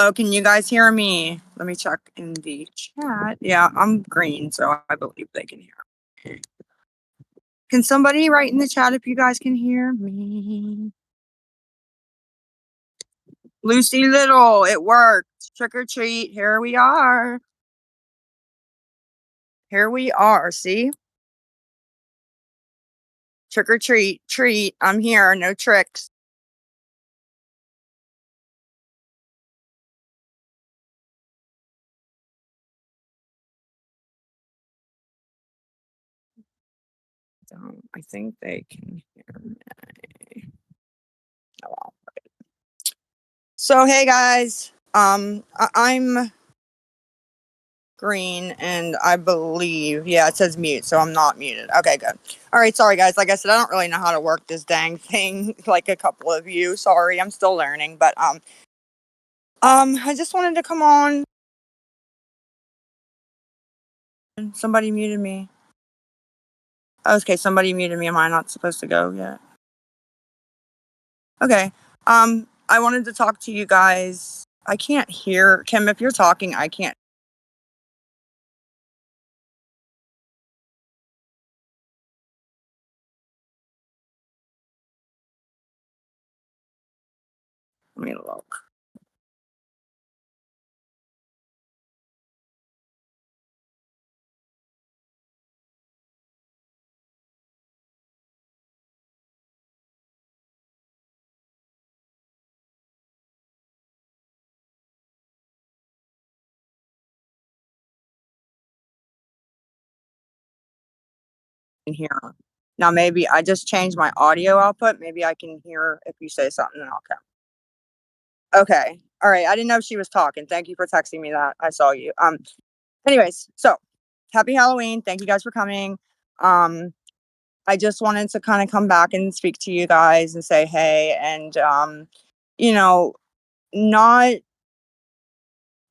Oh, can you guys hear me? Let me check in the chat. Yeah, I'm green, so I believe they can hear me. Can somebody write in the chat if you guys can hear me? Lucy Little, it worked. Trick or treat, here we are. Here we are, see? Trick or treat, treat, I'm here, no tricks. I think they can hear me. Oh, well. So, hey guys, I'm green and I believe, yeah, it says mute, so I'm not muted. Okay, good. All right, sorry guys. Like I said, I don't really know how to work this dang thing like a couple of you. Sorry, I'm still learning, but I just wanted to come on. Somebody muted me. Okay, somebody muted me. Am I not supposed to go yet? Okay. I wanted to talk to you guys. I can't hear Kim. If you're talking, I can't. Let me look. Hear. Now maybe I just changed my audio output. Maybe I can hear if you say something and I'll come. Okay. All right. I didn't know she was talking. Thank you for texting me that. I saw you. Anyways, so happy Halloween. Thank you guys for coming. I just wanted to kind of come back and speak to you guys and say hey, and you know, not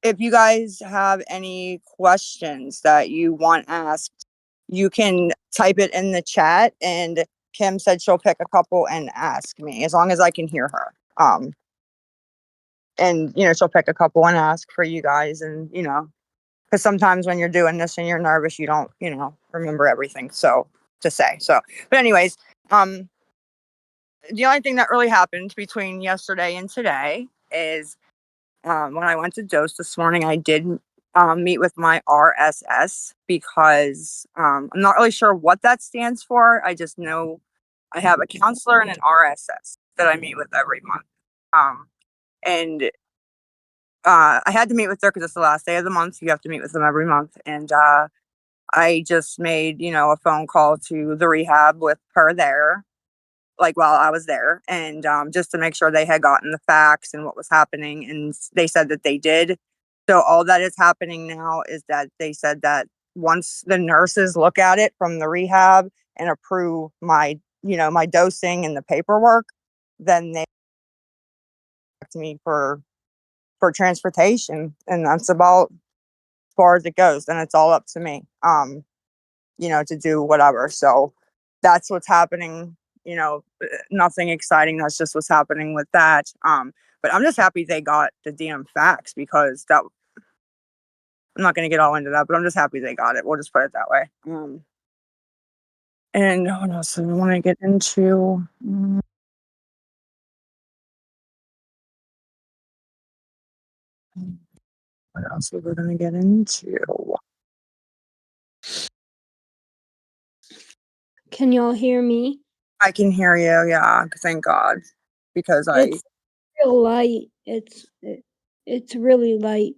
if you guys have any questions that you want asked, you can type it in the chat, and Kim said she'll pick a couple and ask me as long as I can hear her. And she'll pick a couple and ask for you guys, and because sometimes when you're doing this and you're nervous, you don't remember everything to say. So but anyways, the only thing that really happened between yesterday and today is when I went to dose this morning, I did meet with my RSS because I'm not really sure what that stands for. I just know I have a counselor and an RSS that I meet with every month. And I had to meet with her because it's the last day of the month. So you have to meet with them every month. And I just made, a phone call to the rehab with her there, like while I was there, and just to make sure they had gotten the facts and what was happening. And they said that they did. So all that is happening now is that they said that once the nurses look at it from the rehab and approve my dosing and the paperwork, then they ask me for transportation, and that's about as far as it goes. Then it's all up to me, to do whatever. So that's what's happening. Nothing exciting. That's just what's happening with that. But I'm just happy they got the damn facts because I'm not going to get all into that, but I'm just happy they got it. We'll just put it that way. And what else do we want to get into? What else are we going to get into? Can y'all hear me? I can hear you. Yeah, thank God, because It's real light. It's really light.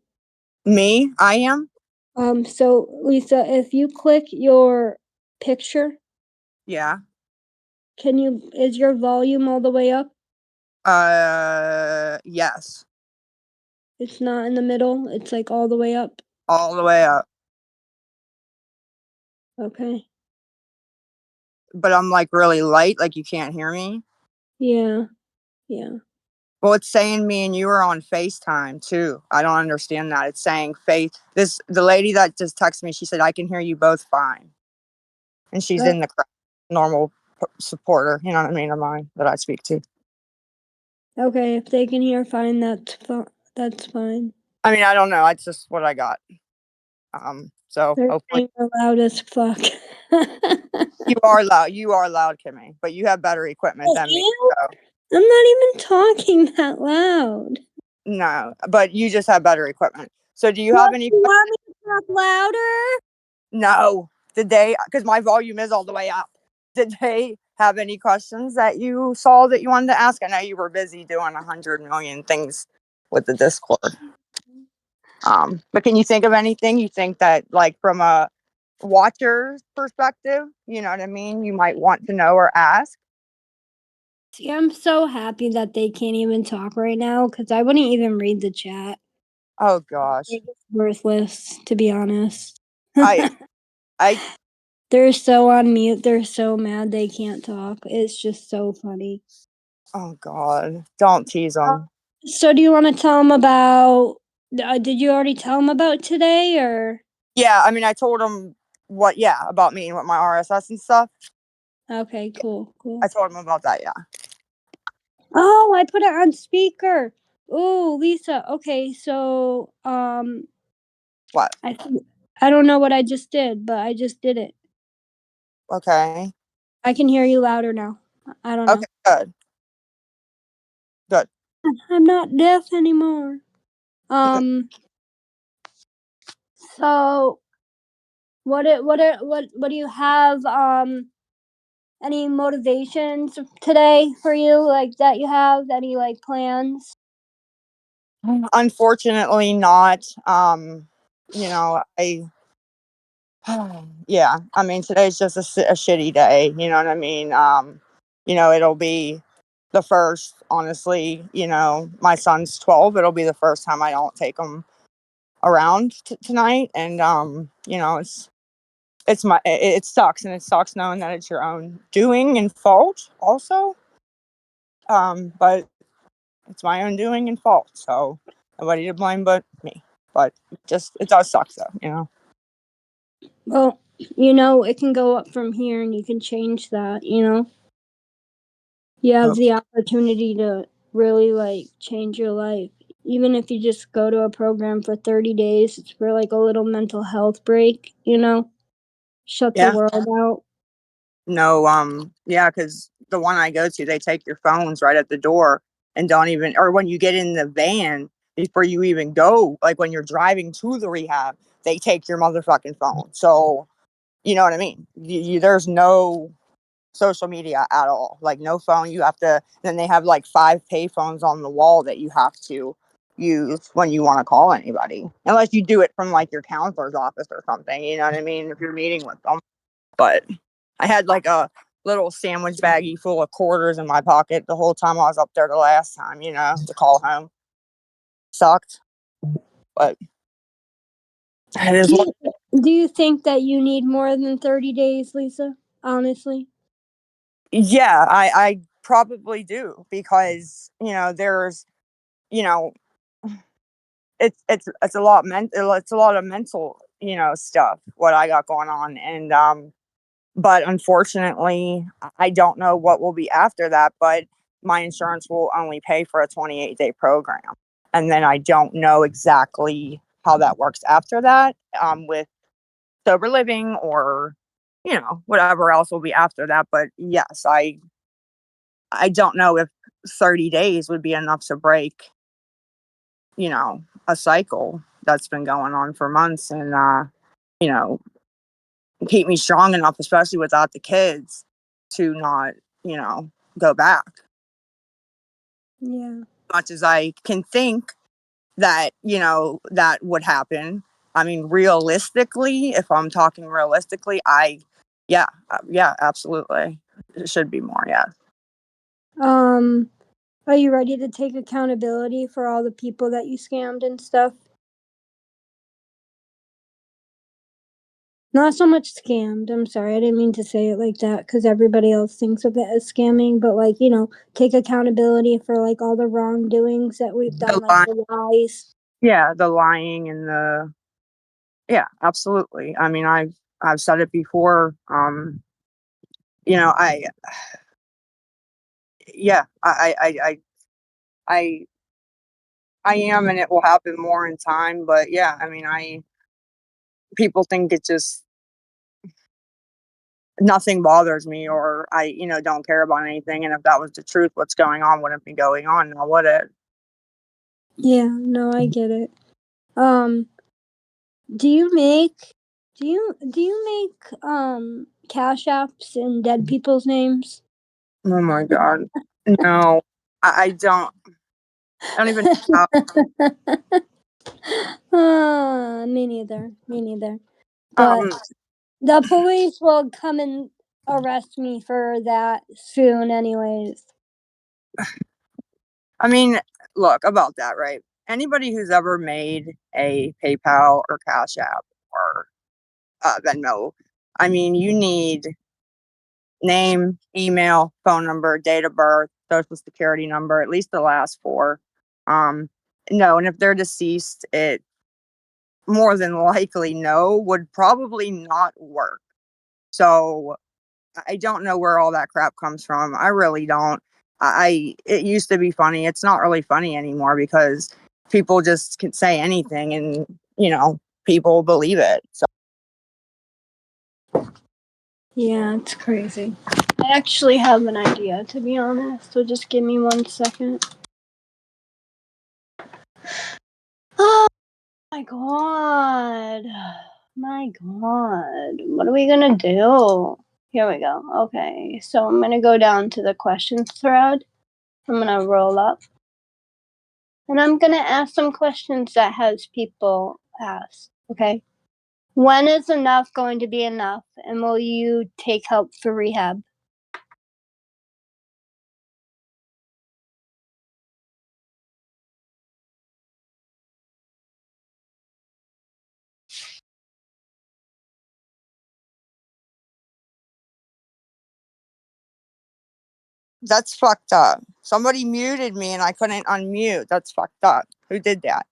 I am. So Lisa, if you click your picture, Yeah. is your volume all the way up? Yes. It's not in the middle. It's like all the way up. All the way up. Okay. But I'm like really light, like you can't hear me. Yeah. Yeah. Well, it's saying me and you are on FaceTime too. I don't understand that. It's saying the lady that just texted me, she said I can hear you both fine. And she's in the normal supporter, you know what I mean, of mine that I speak to. Okay, if they can hear fine, That's fine. I mean, I don't know. It's just what I got. So They're hopefully saying you're loud as fuck. you are loud. You are loud, Kimmy, but you have better equipment I than me. am? So I'm not even talking that loud. no, but you just have better equipment. So do you What, have any? you want me to talk louder? No. Did they? Because my volume is all the way up. Did they have any questions that you saw that you wanted to ask? I know you were busy doing 100 million things with the Discord. But can you think of anything you think that, like, from a watcher's perspective, you know what I mean, you might want to know or ask? See, I'm so happy that they can't even talk right now because I wouldn't even read the chat. Oh gosh. It's worthless, to be honest. I I They're so on mute. They're so mad they can't talk. It's just so funny. oh god. Don't tease Uh, them. So, do you want to tell them about? Did you already tell them about today, or? Yeah, I mean I told them what about meeting with my RSS and stuff. Okay, cool, I cool. told them about that, yeah. Oh, I put it on speaker. Oh, Lisa. Okay, so What? I th- I don't know what I just did, but I just did it. Okay. I can hear you louder now. I don't Okay, know. good. Good. I'm not deaf anymore. Good. Um. So what do you have? Any motivations today for you? Like that you have any like plans? Unfortunately not. You know, I yeah, I mean today's just a shitty day, you know what I mean? You know, it'll be the first, honestly, you know, my son's 12, it'll be the first time I don't take him around tonight, and you know, it sucks, and it sucks knowing that it's your own doing and fault also. But it's my own doing and fault, so nobody to blame but me. But just it does suck though, you know. Well, it can go up from here and you can change that. You have Oh, the opportunity to really like change your life. Even if you just go to a program for 30 days, it's for like a little mental health break. Shut the yeah. world out. No, yeah, because the one I go to, they take your phones right at the door and don't even, or when you get in the van before you even go, like when you're driving to the rehab, they take your motherfucking phone. So, you know what I mean? There's no social media at all, like no phone. You have to, then they have like 5 payphones on the wall that you have to use when you want to call anybody, unless you do it from like your counselor's office or something, you know what I mean? If you're meeting with them. But I had like a little sandwich baggie full of quarters in my pocket the whole time I was up there the last time, you know, to call home. Sucked, but it is Do what. you, do you think that you need more than 30 days, Lisa? Honestly? Yeah, I probably do because you know there's you know it's a lot it's a lot of mental stuff what I got going on, and but unfortunately I don't know what will be after that, but my insurance will only pay for a 28-day program, and then I don't know exactly how that works after that, with sober living or whatever else will be after that. But yes, I don't know if 30 days would be enough to break a cycle that's been going on for months, and you know keep me strong enough, especially without the kids, to not, go back. Yeah. Much as I can think that, that would happen. I mean, realistically, if I'm talking realistically, yeah, absolutely. It should be more, yeah. Um, are you ready to take accountability for all the people that you scammed and stuff? Not so much scammed. I'm sorry. I didn't mean to say it like that because everybody else thinks of it as scamming, but like, take accountability for like all the wrongdoings that we've The done, like lie, the lies. yeah, the lying and yeah, absolutely. I mean, I've said it before. You know, I, yeah, I I am, and it will happen more in time. But yeah, I mean, people think it's just nothing bothers me, or I, don't care about anything. And if that was the truth, what's going on wouldn't be going on now, would it? Yeah, no, I get it. Um, do you make cash apps in dead people's names? Oh my god, no, I don't. I don't even know Me neither. Me neither. how. But the police will come and arrest me for that soon, anyways. I mean, look about that, right? Anybody who's ever made a PayPal or Cash App or Venmo, I mean, you need name, email, phone number, date of birth, social security number, at least the last four. Um, no, and if they're deceased, it more than likely no would probably not work. So I don't know where all that crap comes from. I really don't. It used to be funny. It's not really funny anymore because people just can say anything and, people believe it. So Yeah, it's crazy. I actually have an idea, to be honest. So just give me 1 second. Oh my god. My god. What are we gonna do? Here we go. Okay, so I'm gonna go down to the questions thread. I'm gonna roll up. And I'm gonna ask some questions that has people ask. Okay. When is enough going to be enough? And will you take help for rehab? that's fucked up. Somebody muted me and I couldn't unmute. That's fucked up. Who did that?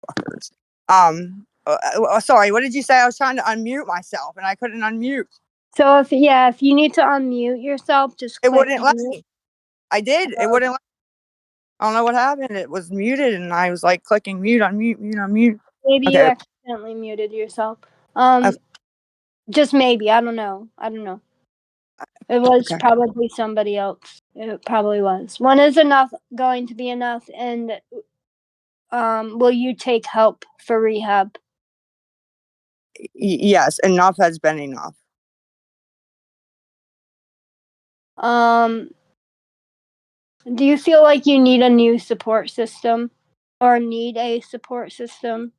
Fuckers. Sorry, what did you say? I was trying to unmute myself and I couldn't unmute. So if you need to unmute yourself, just It click wouldn't let mute. me. I did. It wouldn't let I don't know what happened. It was muted and I was like clicking mute, unmute, mute, unmute. Maybe you Okay. accidentally muted yourself. uh, Just maybe. I don't know. It was Okay. probably somebody else. It probably was. When is enough going to be enough? And will you take help for rehab? Yes, enough has been enough. Um, do you feel like you need a new support system or need a support system?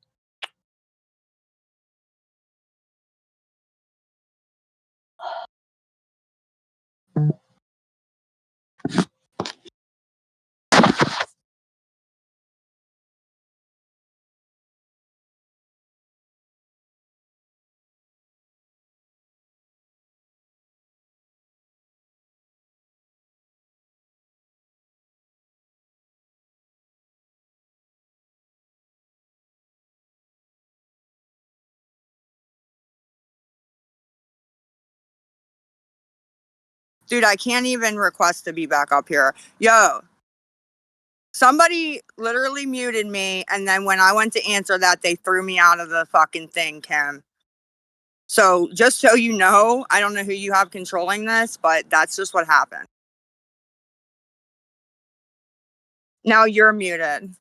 Dude, I can't even request to be back up here. Yo, somebody literally muted me, and then when I went to answer that, they threw me out of the fucking thing, Kim. So just so you know, I don't know who you have controlling this, but that's just what happened. Now you're muted.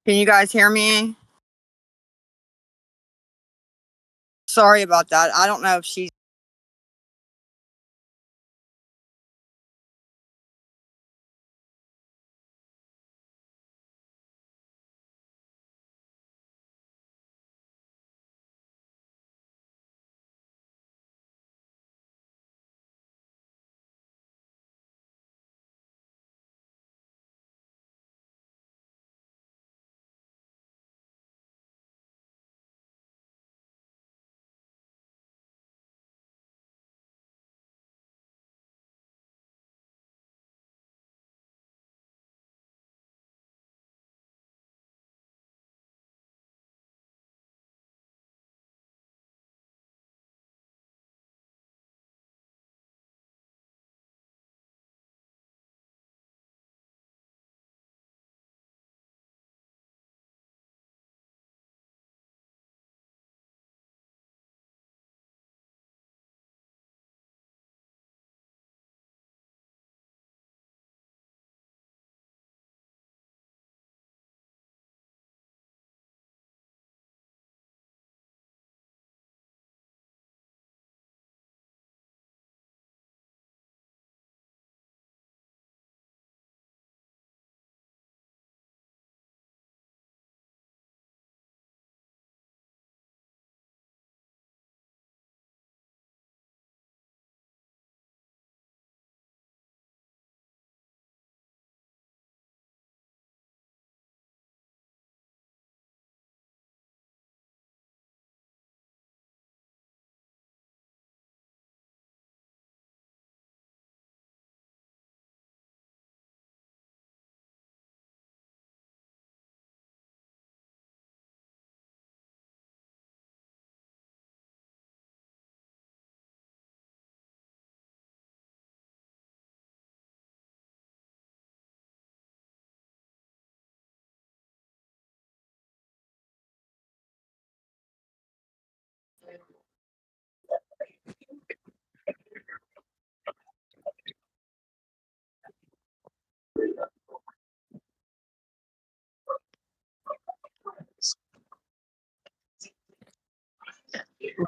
Can you guys hear me? Sorry about that. I don't know if she's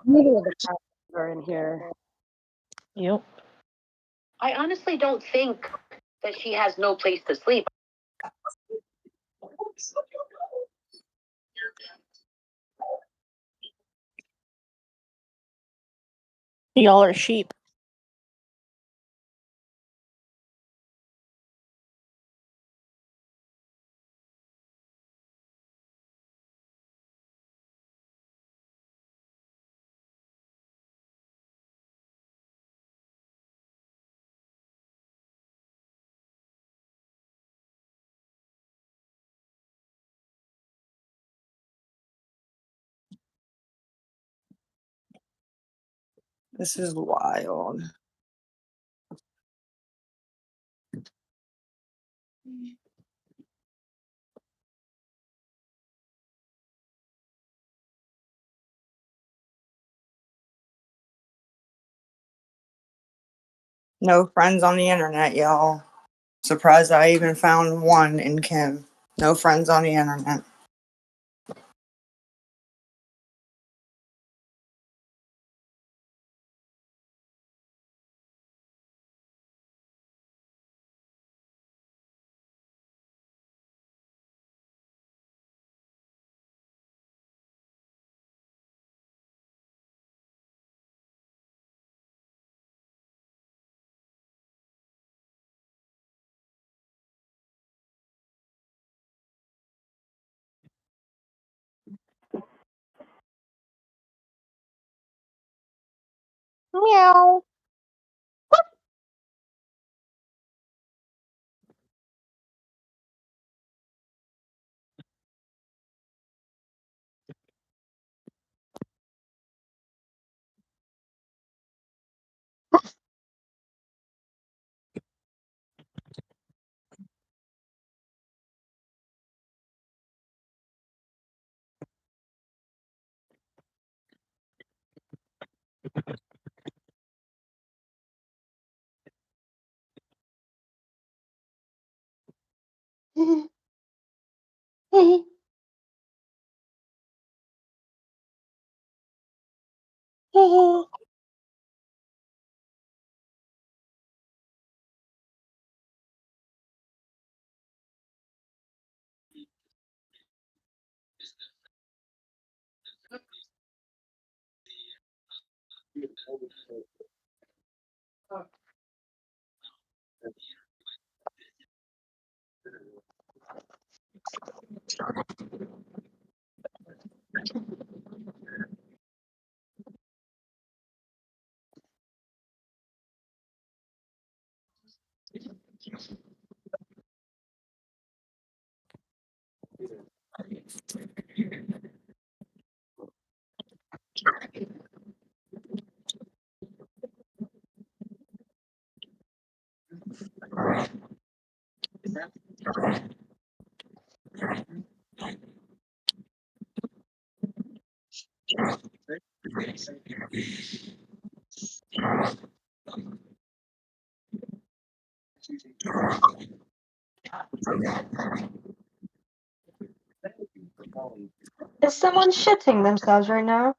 Neither of the cops are in here. Yep. I honestly don't think that she has no place to sleep. Y'all are sheep. this is wild. No friends on the internet, y'all. Surprised I even found one in Kim. No friends on the internet. Meow. Is someone shitting themselves right now?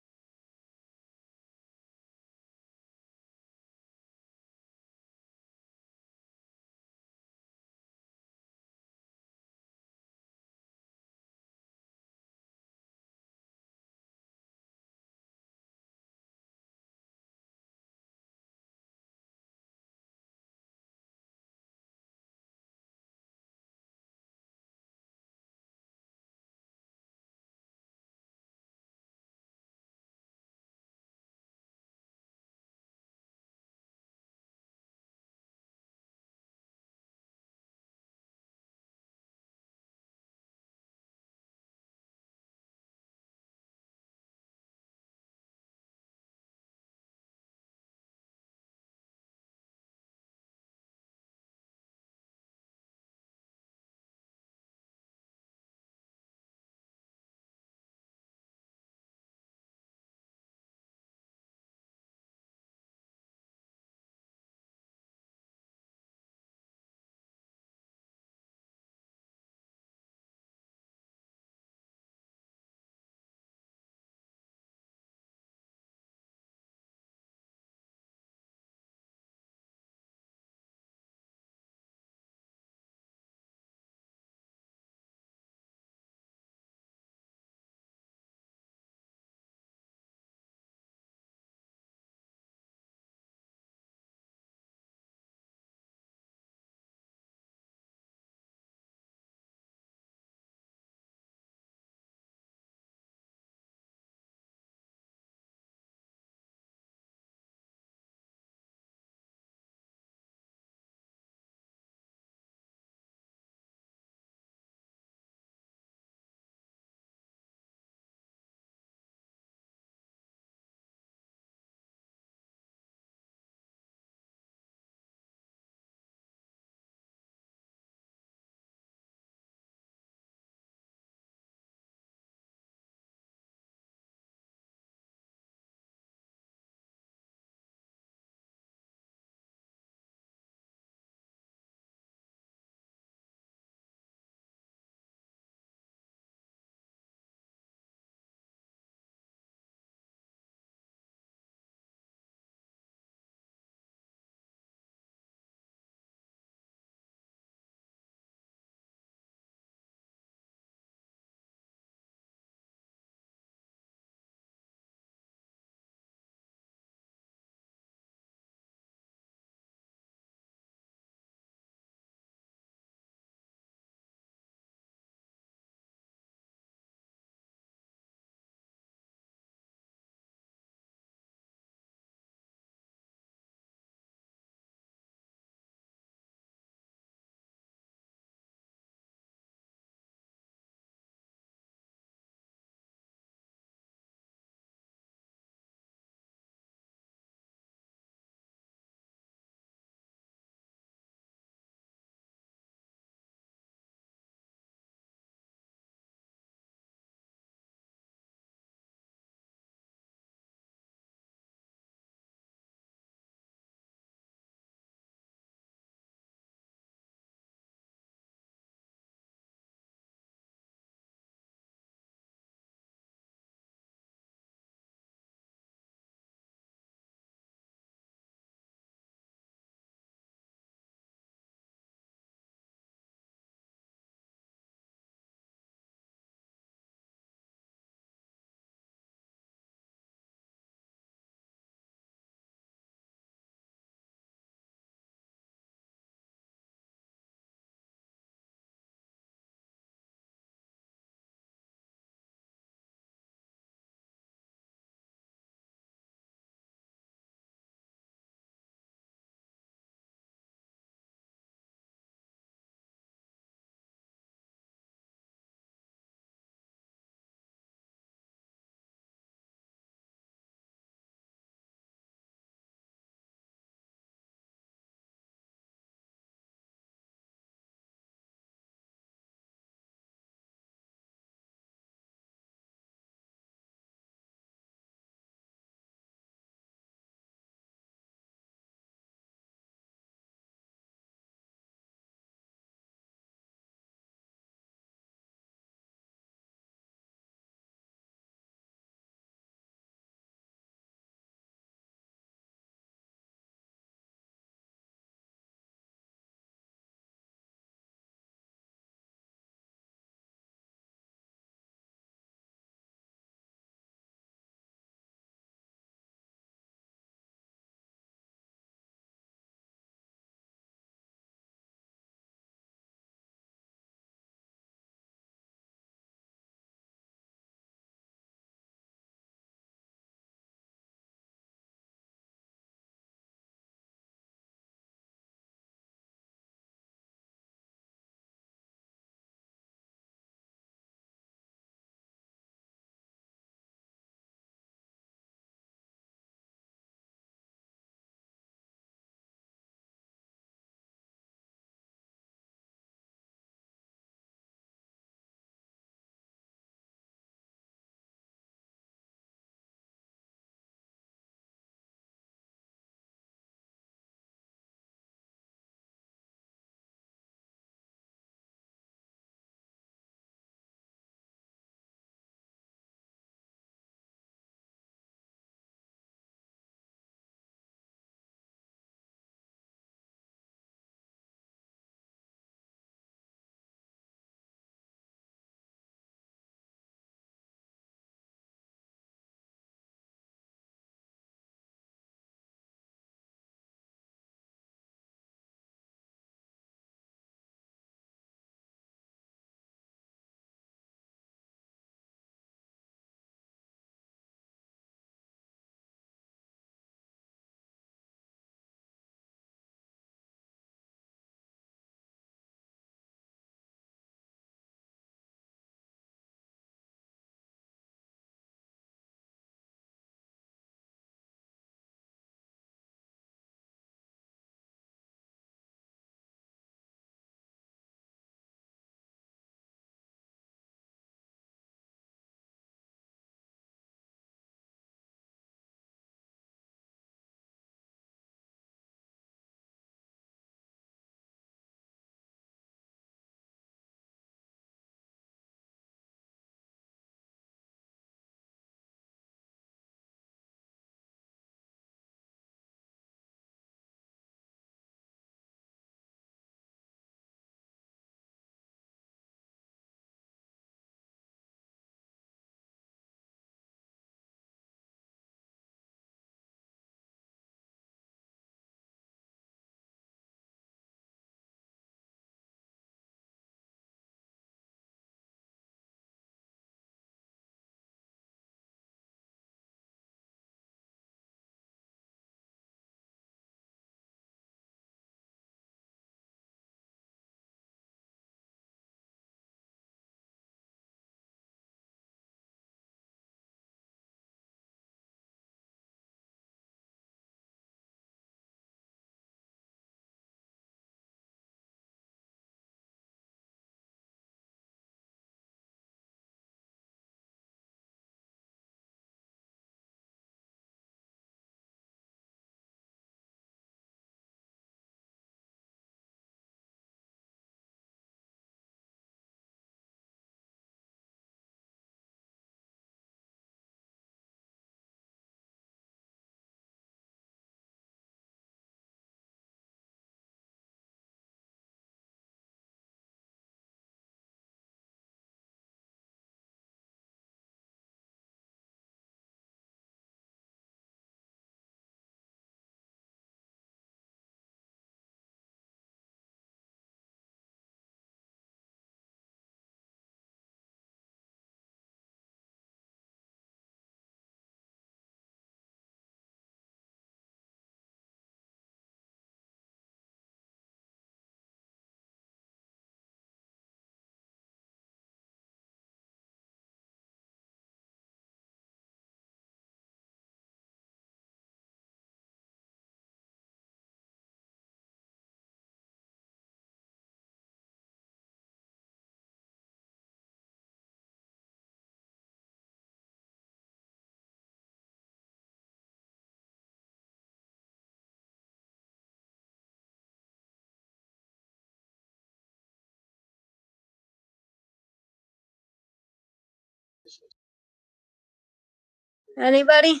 Anybody?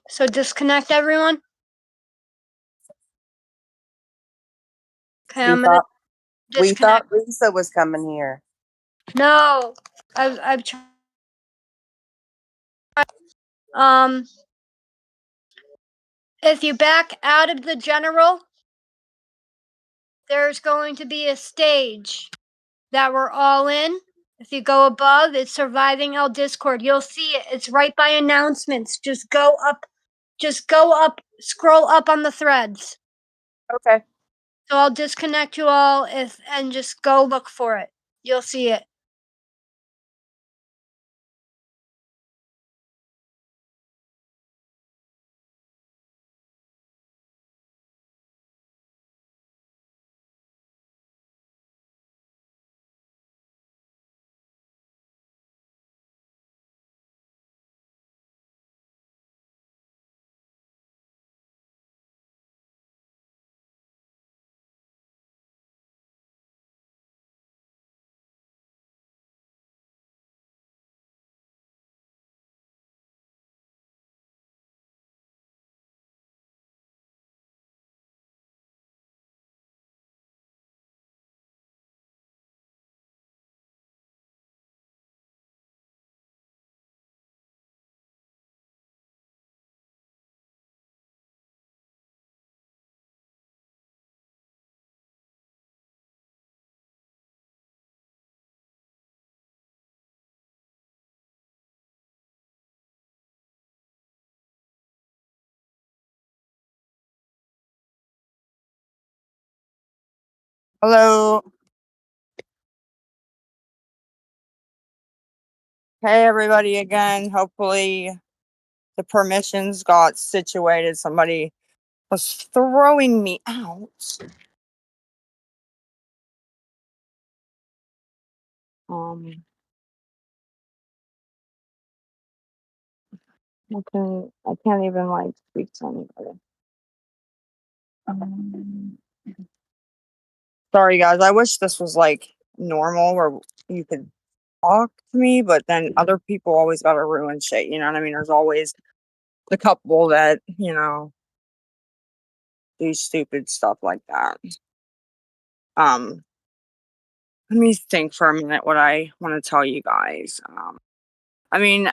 So disconnect everyone. Okay, I'm gonna We disconnect. thought Lisa was coming here. No, I've tried. If you back out of the general, there's going to be a stage that we're all in. If you go above, it's Surviving L Discord. You'll see it. It's right by announcements. Just go up. Scroll up on the threads. Okay. So I'll disconnect you all and just go look for it. You'll see it. Hello. Hey, everybody again. Hopefully the permissions got situated. Somebody was throwing me out. I can't even like speak to anybody. Um, Sorry guys, I wish this was like normal where you could talk to me, but then other people always gotta ruin shit, you know what I mean? There's always the couple that, do stupid stuff like that. Um, Let me think for a minute what I want to tell you guys. I mean,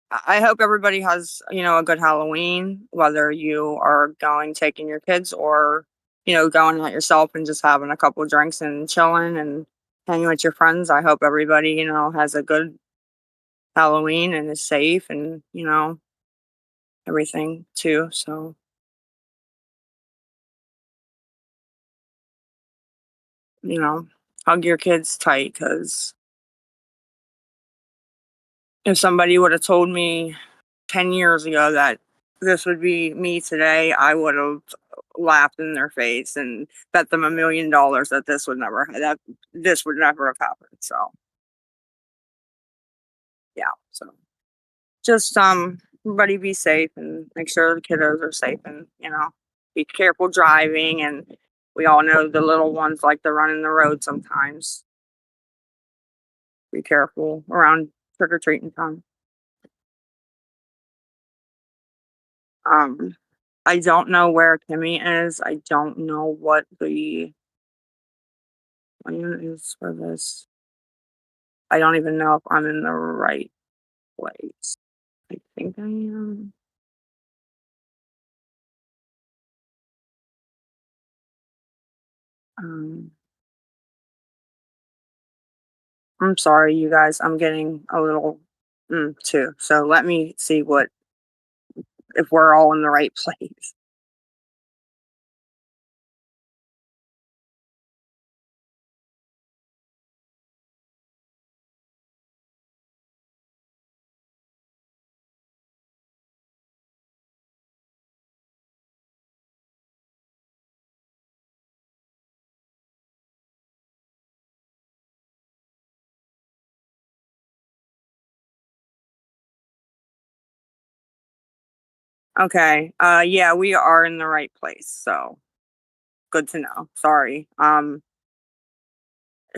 I hope everybody has, a good Halloween, whether you are going taking your kids or, going out yourself and just having a couple drinks and chilling and hanging with your friends. I hope everybody, has a good Halloween and is safe and, everything too. So, hug your kids tight because if somebody would have told me 10 years ago that this would be me today, I would have laughed in their face and bet them $1 million that this would never have happened. So yeah. So just everybody be safe and make sure the kiddos are safe and be careful driving and we all know the little ones like to run in the road sometimes. Be careful around trick or treating time. Um I don't know where Kimmy is. I don't know what the plan is for this. I don't even know if I'm in the right place. I think I am. Um, I'm sorry, you guys. I'm getting a little too. So let me see if we're all in the right place. Okay. Yeah, we are in the right place. So good to know. Sorry.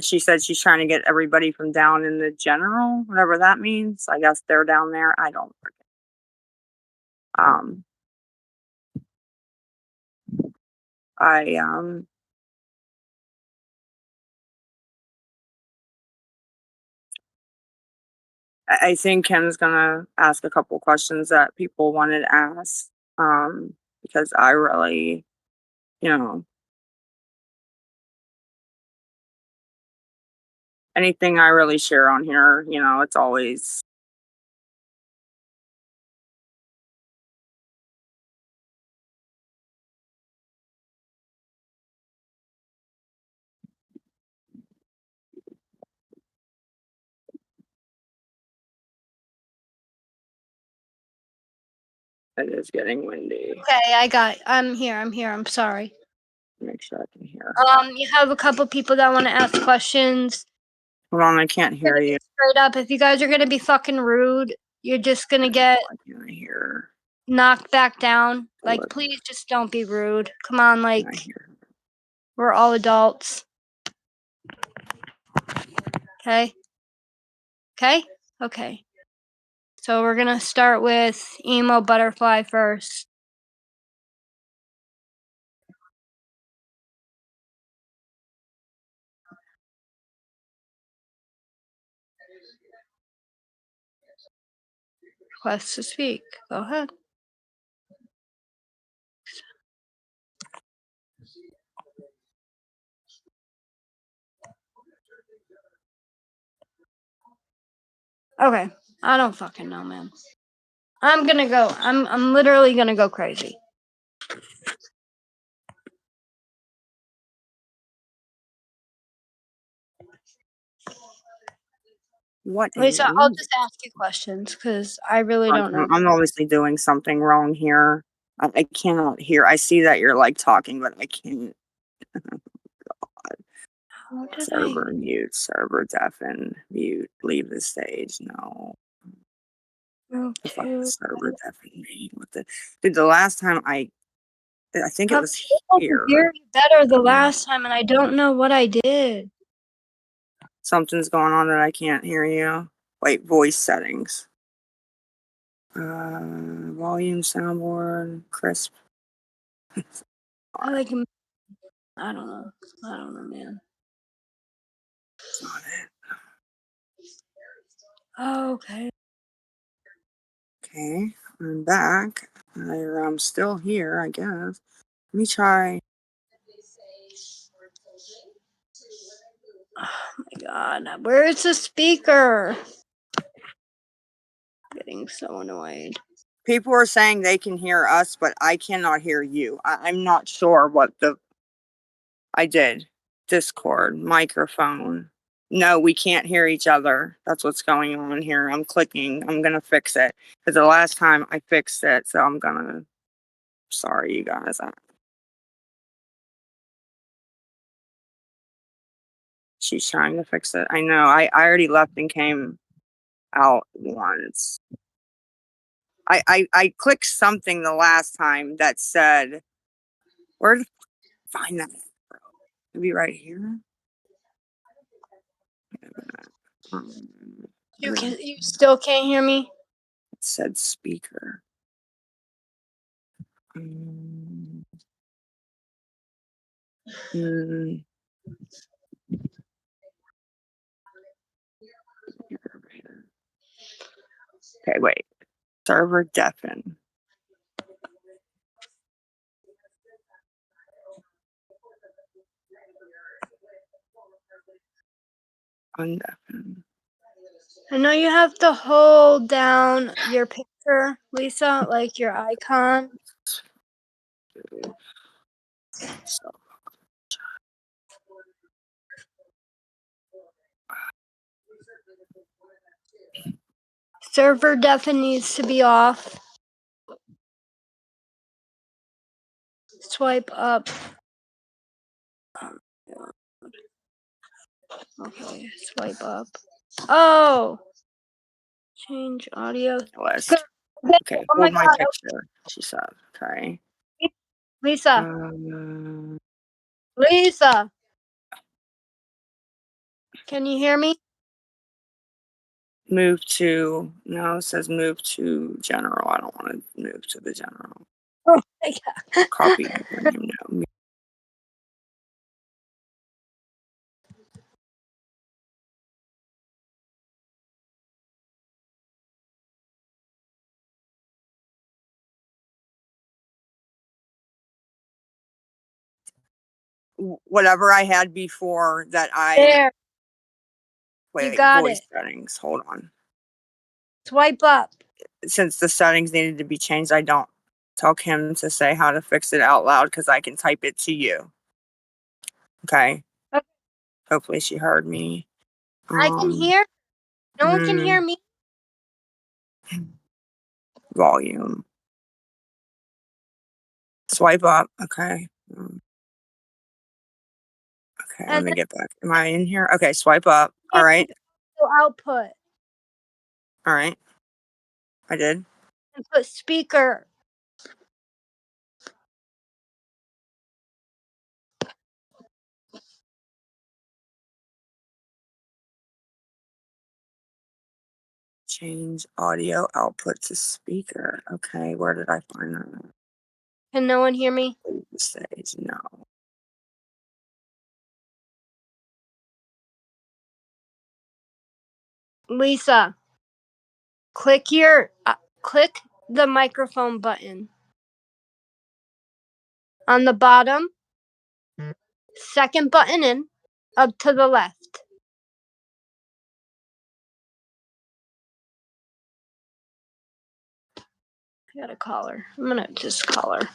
she said she's trying to get everybody from down in the general, whatever that means. I guess they're down there. I don't forget. I I think Ken's gonna ask a couple questions that people wanted asked. Because I really, you know, anything I really share on here, it's always it is getting windy. Okay, I'm here. I'm sorry. Make sure I can hear. You have a couple people that want to ask questions. Hold on, I can't hear you. Straight up, if you guys are gonna be fucking rude, you're just gonna get I can't hear. knocked back down. Like, What? please just don't be rude. Come on, like, I hear. we're all adults. Okay? Okay. So we're gonna start with Emo Butterfly first. Request to speak. Go ahead. Okay. I don't fucking know, man. I'm literally gonna go crazy. What? Lisa, I'll just ask you questions because I really don't know. I'm obviously doing something wrong here. I cannot hear. I see that you're like talking, but I can't. How did Server mute, server deafen, mute, leave the stage. No. The fucking server deafen me. What the dude, the last time I think it was here. Hear you better the last time, and I don't know what I did. Something's going on that I can't hear you. Wait, voice settings. Volume, soundboard, crisp. I like him. I don't know, man. That's not it. Oh, okay. Okay, I'm back. I'm still here, I guess. Let me try. Oh my god, where's the speaker? I'm getting so annoyed. People are saying they can hear us, but I cannot hear you. I'm not sure what I did. Discord, microphone. No, we can't hear each other. That's what's going on here. I'm clicking. I'm going to fix it. Because the last time I fixed it, so I'm going to. Sorry, you guys. She's trying to fix it. I know. I already left and came out once. I clicked something the last time that said, where to find that? Maybe right here. You still can't hear me? It said speaker. Mm. Okay, wait. Server deafen. Undeafen. I know you have to hold down your picture, Lisa, like your icon. So Server deafen needs to be off. Swipe up. Okay, swipe up. Oh! Change audio. list. Okay, Oh my hold my god. picture, she said. Okay. Lisa. Lisa. Can you hear me? Move to, no, it says move to general. I don't want to move to the general. Oh my God. Copy username, no. Whatever I had before that There, you wait, got voice it. settings. Hold on. Swipe up. Since the settings needed to be changed, I don't tell Kim to say how to fix it out loud because I can type it to you. Okay. Okay. Hopefully she heard me. I can hear. No one can hear me. Volume. Swipe up. Okay. Okay, let And me get back. Am I in here? Okay, swipe up. All then right. output. All right. I did. And put speaker. Change audio output to speaker. Okay, where did I find that? Can no one hear me? Stage. No. Lisa, click the microphone button on the bottom. Second button in, up to the left. I gotta call her. I'm gonna just call her.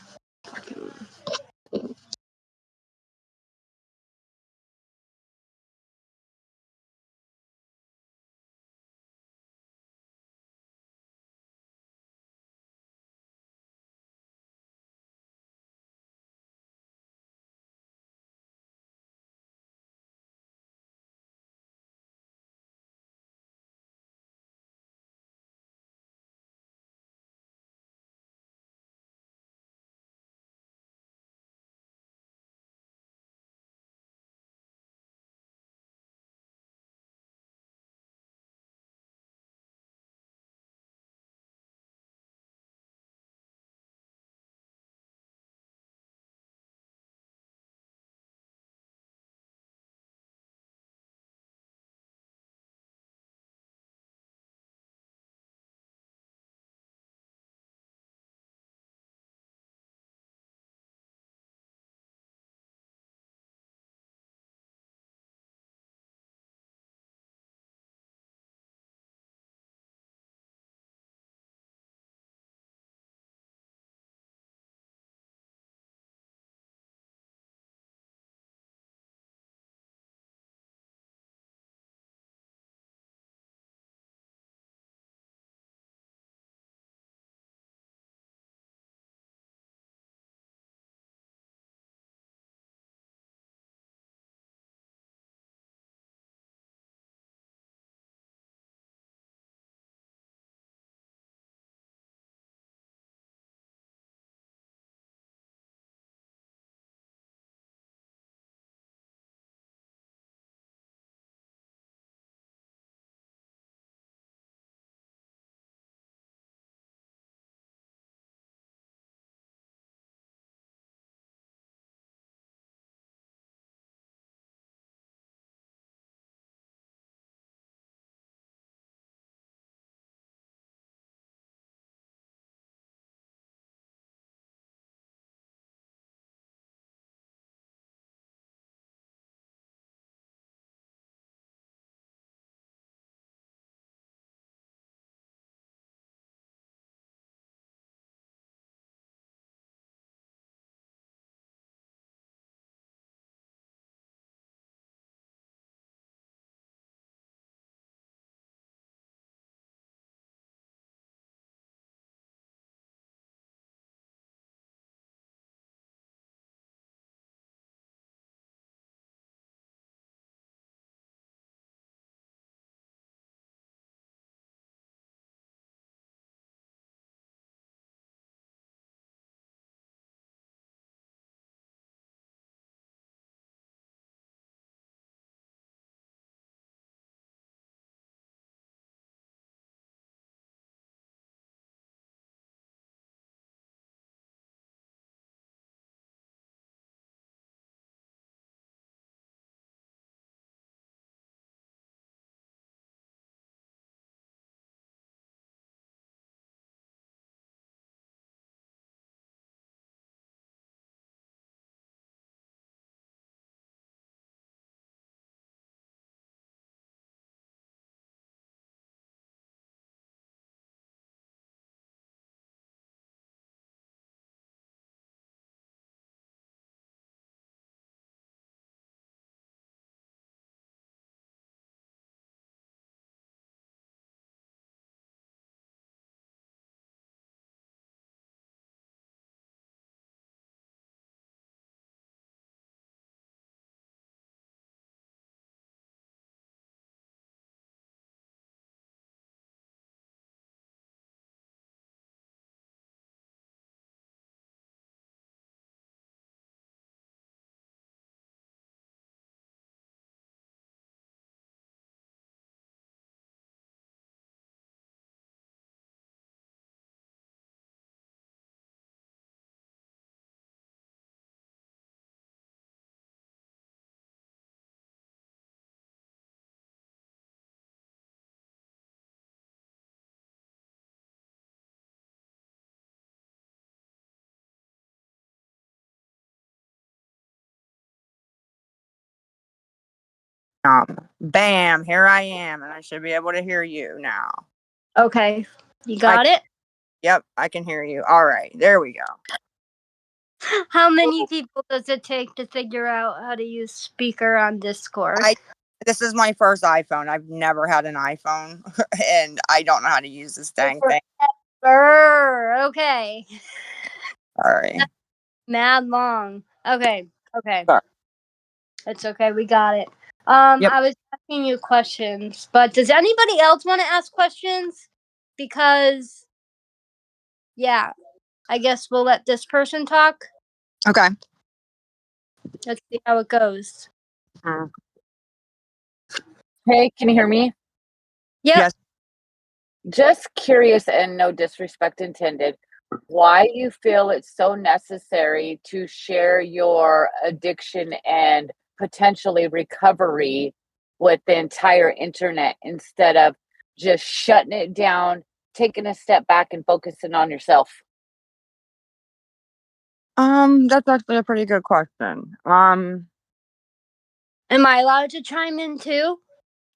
Bam, here I am, and I should be able to hear you now. Okay. You got it? Yep, I can hear you. All right, there we go. How many people does it take to figure out how to use speaker on Discord? This is my first iPhone. I've never had an iPhone, and I don't know how to use this dang thing. Okay. Sorry. Mad long. Okay. Sorry. It's okay. We got it. Yep. I was asking you questions, but does anybody else want to ask questions? Because, yeah, I guess we'll let this person talk. Okay. Let's see how it goes. Hey, can you hear me? Yep. Yes. Just curious and no disrespect intended, why you feel it's so necessary to share your addiction and potentially recovery with the entire internet instead of just shutting it down, taking a step back and focusing on yourself? That's actually a pretty good question. Am I allowed to chime in too?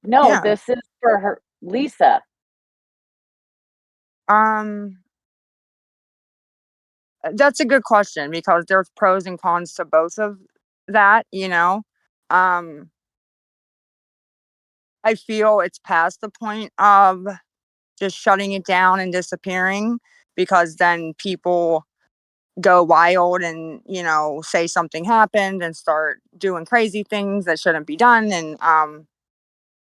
No, Yeah. this is for her, Lisa. That's a good question because there's pros and cons to both of that, you know. I feel it's past the point of just shutting it down and disappearing because then people go wild and, you know, say something happened and start doing crazy things that shouldn't be done. And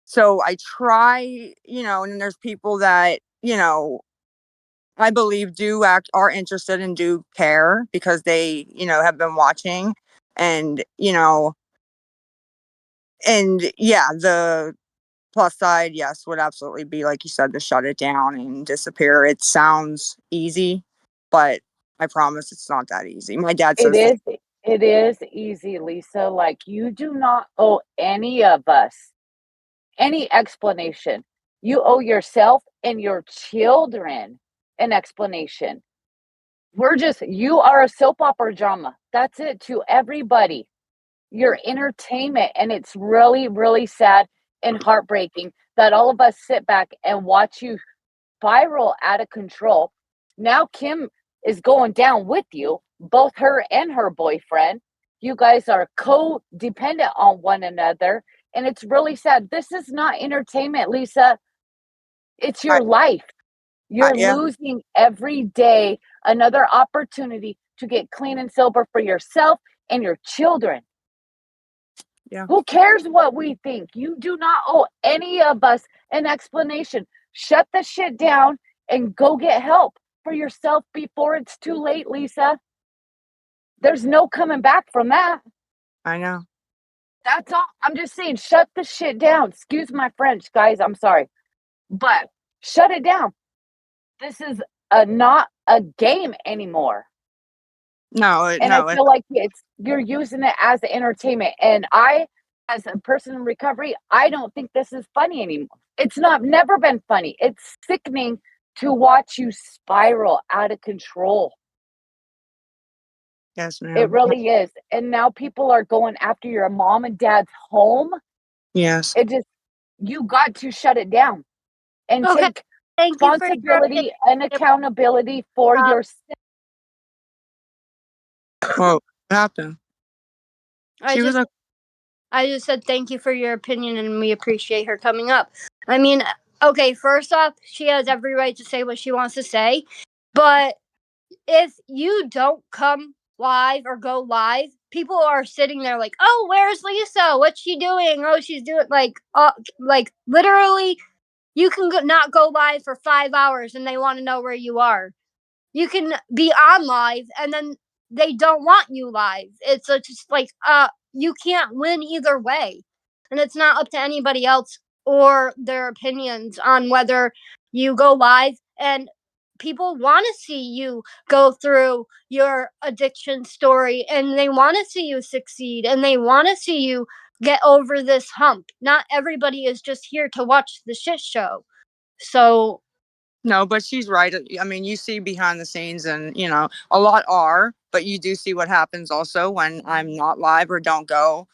so I try, you know, and there's people that, you know, I believe are interested and do care because they, you know, have been watching and, you know, and yeah, the plus side, yes, would absolutely be like you said, to shut it down and disappear. It sounds easy, but I promise it's not that easy. My dad It says that. is it is easy, Lisa. Like, you do not owe any of us any explanation. You owe yourself and your children an explanation. You are a soap opera drama. That's it to everybody. You're entertainment. And it's really, really sad and heartbreaking that all of us sit back and watch you spiral out of control. Now, Kim is going down with you, both her and her boyfriend. You guys are codependent on one another. And it's really sad. This is not entertainment, Lisa. It's your life. You're Yeah, losing every day another opportunity to get clean and sober for yourself and your children. yeah. Who cares what we think? You do not owe any of us an explanation. Shut the shit down and go get help for yourself before it's too late, Lisa. There's no coming back from that. I know. That's all. I'm just saying, shut the shit down. Excuse my French, guys. I'm sorry. But shut it down. This is not a game anymore. And I No, feel like you're using it as entertainment. And I, as a person in recovery, I don't think this is funny anymore. It's never been funny. It's sickening to watch you spiral out of control. yes, It ma'am. really is. And now people are going after your mom and dad's home. Yes. You got to shut it down and Okay. take Thank you for your responsibility and accountability for your. Whoa, what happened? I just said thank you for your opinion and we appreciate her coming up. I mean, okay, first off, she has every right to say what she wants to say, but if you don't come live or go live, people are sitting there like, "Oh, where's Lisa? What's she doing? Oh, she's doing like literally you can not go live for 5 hours and they want to know where you are. You can be on live and then they don't want you live. It's just like you can't win either way. And it's not up to anybody else or their opinions on whether you go live, and people want to see you go through your addiction story and they want to see you succeed and they want to see you get over this hump. Not everybody is just here to watch the shit show. So No, but she's right. I mean, you see behind the scenes, and you know, a lot are, but you do see what happens also when I'm not live or don't go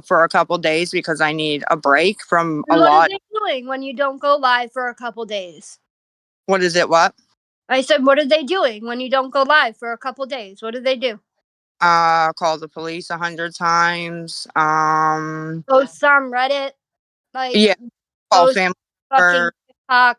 for a couple days because I need a break from a And what are lot. they doing when you don't go live for a couple days? What is it? What? I said, what are they doing when you don't go live for a couple days? What do they do? Call the police 100 times. Post on Reddit, like Yeah, call post family fucking members. TikTok.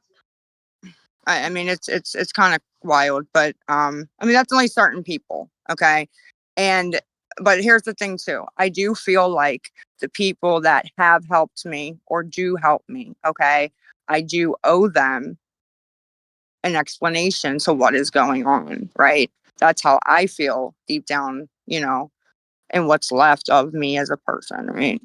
I mean, it's kind of wild, but I mean that's only certain people, okay? And but here's the thing too. I do feel like the people that have helped me or do help me, okay, I do owe them an explanation to what is going on, right? That's how I feel deep down, and what's left of me as a person, right?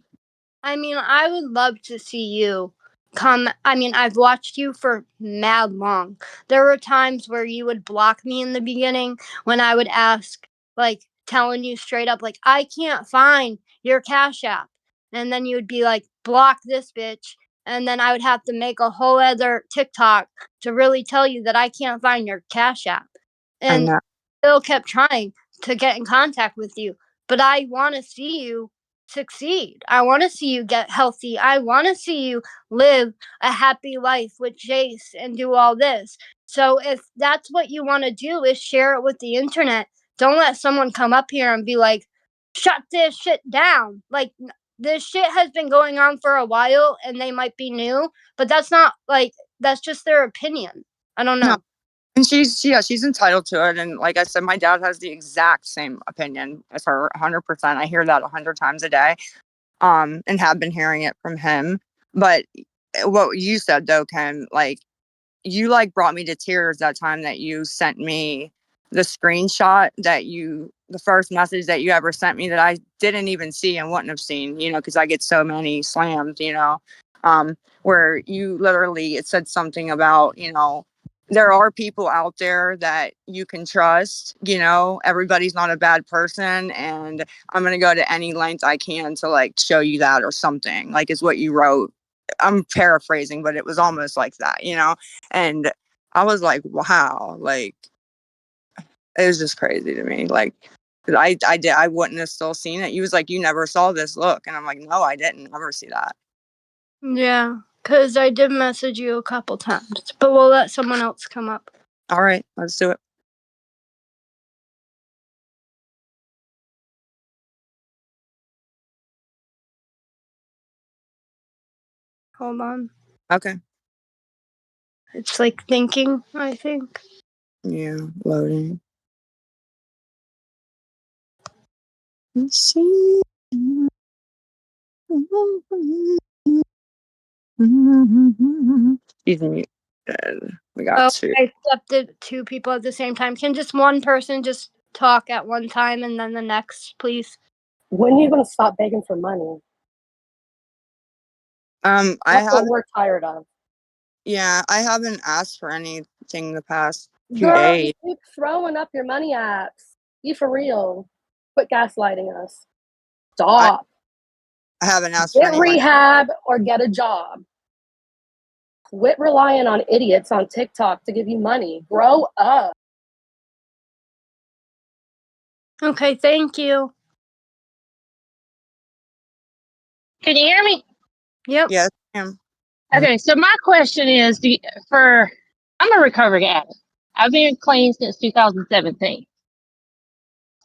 I mean, I would love to see you come. I mean, I've watched you for mad long. There were times where you would block me in the beginning when I would ask, like, telling you straight up, like, I can't find your Cash App. And then you would be like, block this bitch. And then I would have to make a whole other TikTok to really tell you that I can't find your Cash App. I And know. still kept trying to get in contact with you. But I want to see you succeed. I want to see you get healthy. I want to see you live a happy life with Jace and do all this. So if that's what you want to do is share it with the internet. Don't let someone come up here and be like, shut this shit down. Like this shit has been going on for a while and they might be new, but that's not like that's just their opinion. I don't No. know. And she's entitled to it. And like I said, my dad has the exact same opinion as her, 100%. I hear that 100 times a day, and have been hearing it from him. But what you said though, Ken, like you like brought me to tears that time that you sent me the screenshot the first message that you ever sent me that I didn't even see and wouldn't have seen, because I get so many slams, where you literally, it said something about, there are people out there that you can trust, everybody's not a bad person. And I'm going to go to any length I can to like show you that or something like is what you wrote. I'm paraphrasing, but it was almost like that, and I was like, wow, like it was just crazy to me. Like, 'cause I wouldn't have still seen it. He was like, you never saw this look. And I'm like, no, I didn't ever see that. Yeah, because I did message you a couple times, but we'll let someone else come up. All right, let's do it. Hold on. Okay. It's like thinking, I think. Yeah, loading. Let's see. He's muted. We got Oh, two. I accepted two people at the same time. Can just one person just talk at one time and then the next, please? When are you going to stop begging for money? I That's what haven't. we're tired of. Yeah, I haven't asked for anything the past 2 Girl, you days. keep throwing up your money apps. You for real. Quit gaslighting us. I, Stop. I haven't asked for Get any money. rehab or get a job. Quit relying on idiots on TikTok to give you money. Grow up. Okay, thank you. Can you hear me? Yep. Yes, ma'am. Okay, so my question is, I'm a recovery addict. I've been clean since 2017.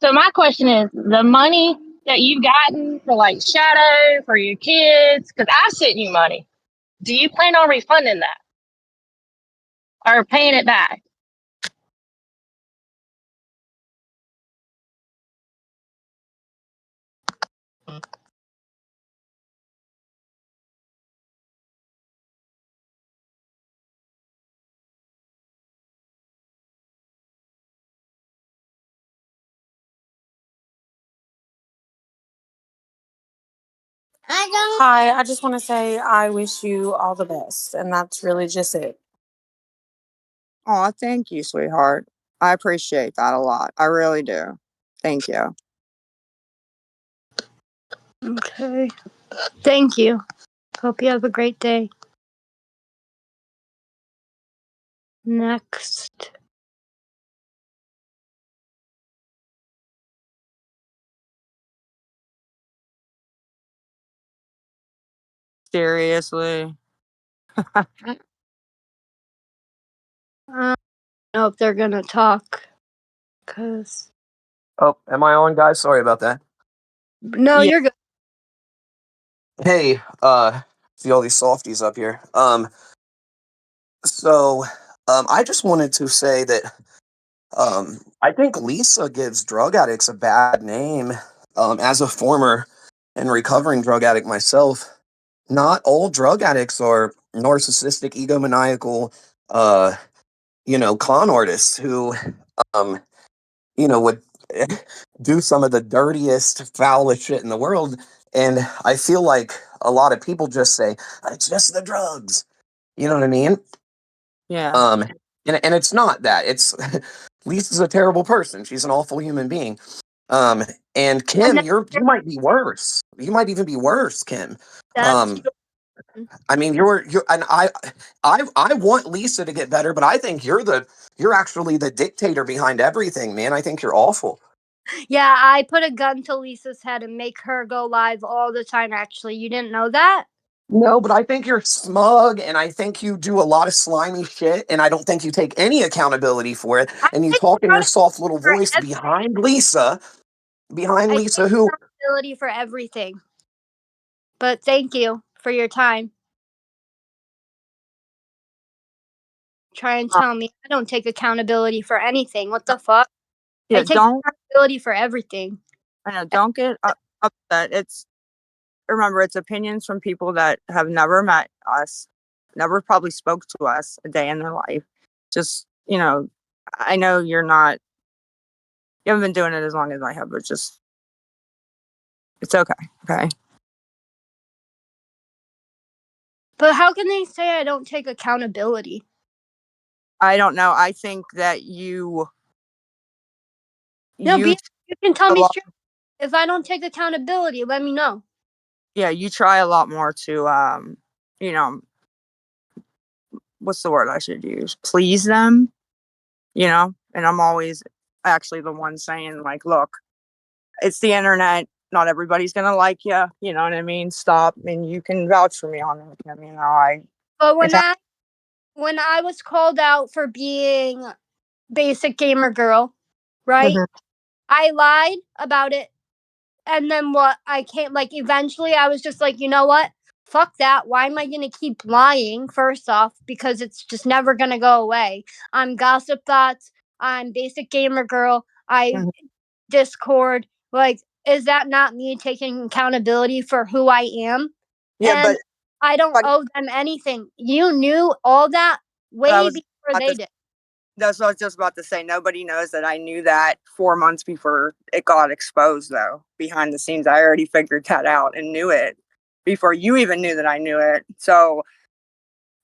So my question is, the money that you've gotten for like shadow for your kids, because I sent you money. Do you plan on refunding that or paying it back? Hi, I just want to say I wish you all the best, and that's really just it. Oh, thank you, sweetheart. I appreciate that a lot. I really do. Thank you. Okay. Thank you. Hope you have a great day. Next. Seriously. I don't know if they're gonna talk. Cause Oh, am I on, guys? Sorry about that. no, Yeah. you're good. Hey, see all these softies up here. So, I just wanted to say that, I think Lisa gives drug addicts a bad name. As a former and recovering drug addict myself, not all drug addicts are narcissistic, egomaniacal, uh, con artists who, um, would do some of the dirtiest, foulest shit in the world. And I feel like a lot of people just say, it's just the drugs. You know what I mean? Yeah. Um, and it's not that. It's Lisa's a terrible person. She's an awful human being. Um, and And Kim, that, you might be worse. You might even be worse, Kim. that's Um, I mean, you're, and I want Lisa to get better, but I think you're actually the dictator behind everything, man. I think you're awful. yeah. I put a gun to Lisa's head and make her go live all the time. Actually, you didn't know that? No, but I think you're smug, and I think you do a lot of slimy shit, and I don't think you take any accountability for it. I And you take talk in your accountability soft little for voice everything. behind I Lisa, take who accountability for everything. But thank you for your time. Try and tell me I don't take accountability for anything. What the fuck? I Yeah. take Don't, accountability for everything. I know, don't get upset. Remember, it's opinions from people that have never met us, never probably spoke to us a day in their life. Just, I know you haven't been doing it as long as I have, but just, it's okay. Okay. But how can they say I don't take accountability? I don't know. I think that No, you you can tell a me lot, straight. If I don't take accountability, let me know. yeah, you try a lot more to, you know, what's the word I should use? Please them, and I'm always actually the one saying, like, look, it's the internet. Not everybody's gonna like you. You know what I mean? Stop, and you can vouch for me on that. Kim. But It's hap- when I was called out for being basic gamer girl, right? Mhm. I lied about it. And then what I can't like eventually I was just like, you know what? Fuck that. Why am I gonna keep lying? First off, because it's just never gonna go away. I'm gossip thoughts, I'm basic gamer girl, I Mhm. Discord. Like, is that not me taking accountability for who I am? Yeah, And but I don't like, owe them anything. You knew all that I way was before about they to did. That's what I was just about to say. Nobody knows that I knew that 4 months before it got exposed, though. Behind the scenes, I already figured that out and knew it before you even knew that I knew it. So,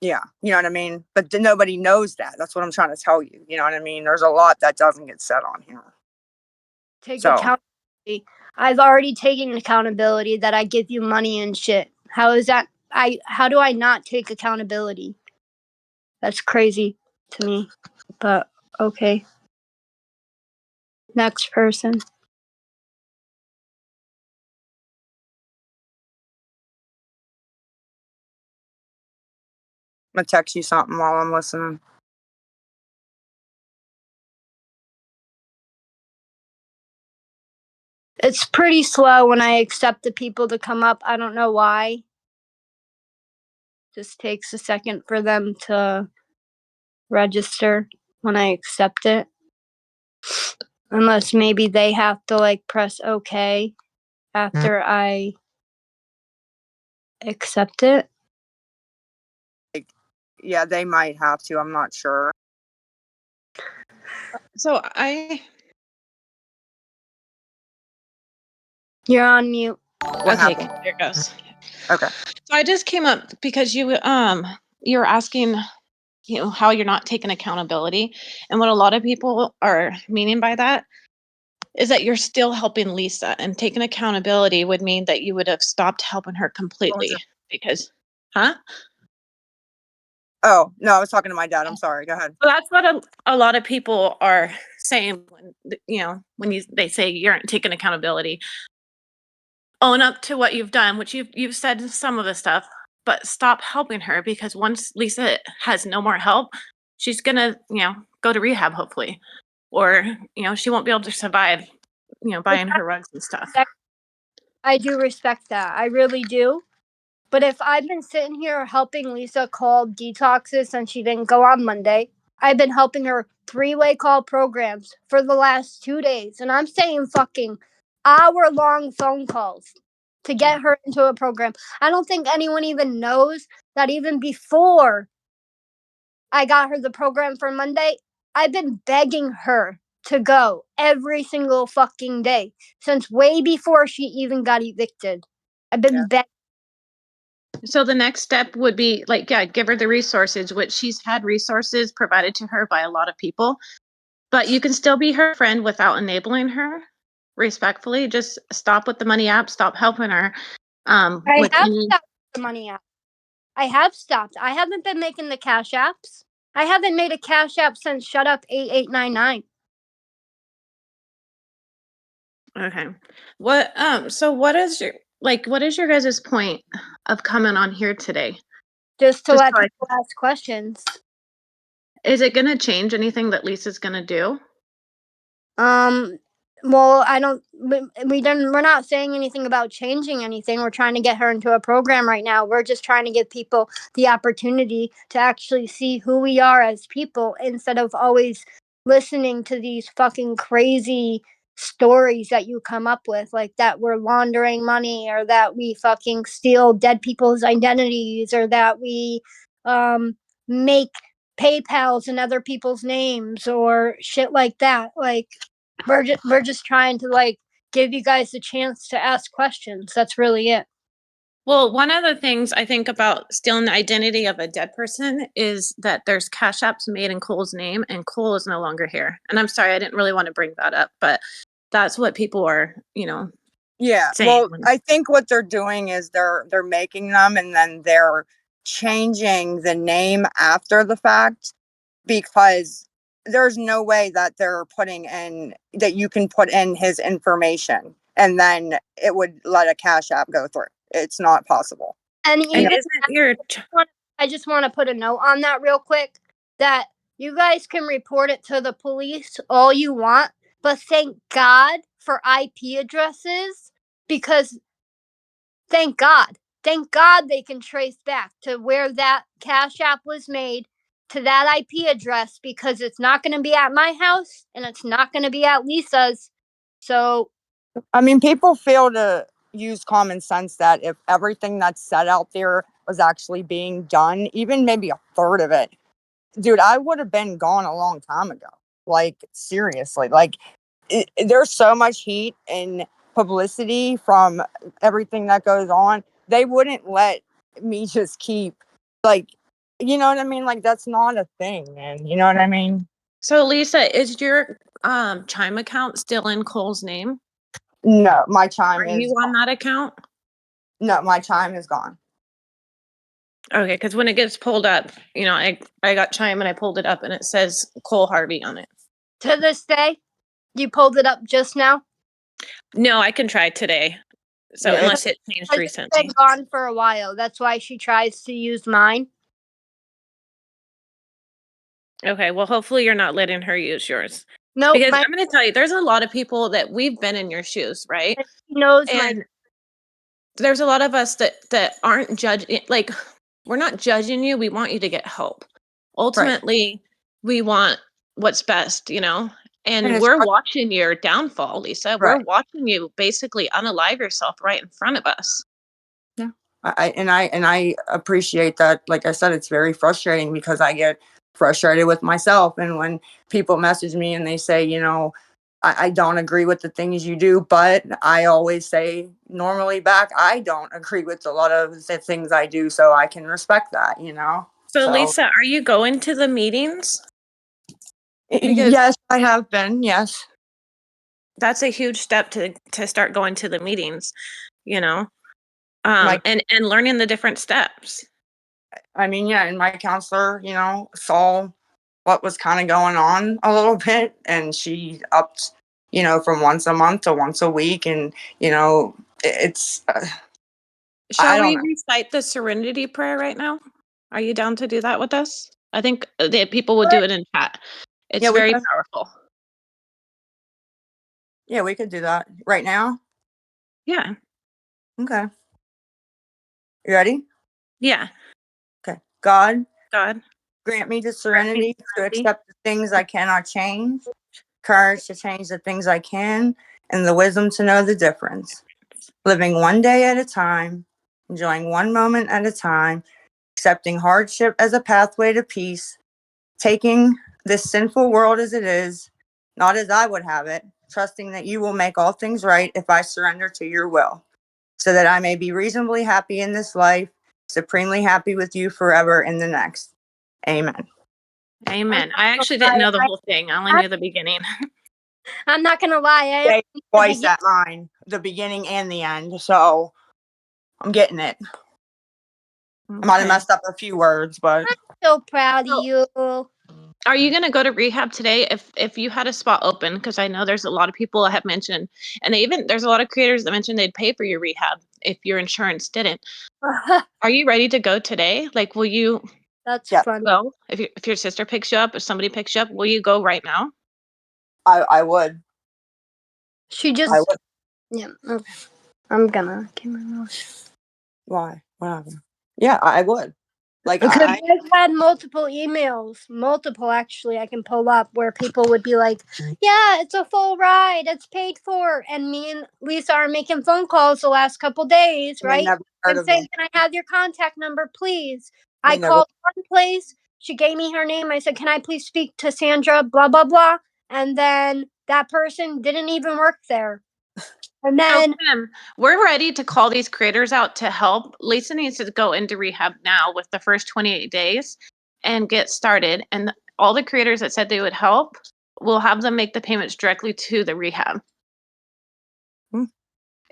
yeah, you know what I mean? But nobody knows that. That's what I'm trying to tell you. You know what I mean? There's a lot that doesn't get said on here. Take So, accountability. I've already taken accountability that I give you money and shit. How is that? How do I not take accountability? That's crazy to me. But okay. Next person. I'm going to text you something while I'm listening. It's pretty slow when I accept the people to come up. I don't know why. Just takes a second for them to register when I accept it. Unless maybe they have to like press OK after I accept it. Yeah, they might have to. I'm not sure. So You're on mute. What okay, happened? there it goes. Okay. So I just came up because you're asking, how you're not taking accountability. And what a lot of people are meaning by that is that you're still helping Lisa, and taking accountability would mean that you would have stopped helping her completely because, huh? Oh, no, I was talking to my dad. I'm sorry. Go ahead. Well, that's what a lot of people are saying when, they say you aren't taking accountability. Own up to what you've done, which you've said some of the stuff, but stop helping her, because once Lisa has no more help, she's gonna, go to rehab hopefully, or she won't be able to survive, buying her rugs and stuff. I do respect that. I really do. But if I've been sitting here helping Lisa call detoxes since she didn't go on Monday, I've been helping her three-way call programs for the last 2 days. And I'm saying fucking hour-long phone calls to get her into a program. I don't think anyone even knows that even before I got her the program for Monday, I've been begging her to go every single fucking day since way before she even got evicted. I've been begging. So the next step would be give her the resources, which she's had resources provided to her by a lot of people, but you can still be her friend without enabling her. Respectfully, just stop with the money app, stop helping her. I have stopped the money app. I have stopped. I haven't been making the cash apps. I haven't made a cash app since Shut Up 8899. Okay. So what is your guys' point of coming on here today? Just to Just let so people ask questions. Is it gonna change anything that Lisa's gonna do? Well, I don't. We didn't. We're not saying anything about changing anything. We're trying to get her into a program right now. We're just trying to give people the opportunity to actually see who we are as people instead of always listening to these fucking crazy stories that you come up with, like that we're laundering money or that we fucking steal dead people's identities or that we make PayPals in other people's names or shit like that. Like we're just trying to give you guys the chance to ask questions. That's really it. Well, one of the things I think about stealing the identity of a dead person is that there's cash apps made in Cole's name, and Cole is no longer here. And I'm sorry, I didn't really want to bring that up, but that's what people are, Yeah. saying. Well, I think what they're doing is they're making them and then they're changing the name after the fact, because there's no way that they're putting in that you can put in his information and then it would let a cash app go through. It's not possible. And And even isn't your I just want to put a note on that real quick that you guys can report it to the police all you want, but thank God for IP addresses because thank God. Thank God they can trace back to where that cash app was made to that IP address because it's not going to be at my house and it's not going to be at Lisa's. So, I mean, people fail to use common sense that if everything that's said out there was actually being done, even maybe a third of it, dude, I would have been gone a long time ago. Like, seriously, there's so much heat and publicity from everything that goes on. They wouldn't let me just keep, like, you know what I mean? Like, that's not a thing, man. You know what I mean? So Lisa, is your Chime account still in Cole's name? No, my chime Are is you on that account? no, my chime is gone. Okay, because when it gets pulled up, I got Chime and I pulled it up and it says Cole Harvey on it. to this day, you pulled it up just now? No, I can try today. So Yeah, unless it changed It's recently. been gone for a while. That's why she tries to use mine. Okay, well, hopefully you're not letting her use yours. Nope, Because my I'm going to tell you, there's a lot of people that we've been in your shoes, right? she knows my And there's a lot of us that aren't judging. Like, we're not judging you. We want you to get help. Ultimately, we want what's best, and And it's we're watching your downfall, Lisa. We're right. watching you basically unalive yourself right in front of us. Yeah. I appreciate that. Like I said, it's very frustrating because I get frustrated with myself. And when people message me and they say, I don't agree with the things you do, but I always say normally back, I don't agree with a lot of the things I do, so I can respect that. So, So Lisa, are you going to the meetings? Because yes, I have been. Yes. that's a huge step to start going to the meetings, My and learning the different steps. I mean, yeah, and my counselor, saw what was kind of going on a little bit, and she upped, from once a month to once a week, and it's Shall don't we know. recite the Serenity prayer right now? Are you down to do that with us? I think the people would do it in chat. It's Yeah, we very could. powerful. Yeah, we could do that right now. Yeah. Okay. You ready? Yeah. Okay. God, God, grant me the grant me serenity to serenity. accept the things I cannot change, courage to change the things I can, and the wisdom to know the difference. Living one day at a time, enjoying one moment at a time, accepting hardship as a pathway to peace, taking this sinful world as it is, not as I would have it, trusting that you will make all things right if I surrender to your will, so that I may be reasonably happy in this life, supremely happy with you forever in the next. Amen. Amen. I actually didn't know the whole thing. I only knew the beginning. I'm not gonna lie. Say twice at mine, the beginning and the end, so I'm getting it. I might have Okay. messed up a few words, but So proud of So- you. Are you going to go to rehab today if you had a spot open? Because I know there's a lot of people that have mentioned, and there's a lot of creators that mentioned they'd pay for your rehab if your insurance didn't. Are you ready to go today? Like, will you That's yeah, funny. go if your sister picks you up, if somebody picks you up? Will you go right now? I would. She I just would. yeah. Okay. I'm gonna keep my mouth. Why? What happened? Yeah, I would. Like Because I I've had multiple emails, multiple actually, I can pull up where people would be like, yeah, it's a full ride, it's paid for. And me and Lisa are making phone calls the last couple days, they right? never heard And of saying, me. can I have your contact number, please? I They never. called one place, she gave me her name. I said, can I please speak to Sandra, blah, blah, blah. And then that person didn't even work there. And So, then Kim, we're ready to call these creators out to help. Lisa needs to go into rehab now with the first 28 days and get started. And all the creators that said they would help, we'll have them make the payments directly to the rehab. Hmm.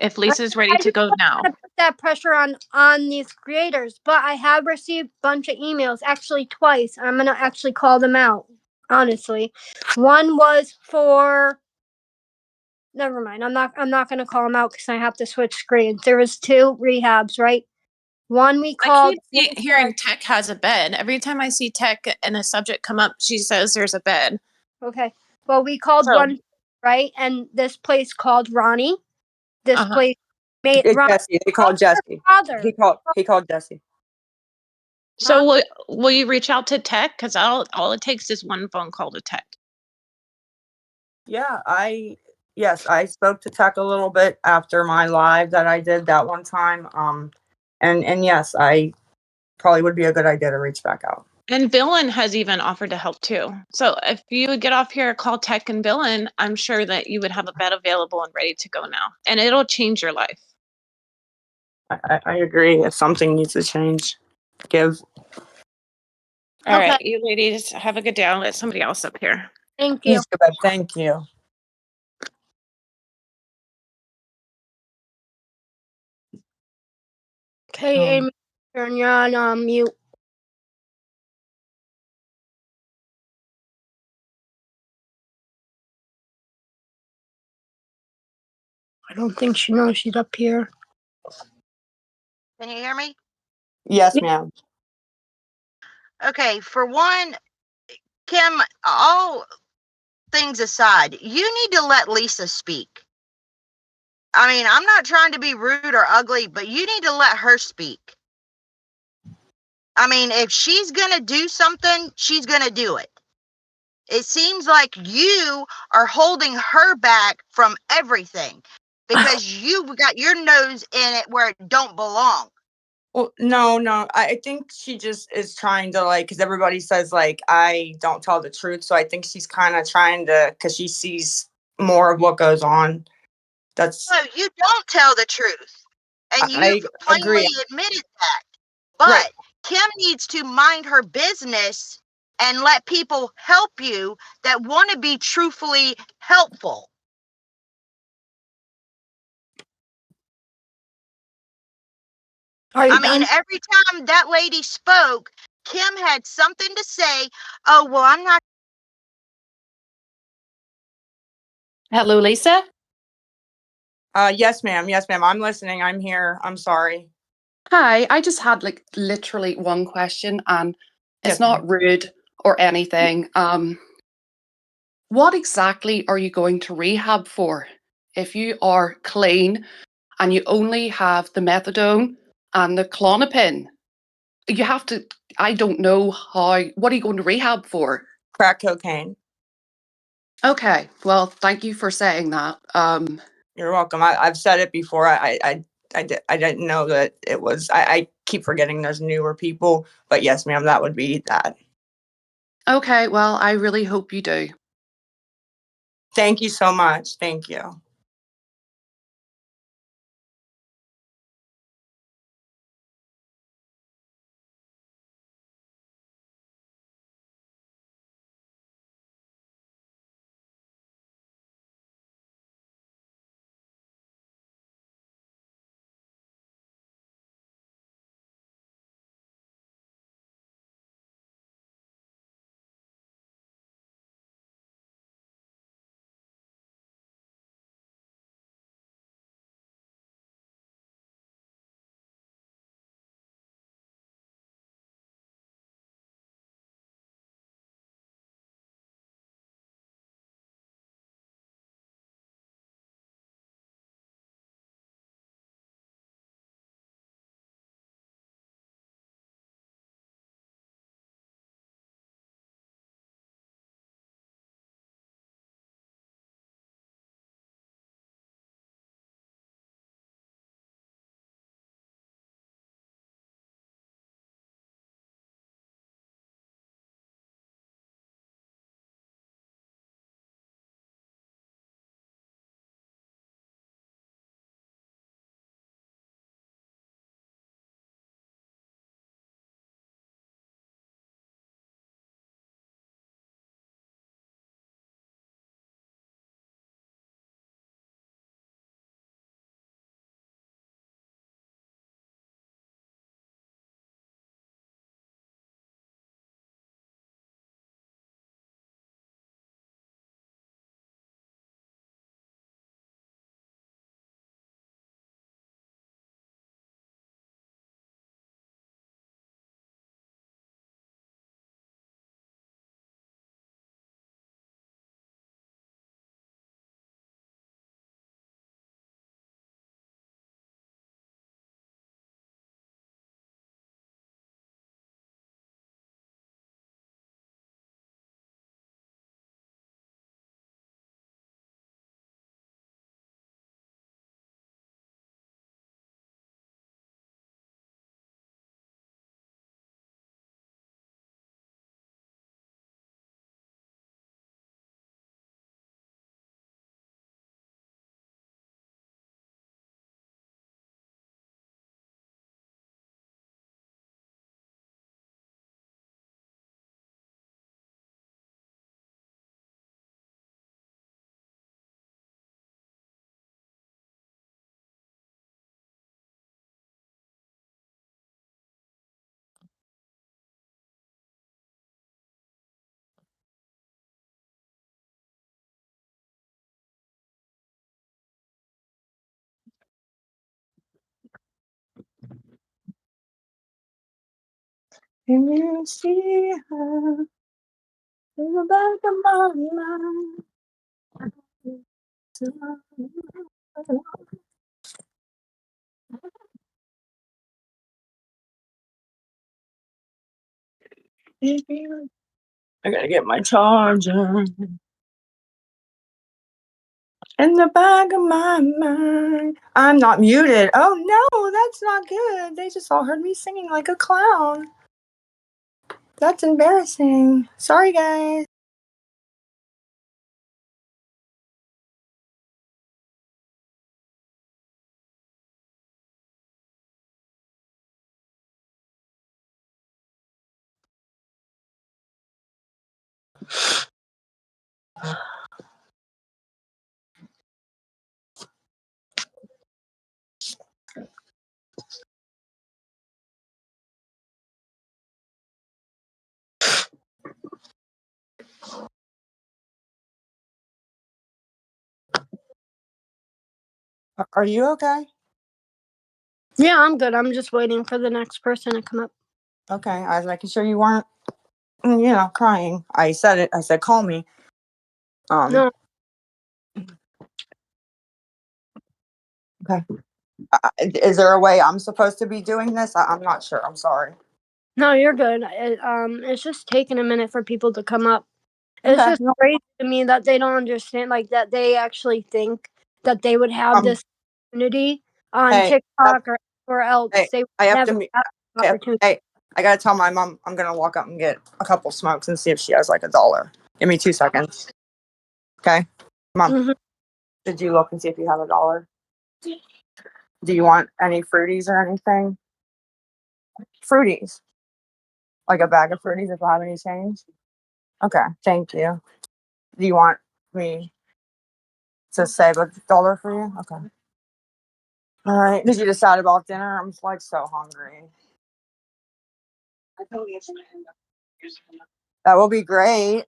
If Lisa's ready I to just go don't now. want to put that pressure on these creators, but I have received a bunch of emails, actually twice. I'm gonna actually call them out, honestly. One was for never mind. I'm not gonna call them out because I have to switch screens. There was two rehabs, right? One we I called. keep hearing Tech has a bed. Every time I see Tech and a subject come up, she says there's a bed. Okay. Well, we called So, one, right? And this place called Ronnie. This uh-huh. place made It's Ronnie. Jesse. They called Jesse. Father. He called Jesse. So will you reach out to Tech? Because all it takes is one phone call to Tech. Yeah, yes, I spoke to Tech a little bit after my live that I did that one time. And yes, I probably would be a good idea to reach back out. And Villain has even offered to help too. So if you would get off here, call Tech and Villain, I'm sure that you would have a bed available and ready to go now. And it'll change your life. I agree. If something needs to change, give. All Okay. right, you ladies have a good day. I'll let somebody else up here. Thank you. Thank you. Okay, Amy, turn you on mute. I don't think she knows she's up here. Can you hear me? Yes, ma'am. Okay, for one, Kim, all things aside, you need to let Lisa speak. I mean, I'm not trying to be rude or ugly, but you need to let her speak. I mean, if she's going to do something, she's going to do it. It seems like you are holding her back from everything because you've got your nose in it where it don't belong. Well, no. I think she just is trying to because everybody says I don't tell the truth, so I think she's kind of trying to because she sees more of what goes on. That's No, you don't tell the truth. And I you've agree. plainly admitted that. Right. But Kim needs to mind her business and let people help you that want to be truthfully helpful. Are you I mean, done? every time that lady spoke, Kim had something to say. Oh, well, I'm not. Hello, Lisa. Yes, ma'am. Yes, ma'am. I'm listening. I'm here. I'm sorry. Hi, I just had like literally one question, and it's Yes, not rude or anything. What exactly are you going to rehab for? If you are clean and you only have the methadone and the Clonopin, you have to, I don't know how, what are you going to rehab for? crack cocaine. Okay, well, thank you for saying that. You're welcome. I've said it before. I didn't know that it was. I keep forgetting there's newer people, but yes, ma'am, that would be that. Okay, well, I really hope you do. Thank you so much. Thank you. Can you see her in the back of my mind? I gotta get my charger. In the back of my mind. I'm not muted. Oh no, that's not good. They just all heard me singing like a clown. That's embarrassing. Sorry, guys. Are you okay? Yeah, I'm good. I'm just waiting for the next person to come up. Okay, I was making sure you weren't, crying. I said it. I said, call me. No, Okay. Is there a way I'm supposed to be doing this? I'm not sure. I'm sorry. no, you're good. It's just taking a minute for people to come up. It's Okay. just crazy to me that they don't understand, like, that they actually think that they would have Um. this opportunity on Hey. TikTok or else Hey. they would I have to never meet. have the Okay. opportunity. Hey. I gotta tell my mom I'm gonna walk up and get a couple smokes and see if she has like $1. Give me 2 seconds. Okay. Mom, Mhm. did you look and see if you have $1? Do you want any fruities or anything? Fruities. Like a bag of fruities if I have any change? Okay. Thank you. Do you want me to save $1 for you? Okay. All right. Did you decide about dinner? I'm like so hungry. That will be great.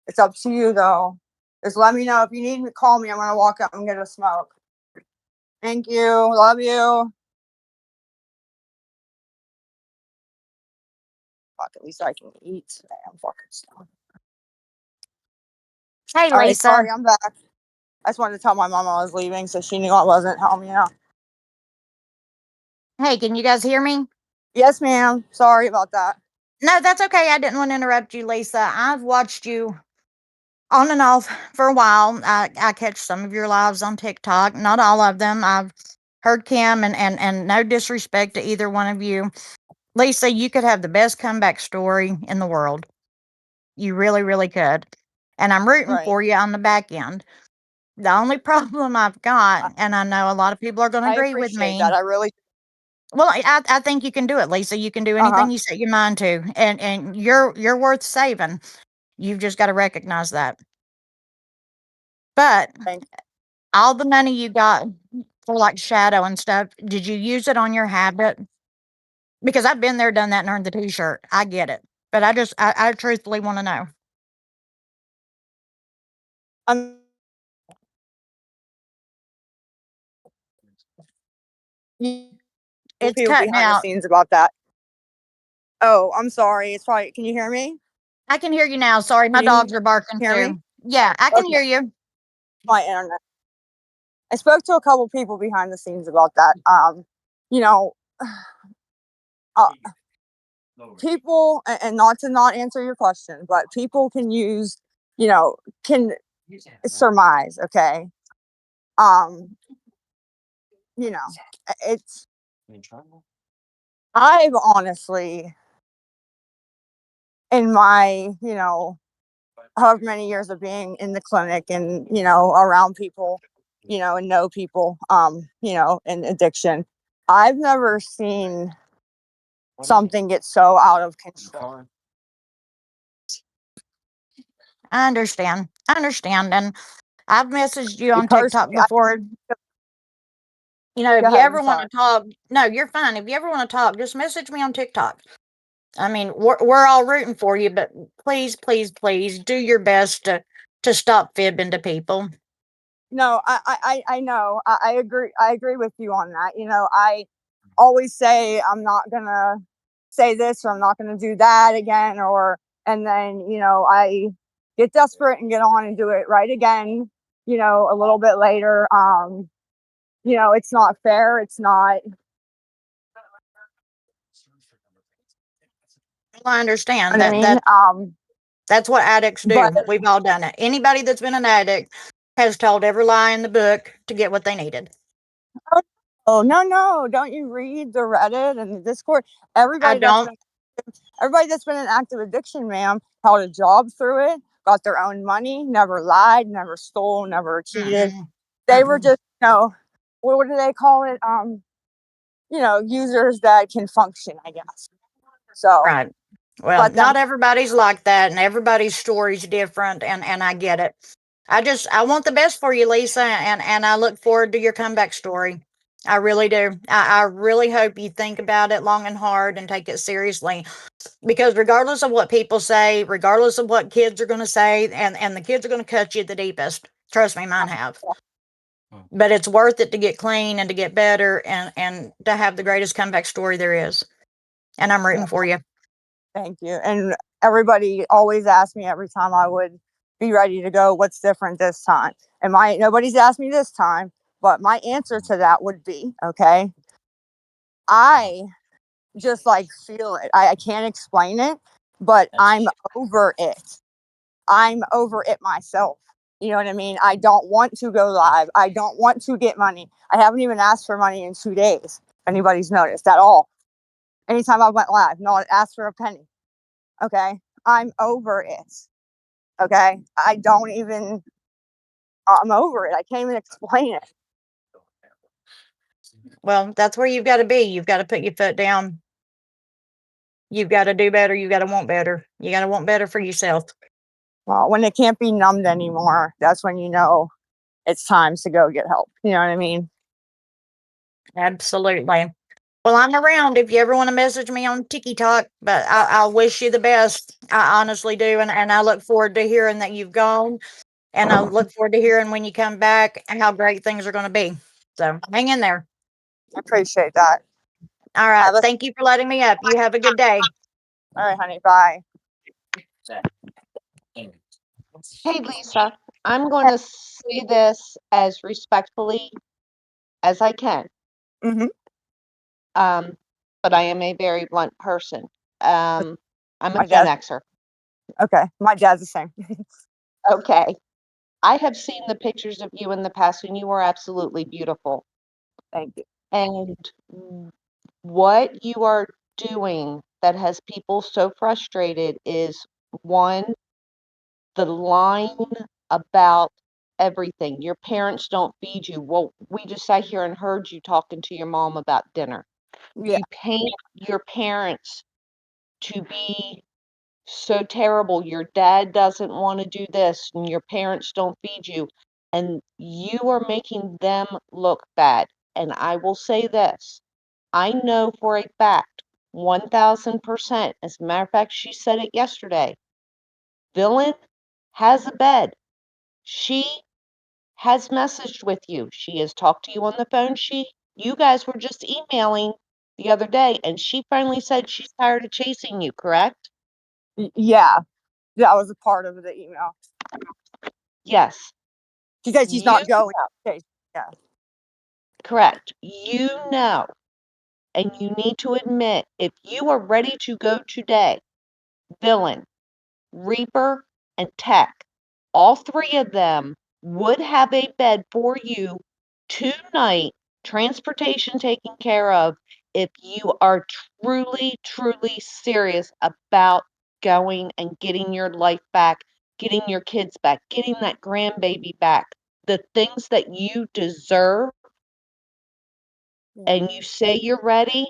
It's up to you though. Just let me know if you need me. Call me. I'm gonna walk up and get a smoke. Thank you. Love you. Fuck. At least I can eat today. I'm fucking stuck. Hey, All right. Lisa. Sorry, I'm back. I just wanted to tell my mom I was leaving, so she knew I wasn't helping me out. Hey, can you guys hear me? Yes, ma'am. Sorry about that. No, that's okay. I didn't want to interrupt you, Lisa. I've watched you on and off for a while. I catch some of your lives on TikTok, not all of them. I've heard Kim, and no disrespect to either one of you. Lisa, you could have the best comeback story in the world. You really, really could. And I'm rooting Right. for you on the back end. The only problem I've got, I, and I know a lot of people are going to I agree with appreciate me. that. I really. Well, I think you can do it, Lisa. You can do Uh huh. anything you set your mind to, and you're worth saving. You've just got to recognize that. But Thank. all the money you got for like shadow and stuff, did you use it on your habit? Because I've been there, done that, and earned the T-shirt. I get it, but I truthfully want to know. I'm. It's People cutting behind the out. scenes about that. Oh, I'm sorry. It's probably. Can you hear me? I can hear you now. Sorry, Can my dogs you are barking hear me? too. Yeah, I can Okay. hear you. My internet. I spoke to a couple people behind the scenes about that. You know, uh, people, and not to not answer your question, but people can use, can surmise. Okay. Um, you know, it's. I've honestly, in my, however many years of being in the clinic and, around people, and know people, in addiction, I've never seen something get so out of control. I understand, and I've messaged you on TikTok Personally, before. go If you ahead. I'm ever want sorry. to talk, no, you're fine. If you ever want to talk, just message me on TikTok. I mean, we're all rooting for you, but please, please, please do your best to stop fibbing to people. No, I know. I agree. I agree with you on that. I always say I'm not gonna say this or I'm not gonna do that again, and then I get desperate and get on and do it right again. A little bit later. It's not fair. It's not. I You understand know what I that mean? that's what addicts But do. We've all done it. Anybody that's been an addict has told every lie in the book to get what they needed. oh no, no! Don't you read the Reddit and the Discord? I Everybody that's don't. been Everybody that's been in active addiction, ma'am, held a job through it, got their own money, never lied, never stole, never cheated. Mm-mm, They were mm-mm. just, what do they call it? Users that can function, I guess. So, Right. Well, let them. not everybody's like that, and everybody's story's different, and I get it. I want the best for you, Lisa, and I look forward to your comeback story. I really do. I really hope you think about it long and hard and take it seriously. Because regardless of what people say, regardless of what kids are going to say, and the kids are going to cut you the deepest. Trust me, mine have. but it's worth it to get clean and to get better and to have the greatest comeback story there is. And I'm rooting for you. Thank you. And everybody always asks me every time I would be ready to go, what's different this time? And nobody's asked me this time, but my answer to that would be, okay, I just like feel it. I can't explain it, but I'm over it. I'm over it myself. You know what I mean? I don't want to go live. I don't want to get money. I haven't even asked for money in 2 days. If anybody's noticed at all. Anytime I went live, not asked for a penny. Okay. I'm over it. Okay. I'm over it. I can't even explain it. Well, that's where you've got to be. You've got to put your foot down. You've got to do better. You got to want better. You got to want better for yourself. Well, when it can't be numbed anymore, that's when you know it's time to go get help. You know what I mean? Absolutely. Well, I'm around if you ever want to message me on TikTok, but I wish you the best. I honestly do. And I look forward to hearing that you've gone. And I look forward to hearing when you come back and how great things are going to be. So hang in there. I appreciate that. All right. Thank you for letting me up. You have a good day. All right, honey. Bye. Hey, Lisa, I'm going to say this as respectfully as I can, Mm-hmm. but I am a very blunt person. I'm My a Gen dad. Xer. Okay. My dad's the same. Okay. I have seen the pictures of you in the past, and you are absolutely beautiful. Thank you. And what you are doing that has people so frustrated is one, the line about everything. Your parents don't feed you. Well, we just sat here and heard you talking to your mom about dinner. Yeah. You paint your parents to be so terrible. Your dad doesn't want to do this, and your parents don't feed you. And you are making them look bad. And I will say this, I know for a fact, 1000%, as a matter of fact, she said it yesterday, Villain has a bed. She has messaged with you. She has talked to you on the phone. You guys were just emailing the other day, and she finally said she's tired of chasing you, correct? Yeah. That was a part of the email. Yes. She said she's You not going. know. Okay. Yeah. Correct. You know, and you need to admit, if you are ready to go today, Villain, Reaper, and Tech, all three of them would have a bed for you tonight, transportation taken care of, if you are truly, truly serious about going and getting your life back, getting your kids back, getting that grandbaby back, the things that you deserve, and you say you're ready,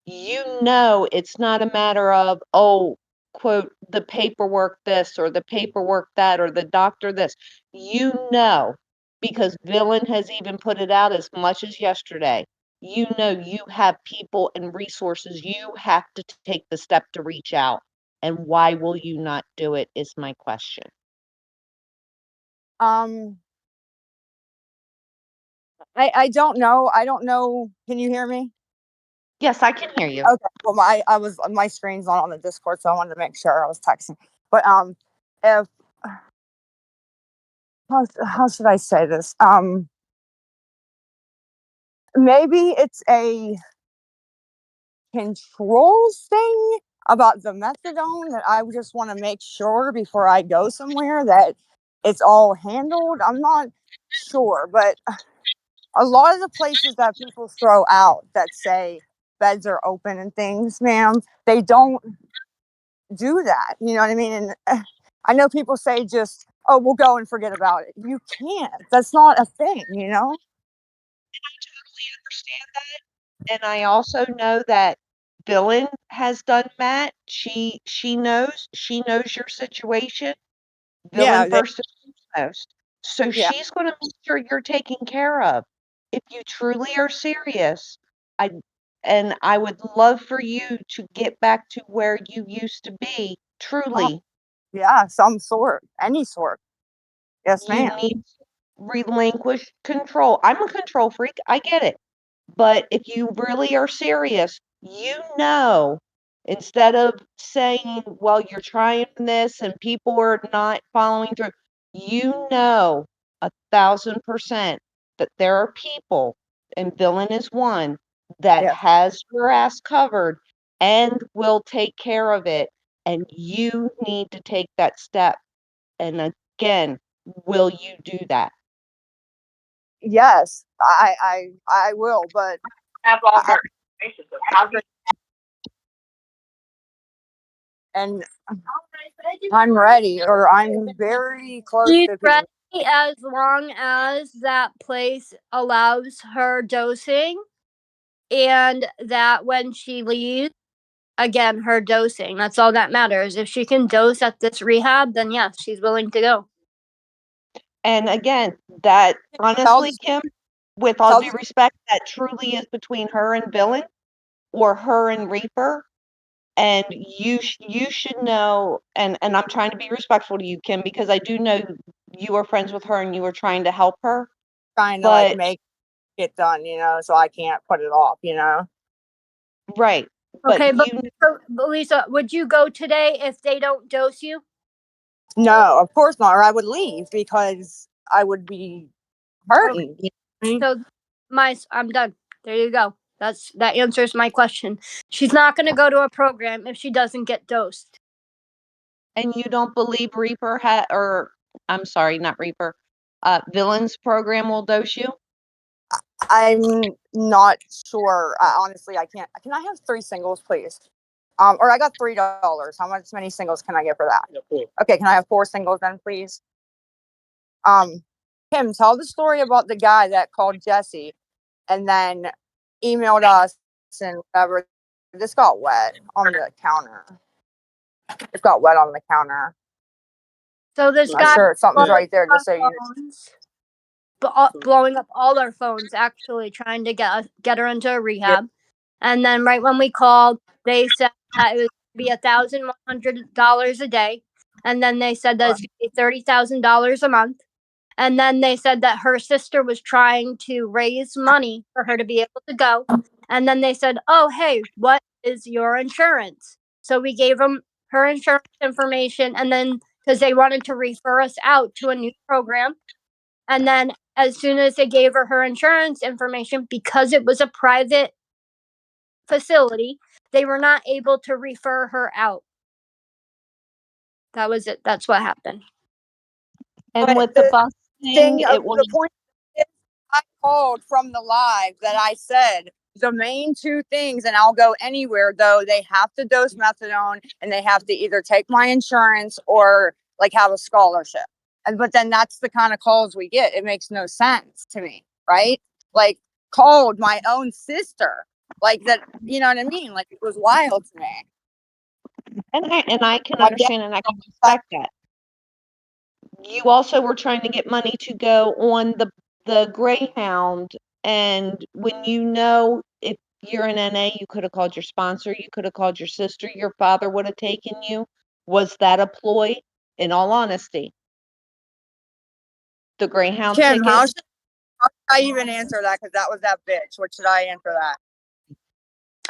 you know it's not a matter of, oh, quote, the paperwork this or the paperwork that or the doctor this. You know, because Villain has even put it out as much as yesterday. You know you have people and resources. You have to take the step to reach out. And why will you not do it is my question. Um, I don't know. I don't know. Can you hear me? Yes, I can hear you. Okay. Well, my screen's not on the Discord, so I wanted to make sure I was texting. But if how should I say this? Maybe it's a controls thing about the methadone that I just want to make sure before I go somewhere that it's all handled. I'm not sure, but a lot of the places that people throw out that say beds are open and things, ma'am, they don't do that. You know what I mean? And I know people say just, oh, we'll go and forget about it. You can't. That's not a thing, you know? I totally understand that. And I also know that Villain has done that. She knows your situation. Yeah, Villain first and foremost. So yeah. she's going to make sure you're taken care of. If you truly are serious, I I would love for you to get back to where you used to be. Oh, Truly, yeah, some sort, any sort. Yes, you ma'am. need relinquish control. I'm a control freak. I get it. But if you really are serious, instead of saying, well, you're trying this and people are not following through, 1,000% that there are people, and Villain is one, that Yes. has your ass covered and will take care of it. And you need to take that step. And again, will you do that? Yes, I will, but Have all I, her information. So how do and I'm ready, or I'm very close She's to being. ready as long as that place allows her dosing and that when she leaves, again, her dosing. That's all that matters. If she can dose at this rehab, then yes, she's willing to go. And again, that Tell honestly, the Kim, with all tell due the respect, that truly is between her and Villain or her and Reaper. And you should know, and I'm trying to be respectful to you, Kim, because I do know you are friends with her and you are trying to help her. trying to like But make it done, so I can't put it off. right, Okay, but but Lisa, would you go today if they don't dose you? No, of course not, or I would leave because I would be Okay, hurting. so I'm done. There you go. That answers my question. She's not going to go to a program if she doesn't get dosed. and you don't believe Reaper or I'm sorry, not Reaper, Villain's program will dose you? I'm not sure. Honestly, I can't. Can I have 3 singles, please? Or I got $3. How many singles can I get for that? Yeah, cool. Okay, can I have 4 singles then, please? Kim, tell the story about the guy that called Jesse and then emailed us and whatever. This got wet on the counter. It got wet on the counter. So this I'm guy sure something's blowing right there. up Just our so you. phones, blowing up all our phones, actually trying to get her into a Yeah. rehab. And then right when we called, they said that it was be $1,100 a day, and then they said that it's gonna be $30,000 a month. And then they said that her sister was trying to raise money for her to be able to go. And then they said, "Oh, hey, what is your insurance?" So we gave them her insurance information, and then because they wanted to refer us out to a new program. And then as soon as they gave her insurance information, because it was a private facility, they were not able to refer her out. That was it. That's what happened. And But with the busing, it was the point is, I called from the live that I said the main 2 things, and I'll go anywhere though. They have to dose methadone, and they have to either take my insurance or like have a scholarship. But then that's the kind of calls we get. It makes no sense to me, right? Like called my own sister, like that. You know what I mean? Like it was wild to me. and I can My dad, understand and I can respect that. You also were trying to get money to go on the Greyhound, and when if you're an NA, you could have called your sponsor, you could have called your sister, your father would have taken you. Was that a ploy? In all honesty, the Greyhound Kim, ticket. how should I even answer that? Because that was that bitch. What should I answer that?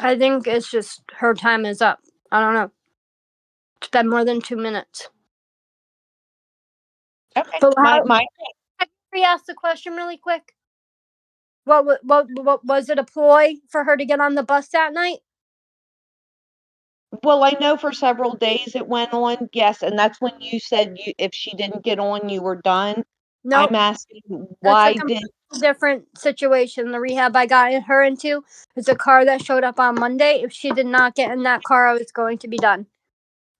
I think it's just her time is up. I don't know. It's been more than 2 minutes. Okay, But my how? my Can we ask the question really quick? What was it a ploy for her to get on the bus that night? Well, I know for several days it went on, yes, and that's when you said if she didn't get on, you were done. Nope. I'm asking That's a why did completely different situation. The rehab I got her into is a car that showed up on Monday. If she did not get in that car, I was going to be done.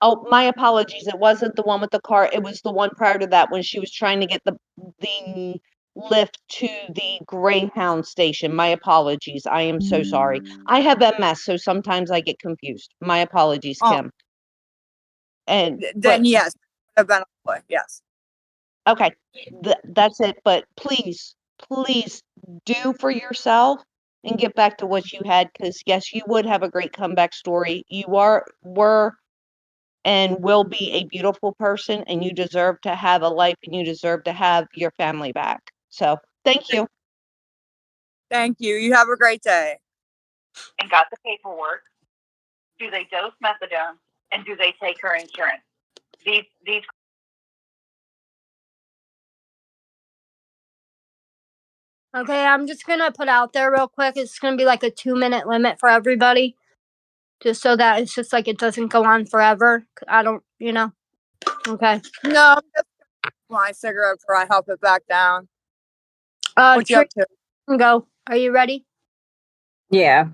Oh, my apologies. It wasn't the one with the car. It was the one prior to that when she was trying to get the lift to the Greyhound station. My apologies. I am so sorry. I have MS, so sometimes I get confused. My apologies, Oh, Kim. And then but yes, have been a ploy. Yes. okay, that's it. But please do for yourself and get back to what you had, because yes, you would have a great comeback story. Were and will be a beautiful person, and you deserve to have a life and you deserve to have your family back. So thank you. Thank you. You have a great day. And got the paperwork. Do they dose methadone? And do they take her insurance? These. Okay, I'm just gonna put out there real quick. It's gonna be like a 2-minute limit for everybody, just so that it's just like it doesn't go on forever. I don't, Okay. No, I'm just my cigarette before I help it back down. What you Trick, up to? go. Are you ready? Yeah.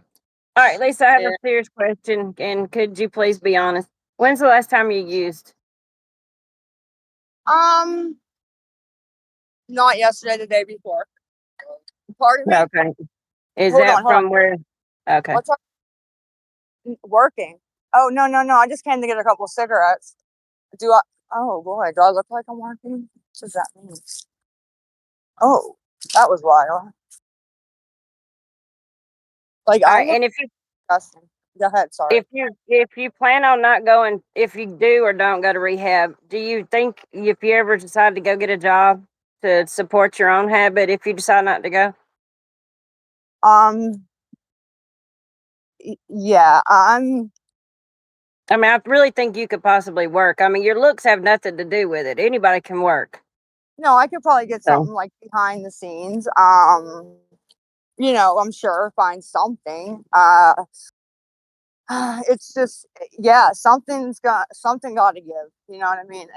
All right, Lisa, I have Yeah. a serious question, and could you please be honest? When's the last time you used? Not yesterday, the day before. Pardon me? Okay. Is Hold that on, hold on. from where? Okay. What's up? Working. Oh, no. I just came to get a couple cigarettes. Oh boy, do I look like I'm working? What does that mean? Oh, that was wild. Like, All I right, look and if you disgusting. Go ahead, sorry. if you plan on not going, if you do or don't go to rehab, do you think if you ever decide to go get a job to support your own habit, if you decide not to go? Yeah, I mean, I really think you could possibly work. I mean, your looks have nothing to do with it. Anybody can work. no, I could probably get So, something like behind the scenes. I'm sure find something. It's just, yeah, something got to give. You know what I mean?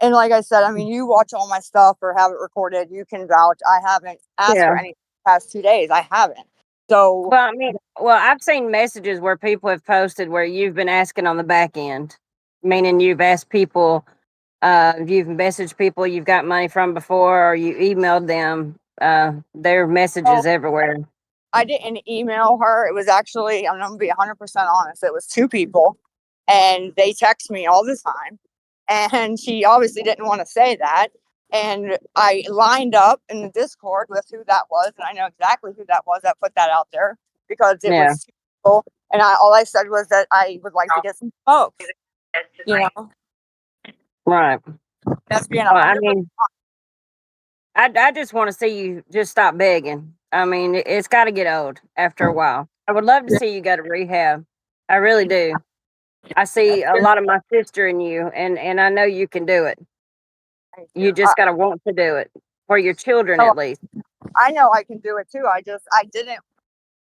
And like I said, I mean, you watch all my stuff or have it recorded. You can vouch. I haven't asked for yeah. any past 2 days. I haven't. So Well, I mean, I've seen messages where people have posted where you've been asking on the back end, meaning you've asked people, you've messaged people you've got money from before, or you emailed them. Their messages everywhere. I didn't email her. It was actually, I'm gonna be 100% honest. It was two people, and they text me all the time. And she obviously didn't want to say that. And I lined up in the Discord with who that was, and I know exactly who that was that put that out there because it Yeah. was two people. And all I said was that I would like to get some smokes. You know, Right. that's being Well, I 100%. mean, I just want to see you just stop begging. I mean, it's got to get old after a while. I would love to see you go to rehab. I really do. I see a lot of my sister in you, and I know you can do it. You just got to want to do it for your children, at least. I know I can do it too. I didn't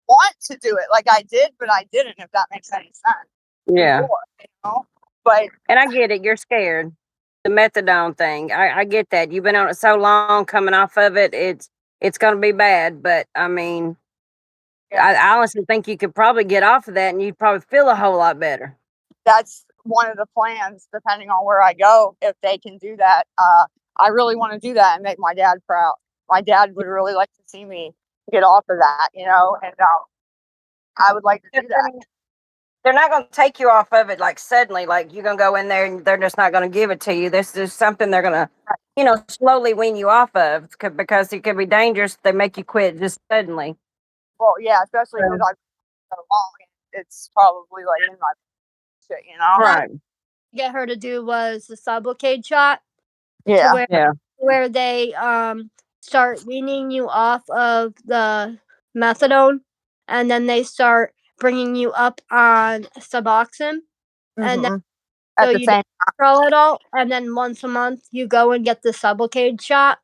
want to do it like I did, but I didn't, if that makes any sense. Yeah. Before. But And I get it. You're scared. The methadone thing. I get that. You've been on it so long, coming off of it. It's going to be bad. But I mean, I honestly think you could probably get off of that, and you'd probably feel a whole lot better. that's one of the plans, depending on where I go, if they can do that. I really want to do that and make my dad proud. My dad would really like to see me get off of that, and I would like to do that. They're not going to take you off of it like suddenly, like you're going to go in there and they're just not going to give it to you. This is something they're going to, slowly wean you off of because it could be dangerous. They make you quit just suddenly. Well, yeah, especially because I've been so long. It's probably like in my shit, Right. Get her to do was the Sublocade shot. Yeah. Where they start weaning you off of the methadone, and then they start bringing you up on Suboxone, and then At so the you same don't control it all, and then once a month you go and get the Sublocade shot.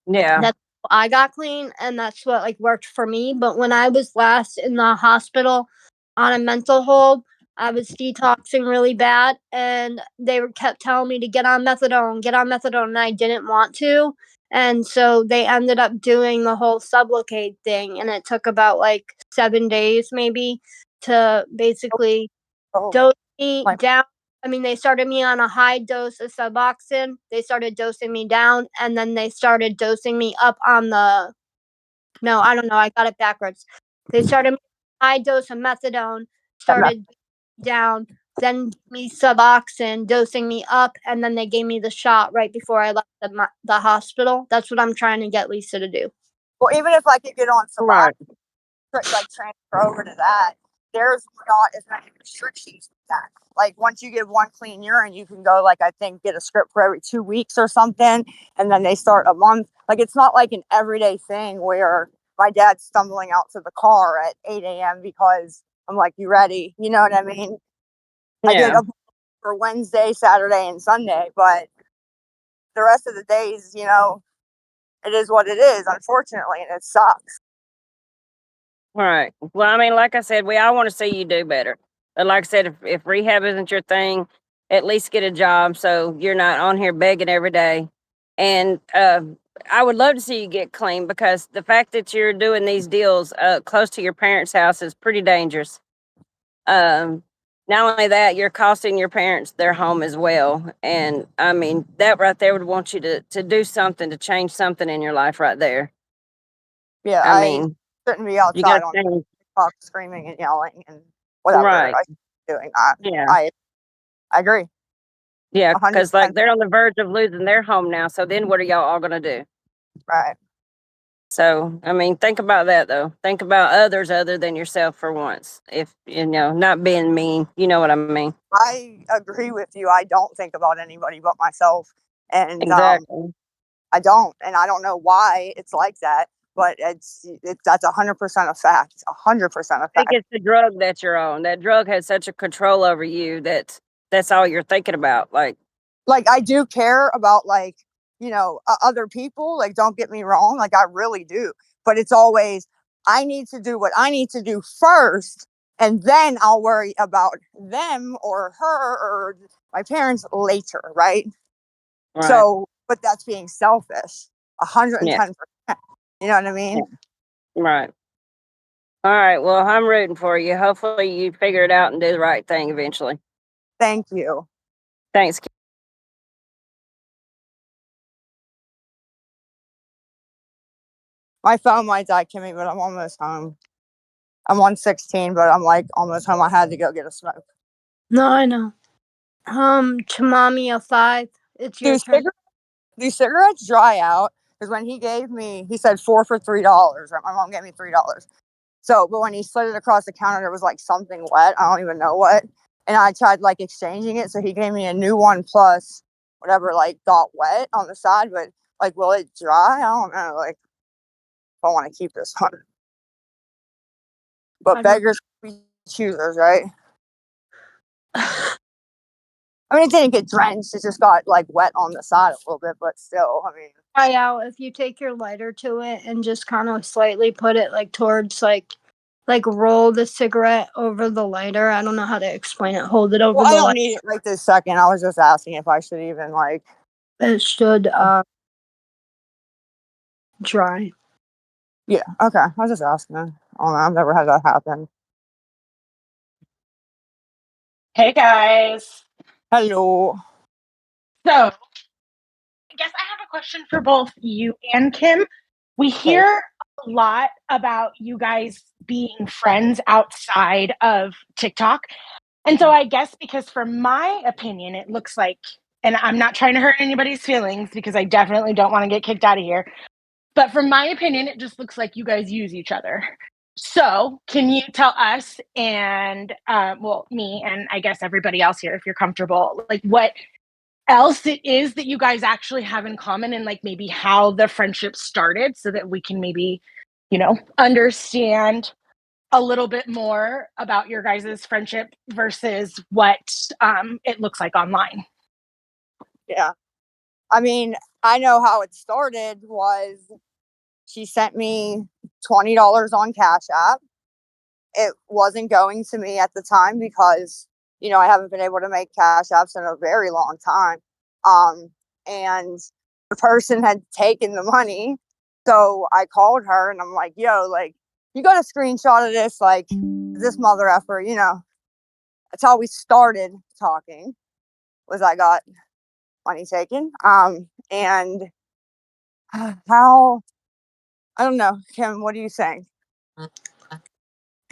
Yeah. That's what I got clean, and that's what worked for me. But when I was last in the hospital on a mental hold, I was detoxing really bad, and they kept telling me to get on methadone, and I didn't want to. And so they ended up doing the whole Sublocade thing, and it took about 7 days maybe to basically dose me down. I mean, they started me on a high dose of Suboxone. They started dosing me down, and then they started dosing me up on the. No, I don't know. I got it backwards. They started me high dose of methadone, started down, then me Suboxone, dosing me up, and then they gave me the shot right before I left the hospital. That's what I'm trying to get Lisa to do. Well, even if I could get on Right. Suboxone, transfer over to that, there's not as many restrictions that. Like once you give one clean urine, you can go like I think get a script for every 2 weeks or something, and then they start a month. Like it's not like an everyday thing where my dad's stumbling out to the car at 8 a.m. because I'm like, you ready? You know what I mean? I get Yeah. up for Wednesday, Saturday, and Sunday, but the rest of the days, it is what it is, unfortunately, and it sucks. Right. Well, I mean, like I said, we all want to see you do better. But like I said, if rehab isn't your thing, at least get a job so you're not on here begging every day. And I would love to see you get clean because the fact that you're doing these deals close to your parents' house is pretty dangerous. Um, Not only that, you're costing your parents their home as well. And I mean, that right there would want you to do something to change something in your life right there. Yeah, I I mean, shouldn't be you got outside to on change. TikTok screaming and yelling and whatever. Right. I shouldn't be doing that. Yeah. I agree, Yeah, 100% because they're on the verge of losing their home now. So then what are y'all all gonna do? right. So I mean, think about that though. Think about others other than yourself for once. If not being mean, you know what I mean. I agree with you. I don't think about anybody but myself, and Exactly. I don't know why it's like that, but it's that's 100% a fact, 100% a I think fact. it's the drug that you're on. That drug has such a control over you that that's all you're thinking about. Like I do care about like other people. Like don't get me wrong, like I really do, but it's always I need to do what I need to do first, and then I'll worry about them or her or my parents later, right? Right. So, but that's being selfish, Yeah. 110%. You know what I Yeah. mean? Right. All right. Well, I'm rooting for you. Hopefully you figure it out and do the right thing eventually. Thank you. Thanks. My phone might die, Kimmy, but I'm almost home. I'm on 16, but I'm like almost home. I had to go get a smoke. No, I know. Chamami 05. It's your Do turn. these cigarettes dry out? Because when he gave me, he said four for $3. Right? My mom gave me $3. So, but when he slid it across the counter, there was like something wet. I don't even know what. And I tried like exchanging it. So he gave me a new one plus whatever like got wet on the side. But like, will it dry? I don't know. Like, if I want to keep this one. But I don't. beggars be choosers, right? I mean, it didn't get drenched. It just got like wet on the side a little bit, but still, I mean, Try out if you take your lighter to it and just kind of slightly put it like towards like roll the cigarette over the lighter. I don't know how to explain it. Hold it over well, I the don't lighter. need it right this second. I was just asking if I should even like. It should dry. Yeah, okay. I was just asking. I don't know. I've never had that happen. Hey guys. Hello. So, I guess I have a question for both you and Kim. We Hey. hear a lot about you guys being friends outside of TikTok. And so I guess because from my opinion, it looks like, and I'm not trying to hurt anybody's feelings because I definitely don't want to get kicked out of here. But from my opinion, it just looks like you guys use each other. So, can you tell us and, well, me and I guess everybody else here, if you're comfortable, like what else it is that you guys actually have in common and like maybe how the friendship started so that we can maybe, understand a little bit more about your guys' friendship versus what it looks like online. Yeah. I mean, I know how it started was she sent me $20 on Cash App. It wasn't going to me at the time because, I haven't been able to make Cash Apps in a very long time. And the person had taken the money. So I called her and I'm like, yo, like, you got a screenshot of this? Like, this mother effer, that's how we started talking was I got money taken. And how, I don't know, Kim, what do you think?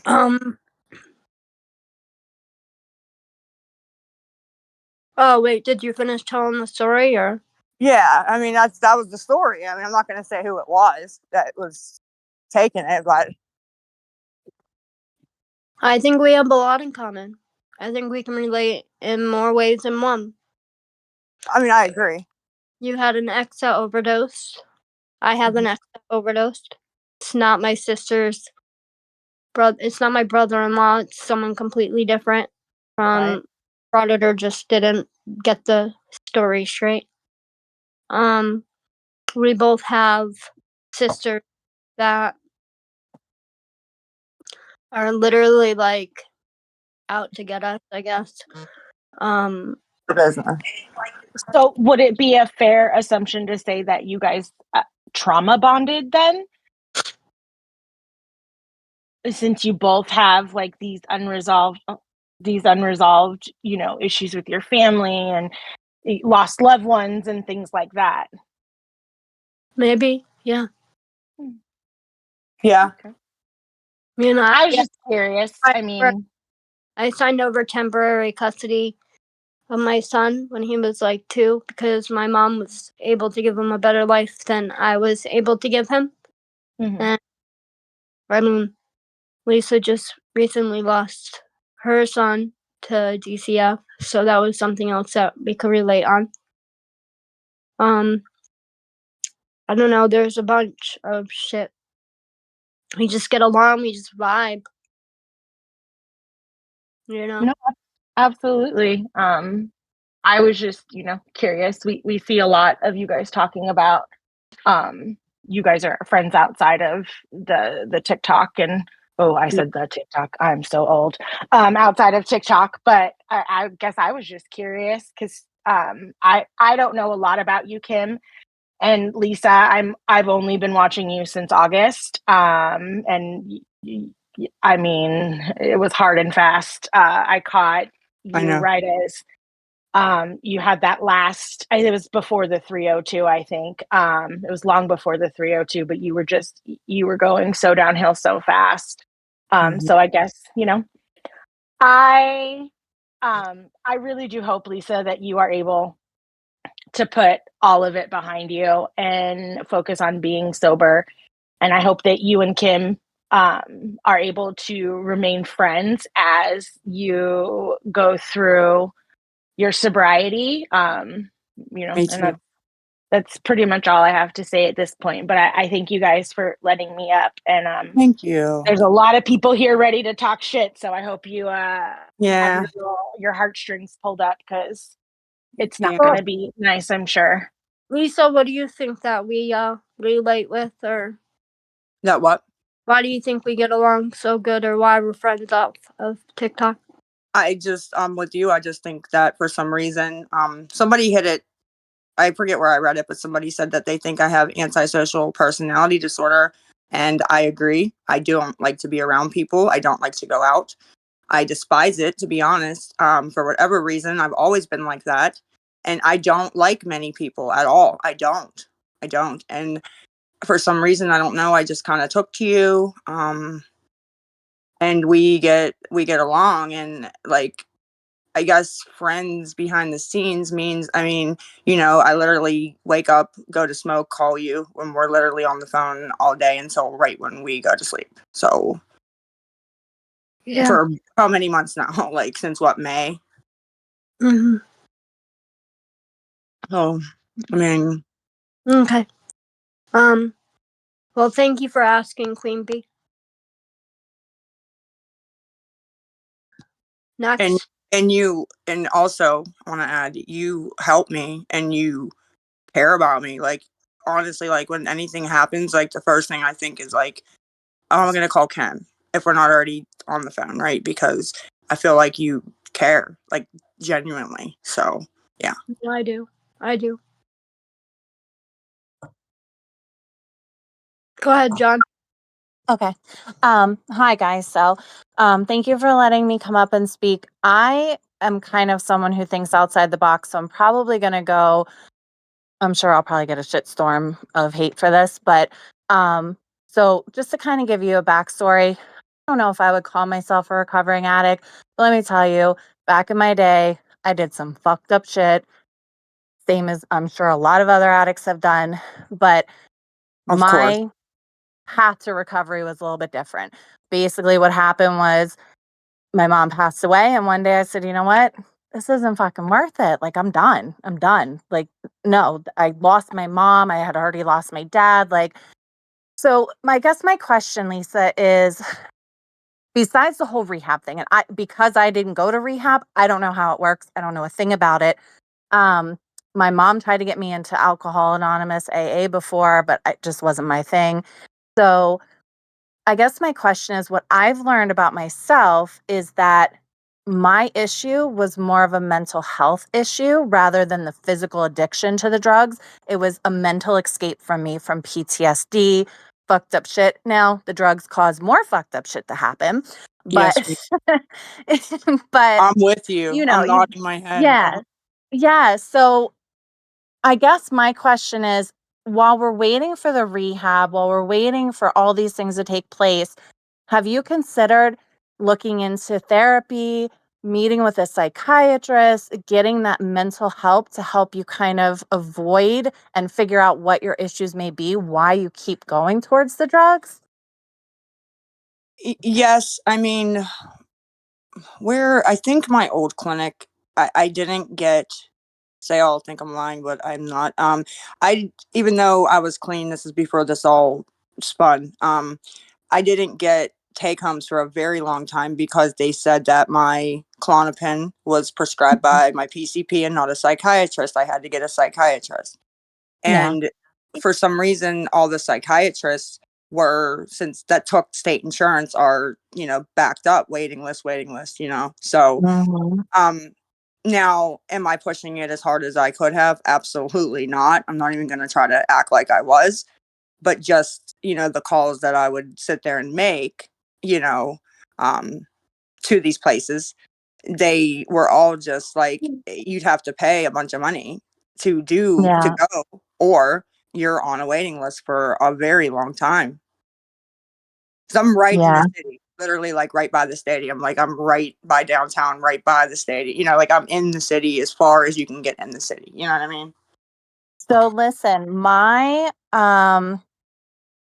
Um. Oh wait, did you finish telling the story or? Yeah, I mean that was the story. I mean, I'm not going to say who it was that was taking it, but I think we have a lot in common. I think we can relate in more ways than one. I mean, I agree. You had an ex that overdosed. I have an ex that overdosed. It's not my sister's brother. It's not my brother-in-law. It's someone completely different. Right. Auditor just didn't get the story straight. We both have sisters that are literally like out to get us, I guess. For business. So, would it be a fair assumption to say that you guys trauma bonded then? Since you both have like these unresolved, issues with your family and lost loved ones and things like that. Maybe, yeah. Yeah. Okay. You know, I was just curious. I signed over temporary custody of my son when he was like 2 because my mom was able to give him a better life than I was able to give him. And I mean, Lisa just recently lost her son to DCF, so that was something else that we could relate on. I don't know, there's a bunch of shit. We just get along, we just vibe. You know? No, absolutely. I was just, curious. We see a lot of you guys talking about you guys are friends outside of the TikTok and I said the TikTok. I'm so old. Outside of TikTok, but I guess I was just curious because I don't know a lot about you, Kim and Lisa. I've only been watching you since August. And I mean, it was hard and fast. I caught I you know. right as you had that last, it was before the 302, I think. It was long before the 302, but you were going so downhill so fast. So I guess, I really do hope, Lisa, that you are able to put all of it behind you and focus on being sober. And I hope that you and Kim are able to remain friends as you go through your sobriety. Me And too. that's pretty much all I have to say at this point. But I thank you guys for letting me up. And Thank you. there's a lot of people here ready to talk shit. So I hope you have Yeah. your heartstrings pulled up because it's not Yeah. going to be nice, I'm sure. Lisa, what do you think that we relate with, or That what? why do you think we get along so good, or why we're friends off of TikTok? I just with you, I just think that for some reason, somebody hit it. I forget where I read it, but somebody said that they think I have antisocial personality disorder, and I agree. I don't like to be around people. I don't like to go out. I despise it, to be honest. For whatever reason, I've always been like that, and I don't like many people at all. I don't. And for some reason, I don't know. I just kind of took to you, and we get along, and like I guess friends behind the scenes means, I mean, I literally wake up, go to smoke, call you when we're literally on the phone all day until right when we go to sleep. So Yeah. for how many months now? Like since what, May? Mm-hmm. Oh, I mean, Okay. Well, thank you for asking, Queen Bee. and Next. and also want to add, you help me and you care about me. Like honestly, like when anything happens, like the first thing I think is like, oh, I'm gonna call Ken if we're not already on the phone, right? Because I feel like you care, like genuinely. So yeah. I do. I do. Go ahead, John. Okay. Hi guys. So, thank you for letting me come up and speak. I am kind of someone who thinks outside the box, so I'm probably going to go, I'm sure I'll probably get a shitstorm of hate for this, but so just to kind of give you a backstory, I don't know if I would call myself a recovering addict, but let me tell you, back in my day, I did some fucked up shit, same as I'm sure a lot of other addicts have done, but Of course. my path to recovery was a little bit different. Basically, what happened was my mom passed away, and one day I said, "You know what? This isn't fucking worth it. Like, I'm done. I'm done." Like, no, I lost my mom. I had already lost my dad. Like, so I guess my question, Lisa, is besides the whole rehab thing, and because I didn't go to rehab, I don't know how it works. I don't know a thing about it. Um, my mom tried to get me into Alcohol Anonymous AA before, but it just wasn't my thing. So I guess my question is, what I've learned about myself is that my issue was more of a mental health issue rather than the physical addiction to the drugs. It was a mental escape from me from PTSD, fucked up shit. Now, the drugs cause more fucked up shit to happen, but Yes, but I'm with you. you know, I'm you nodding my head. yeah. Yeah, so I guess my question is, while we're waiting for the rehab, while we're waiting for all these things to take place, have you considered looking into therapy, meeting with a psychiatrist, getting that mental help to help you kind of avoid and figure out what your issues may be, why you keep going towards the drugs? Yes, I mean, where I think my old clinic, I didn't get, say I'll think I'm lying, but I'm not. I even though I was clean, this is before this all spun. I didn't get take homes for a very long time because they said that my Klonopin was prescribed by my PCP and not a psychiatrist. I had to get a psychiatrist. Yeah. And for some reason, all the psychiatrists were, since that took state insurance, are, backed up, waiting list, So, Mhm. um, now, am I pushing it as hard as I could have? Absolutely not. I'm not even going to try to act like I was, but just, the calls that I would sit there and make, you know, um, to these places, they were all just like, you'd have to pay a bunch of money to Yeah. go, or you're on a waiting list for a very long time. 'Cause I'm right in Yeah. the city, literally like right by the stadium. Like I'm right by downtown, right by the stadium. Like I'm in the city as far as you can get in the city. You know what I mean? So listen, my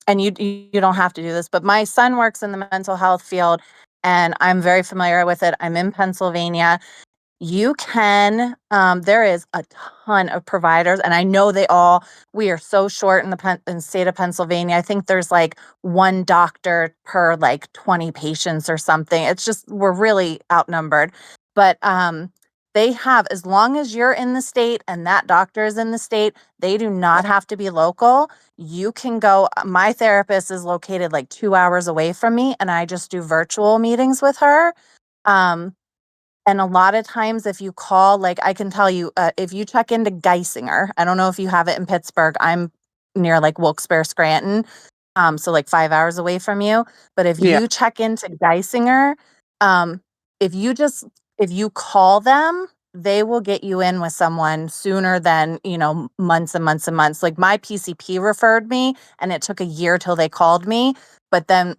and you don't have to do this, but my son works in the mental health field and I'm very familiar with it. I'm in Pennsylvania. You can, there is a ton of providers, and I know we are so short in in the state of Pennsylvania. I think there's like one doctor per like 20 patients or something. It's just, we're really outnumbered. But they have, as long as you're in the state and that doctor is in the state, they do not have to be local. You can go, my therapist is located like 2 hours away from me, and I just do virtual meetings with her. Um, and a lot of times, if you call, like I can tell you, if you check into Geisinger, I don't know if you have it in Pittsburgh. I'm near like Wilkes-Barre, Scranton, so like 5 hours away from you. But if Yeah. you check into Geisinger, um, if you just if you call them, they will get you in with someone sooner than months and months and months. Like my PCP referred me, and it took a year till they called me. But then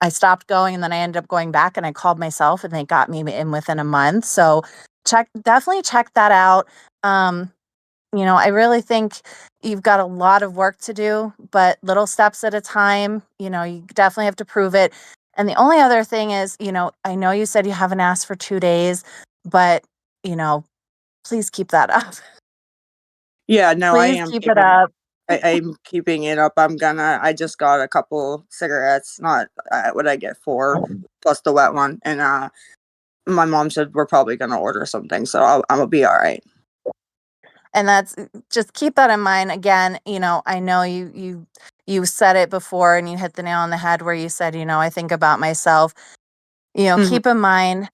I stopped going and then I ended up going back and I called myself and they got me in within a month. So definitely check that out. Um, I really think you've got a lot of work to do, but little steps at a time. You definitely have to prove it. And the only other thing is, I know you said you haven't asked for 2 days, but, you know, please keep that up. Yeah, no, I Please am keep it keeping up. I'm keeping it up. I just got a couple cigarettes, not, what I get, 4 plus the wet one. And, my mom said we're probably gonna order something, so I'll be all right. And that's just keep that in mind. Again, I know you said it before and you hit the nail on the head where you said, I think about myself. Mhm. Keep in mind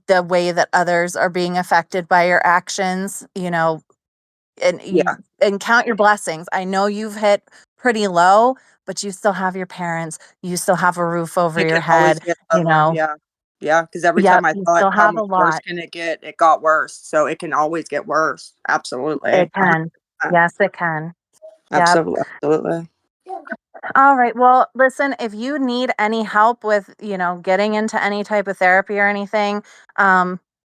the way that others are being affected by your actions, Yeah. and count your blessings. I know you've hit pretty low, but you still have your parents, you still have a roof over It your can always head, get lower, yeah. Yeah, because every Yep, time I you thought, still "How have a much worse lot. can it get?" It got worse, so it can always get worse. Absolutely. It can. 100%. Yes, it can. Yep. Absolutely. All right. Well, listen, if you need any help with, getting into any type of therapy or anything,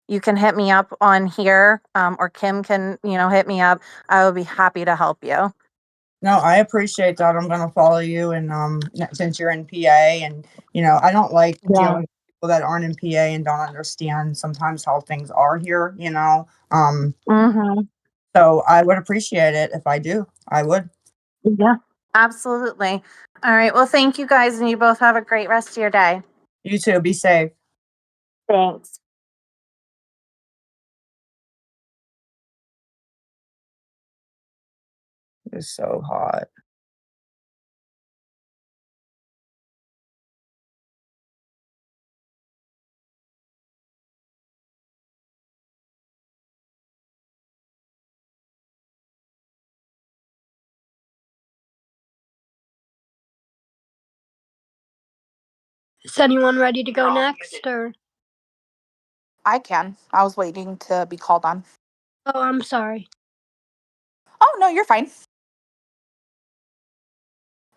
you can hit me up on here, or Kim can, hit me up. I will be happy to help you. No, I appreciate that. I'm gonna follow you, and since you're in PA, and I don't like Yeah. dealing with people that aren't in PA and don't understand sometimes how things are here, you know. Mm-hmm. So I would appreciate it if I do. I would. Yeah, absolutely. All right. Well, thank you guys, and you both have a great rest of your day. You too. Be safe. Thanks. It's so hot. Is anyone ready to go next, or? I can. I was waiting to be called on. Oh, I'm sorry. Oh, no, you're fine.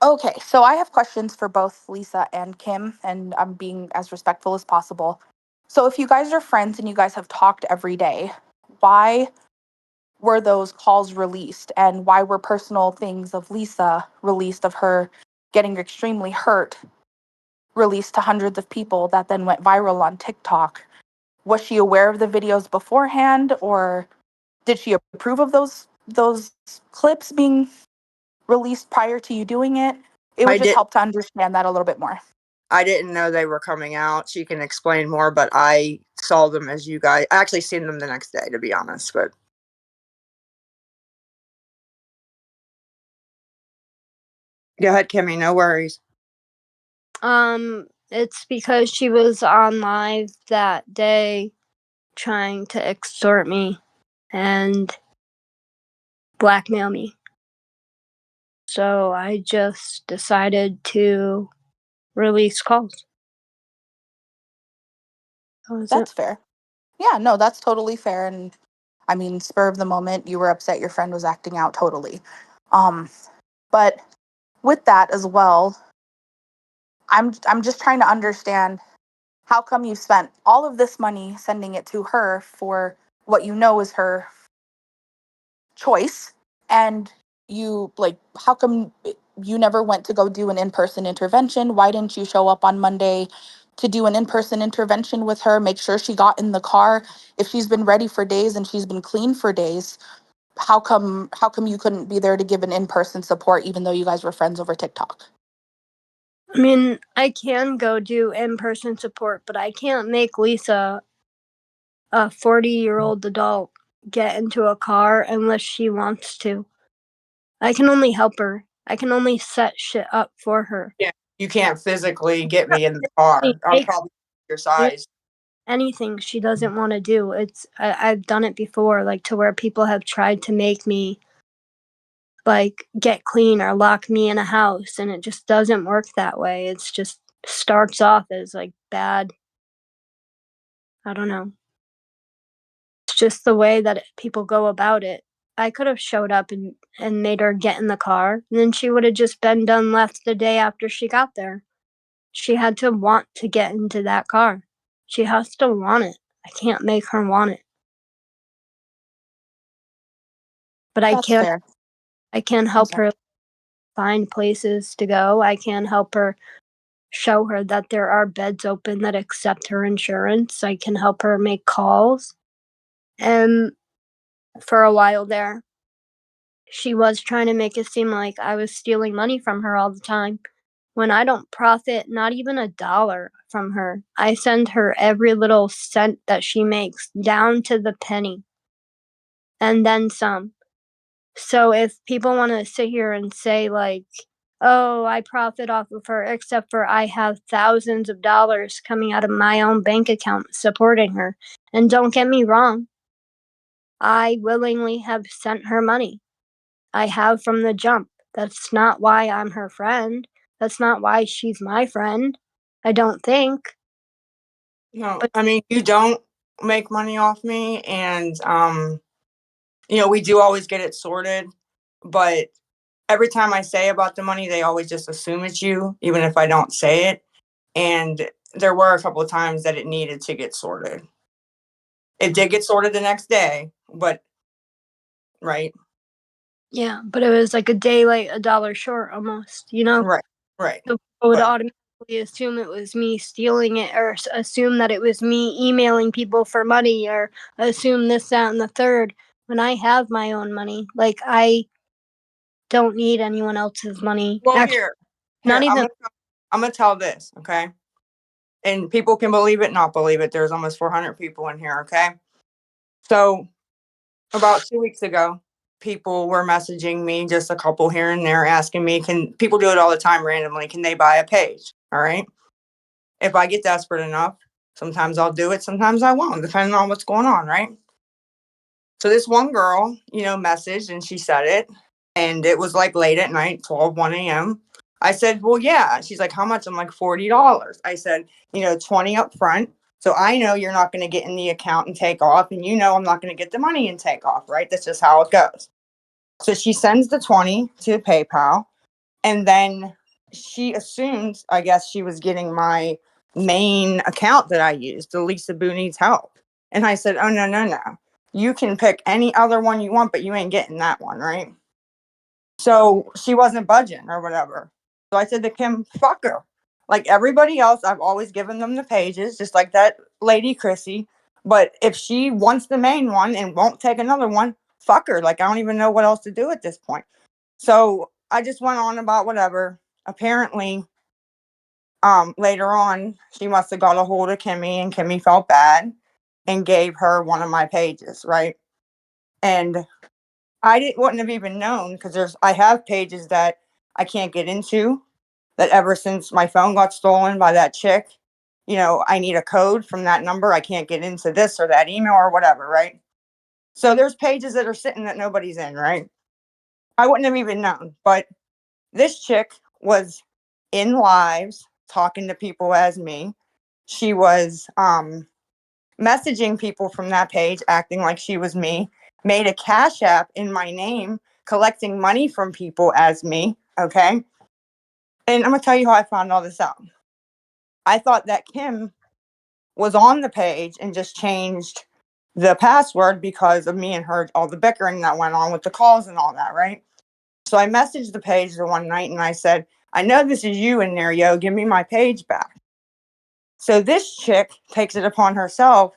Okay, so I have questions for both Lisa and Kim, and I'm being as respectful as possible. So, if you guys are friends and you guys have talked every day, why were those calls released? And why were personal things of Lisa released, of her getting extremely hurt, released to hundreds of people that then went viral on TikTok? Was she aware of the videos beforehand, or did she approve of those clips being released prior to you doing it? It would I just did. help to understand that a little bit more. I didn't know they were coming out. She can explain more, but I saw them as you guys. I actually seen them the next day, to be honest. But go ahead, Kimmy. No worries. It's because she was on live that day trying to extort me and blackmail me. So I just decided to release calls. That's fair. Yeah, no, that's totally fair. And I mean, spur of the moment, you were upset your friend was acting out totally. Um, but with that as well, I'm just trying to understand, how come you spent all of this money sending it to her for what you know is her choice, and you, like, how come you never went to go do an in-person intervention? Why didn't you show up on Monday to do an in-person intervention with her, make sure she got in the car? If she's been ready for days and she's been clean for days, how come you couldn't be there to give an in-person support, even though you guys were friends over TikTok? I mean, I can go do in-person support, but I can't make Lisa, a 40-year-old adult, get into a car unless she wants to. I can only help her. I can only set shit up for her. Yeah, you can't physically get me in the car. I'm probably your size. Anything she doesn't want to do. I've done it before, like, to where people have tried to make me, like, get clean or lock me in a house, and it just doesn't work that way. It's just starts off as, like, bad. I don't know. It's just the way that people go about it. I could have showed up and made her get in the car, and then she would have just been done, left the day after she got there. She had to want to get into that car. She has to want it. I can't make her want it. But I That's can fair. I'm help sorry. her find places to go. I can help her show her that there are beds open that accept her insurance. I can help her make calls. And for a while there, she was trying to make it seem like I was stealing money from her all the time, when I don't profit not even $1 from her. I send her every little cent that she makes, down to the penny, and then some. So if people want to sit here and say, like, oh, I profit off of her, except for I have thousands of dollars coming out of my own bank account supporting her. And don't get me wrong, I willingly have sent her money. I have from the jump. That's not why I'm her friend. That's not why she's my friend. I don't think. No, I mean, you don't make money off me, and we do always get it sorted, but every time I say about the money, they always just assume it's you, even if I don't say it. And there were a couple of times that it needed to get sorted. It did get sorted the next day, but right. Yeah, but it was like a day late, $1 short almost, you know? Right. Right. So people would But automatically assume it was me stealing it, or assume that it was me emailing people for money, or assume this, that, and the third, when I have my own money. Like, I don't need anyone else's money. Well, Actually, here, not even. I'm gonna tell this, okay? And people can believe it, not believe it. There's almost 400 people in here, okay? So about 2 weeks ago, people were messaging me, just a couple here and there, asking me, can people do it all the time randomly? Can they buy a page? All right. If I get desperate enough, sometimes I'll do it, sometimes I won't, depending on what's going on, right? So this one girl, messaged and she said it, and it was like late at night, 1 a.m. I said, well, yeah. She's like, how much? I'm like, $40. I said, 20 up front. So I know you're not going to get in the account and take off, and I'm not going to get the money and take off, right? That's just how it goes. So she sends the 20 to PayPal, and then she assumed, I guess, she was getting my main account that I used, the Lisa Boo Needs Help. And I said, oh, no, no, no. You can pick any other one you want, but you ain't getting that one, right? So she wasn't budging or whatever. So I said to Kim, fuck her. Like everybody else, I've always given them the pages, just like that lady, Chrissy. But if she wants the main one and won't take another one, fuck her. Like, I don't even know what else to do at this point. So I just went on about whatever. Apparently, later on, she must have got a hold of Kimmy, and Kimmy felt bad and gave her one of my pages, right? And wouldn't have even known, because I have pages that I can't get into, that ever since my phone got stolen by that chick, I need a code from that number. I can't get into this or that email or whatever, right? So there's pages that are sitting that nobody's in, right? I wouldn't have even known. But this chick was in lives talking to people as me. She was messaging people from that page, acting like she was me, made a Cash App in my name, collecting money from people as me. Okay. And I'm going to tell you how I found all this out. I thought that Kim was on the page and just changed the password because of me and her, all the bickering that went on with the calls and all that. Right. So I messaged the page the one night and I said, I know this is you in there, yo. Give me my page back. So this chick takes it upon herself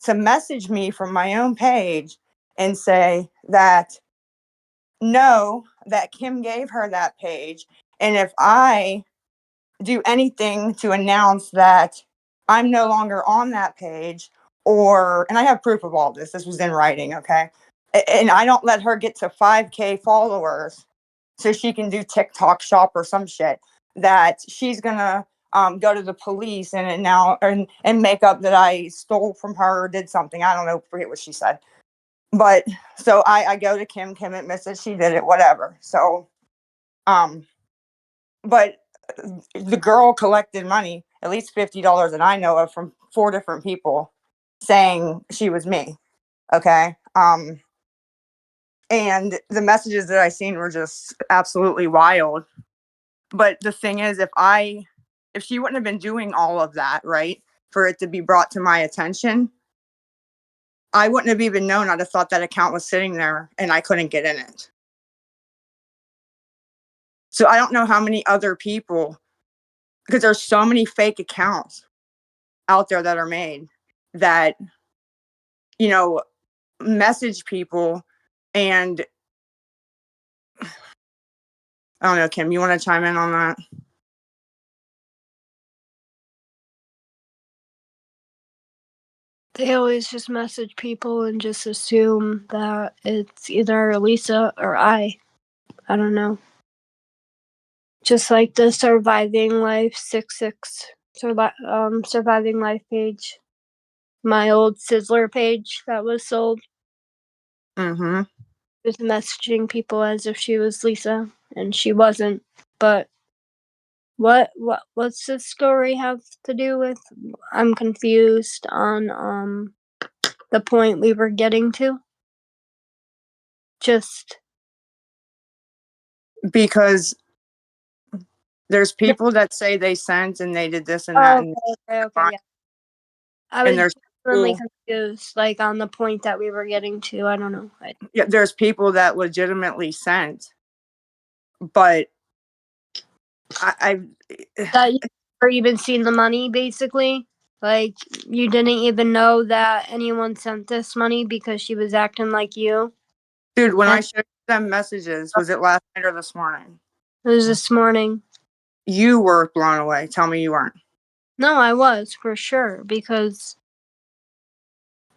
to message me from my own page and say that no, that Kim gave her that page. And if I do anything to announce that I'm no longer on that page, and I have proof of all this, this was in writing, okay? And I don't let her get to 5K followers so she can do TikTok shop or some shit, that she's gonna go to the police and make up that I stole from her or did something. I don't know, forget what she said. But so I go to Kim admits that she did it, whatever. So but the girl collected money, at least $50 that I know of, from 4 different people saying she was me. Okay. And the messages that I seen were just absolutely wild. But the thing is, if she wouldn't have been doing all of that, right, for it to be brought to my attention, I wouldn't have even known. I'd have thought that account was sitting there and I couldn't get in it. So I don't know how many other people, because there's so many fake accounts out there that are made that, message people. And I don't know, Kim, you want to chime in on that? They always just message people and just assume that it's either Lisa or I. I don't know. Just like the Surviving Life 66 Surviving Life page. My old Sizzler page that was sold. Mm-hmm. Was messaging people as if she was Lisa, and she wasn't. But what's this story have to do with? I'm confused on the point we were getting to. Just Because there's people that say they sent and they did this and that, okay, yeah. I and was there's genuinely people, confused, like on the point that we were getting to. I don't know. yeah, there's people that legitimately sent, but I That you never even seen the money, basically. Like you didn't even know that anyone sent this money because she was acting like you. dude, when I And showed them messages, was it last night or this morning? it was this morning. You were blown away. Tell me you weren't. No, I was for sure because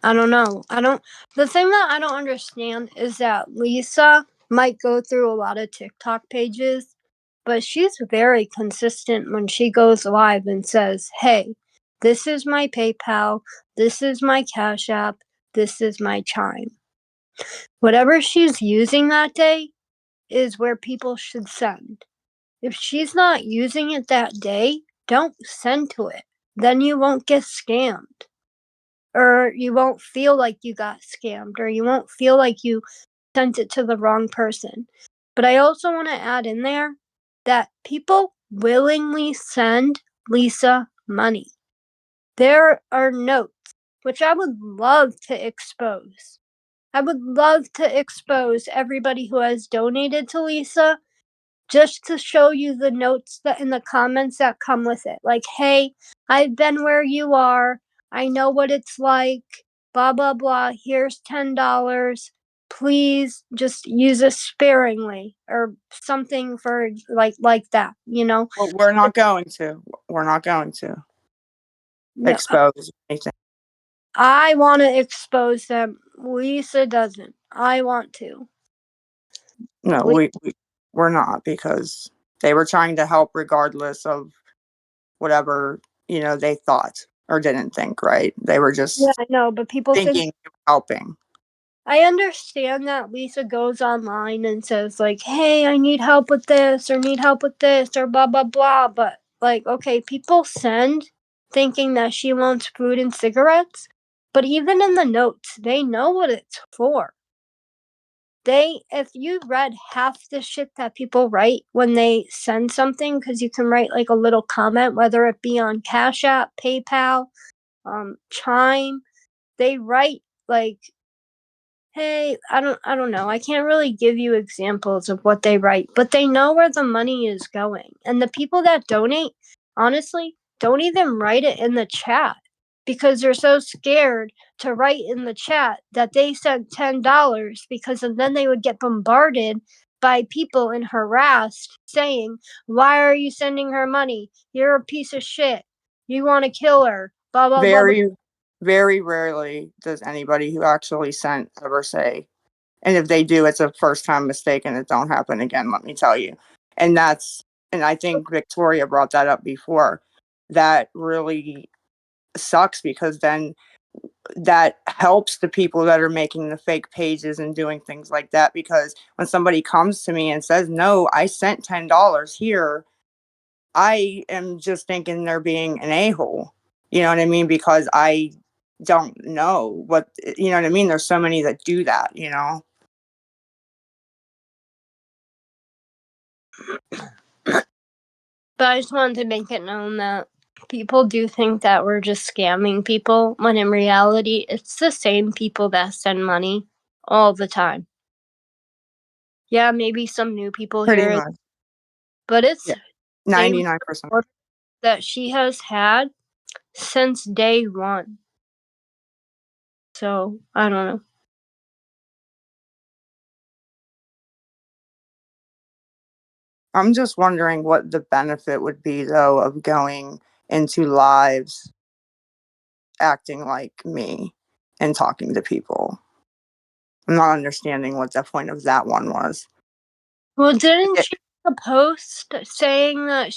I don't know. The thing that I don't understand is that Lisa might go through a lot of TikTok pages, but she's very consistent when she goes live and says, "Hey, this is my PayPal, this is my Cash App, this is my Chime." Whatever she's using that day is where people should send. If she's not using it that day, don't send to it. Then you won't get scammed. Or you won't feel like you got scammed, or you won't feel like you sent it to the wrong person. But I also want to add in there that people willingly send Lisa money. There are notes, which I would love to expose. I would love to expose everybody who has donated to Lisa just to show you the notes that in the comments that come with it. Like, hey, I've been where you are. I know what it's like. Blah blah blah. Here's $10. Please just use it sparingly or something for like that, you know? Well, we're not going to. We're not going to No, expose anything. I want to expose them. Lisa doesn't. I want to. No, Please. we're not, because they were trying to help regardless of whatever, they thought or didn't think, right? They were Yeah, just I know, but people think thinking they were helping. I understand that Lisa goes online and says, like, hey, I need help with this or need help with this or blah, blah, blah. But, like, okay, people send thinking that she wants food and cigarettes. But even in the notes, they know what it's for. If you read half the shit that people write when they send something, because you can write like a little comment, whether it be on Cash App, PayPal, Chime, they write like, hey, I don't know. I can't really give you examples of what they write, but they know where the money is going. And the people that donate, honestly, don't even write it in the chat because they're so scared to write in the chat that they sent $10 because then they would get bombarded by people and harassed saying, "Why are you sending her money? You're a piece of shit. You want to kill her." Blah blah blah blah. Very, very rarely does anybody who actually sent ever say, and if they do, it's a first time mistake and it don't happen again, let me tell you. And I think Victoria brought that up before. That really sucks, because then that helps the people that are making the fake pages and doing things like that. Because when somebody comes to me and says, no, I sent $10 here, I am just thinking they're being an a-hole. You know what I mean? Because I don't know what, you know what I mean? There's so many that do that. But I just wanted to make it known that people do think that we're just scamming people, when in reality, it's the same people that send money all the time. Yeah, maybe some new people Pretty here, much. but it's Yeah. the same 99%. that she has had since day one. So, I don't know. I'm just wondering what the benefit would be, though, of going into lives acting like me and talking to people. I'm not understanding what the point of that one was. Well, didn't It, she make a post saying that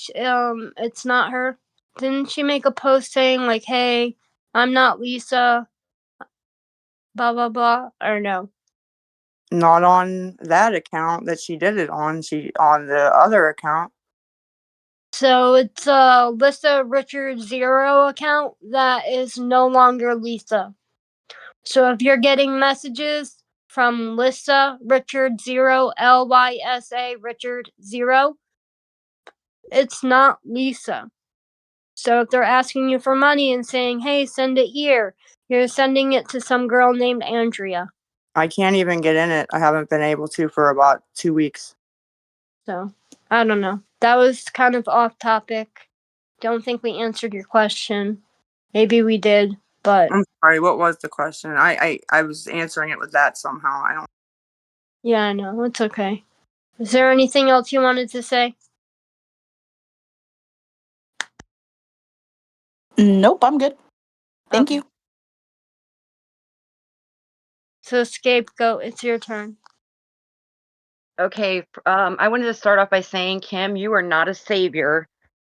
it's not her? Didn't she make a post saying like, "Hey, I'm not Lisa, blah blah blah," or no? not on that account that she did it on. She on the other account. So it's a Lisa Richard Zero account that is no longer Lisa. So if you're getting messages from Lisa Richard Zero, Lysa Richard Zero, it's not Lisa. So if they're asking you for money and saying, "Hey, send it here," you're sending it to some girl named Andrea. I can't even get in it. I haven't been able to for about 2 weeks. So I don't know. That was kind of off topic. Don't think we answered your question. Maybe we did, but I'm sorry, what was the question? I was answering it with that somehow. I don't. yeah, I know. It's okay. Is there anything else you wanted to say? Nope, I'm good. Thank Okay. you. So, Scapegoat, it's your turn. Okay, I wanted to start off by saying, Kim, you are not a savior.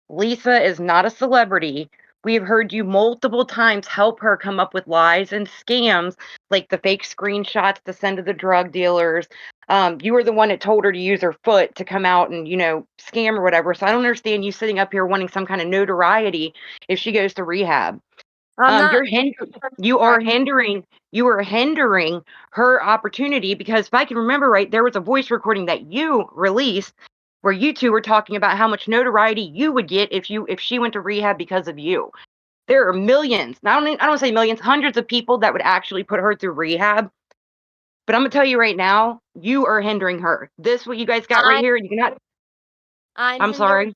Lisa is not a celebrity. We have heard you multiple times help her come up with lies and scams, like the fake screenshots to send to the drug dealers. You were the one that told her to use her foot to come out and, scam or whatever. So I don't understand you sitting up here wanting some kind of notoriety if she goes to rehab. I'm not. You are hindering her opportunity, because if I can remember right, there was a voice recording that you released where you two were talking about how much notoriety you would get if she went to rehab because of you. There are millions, I don't want to say millions, hundreds of people that would actually put her through rehab. But I'm gonna tell you right now, you are hindering her. This what you guys got right here, you cannot. I'm sorry.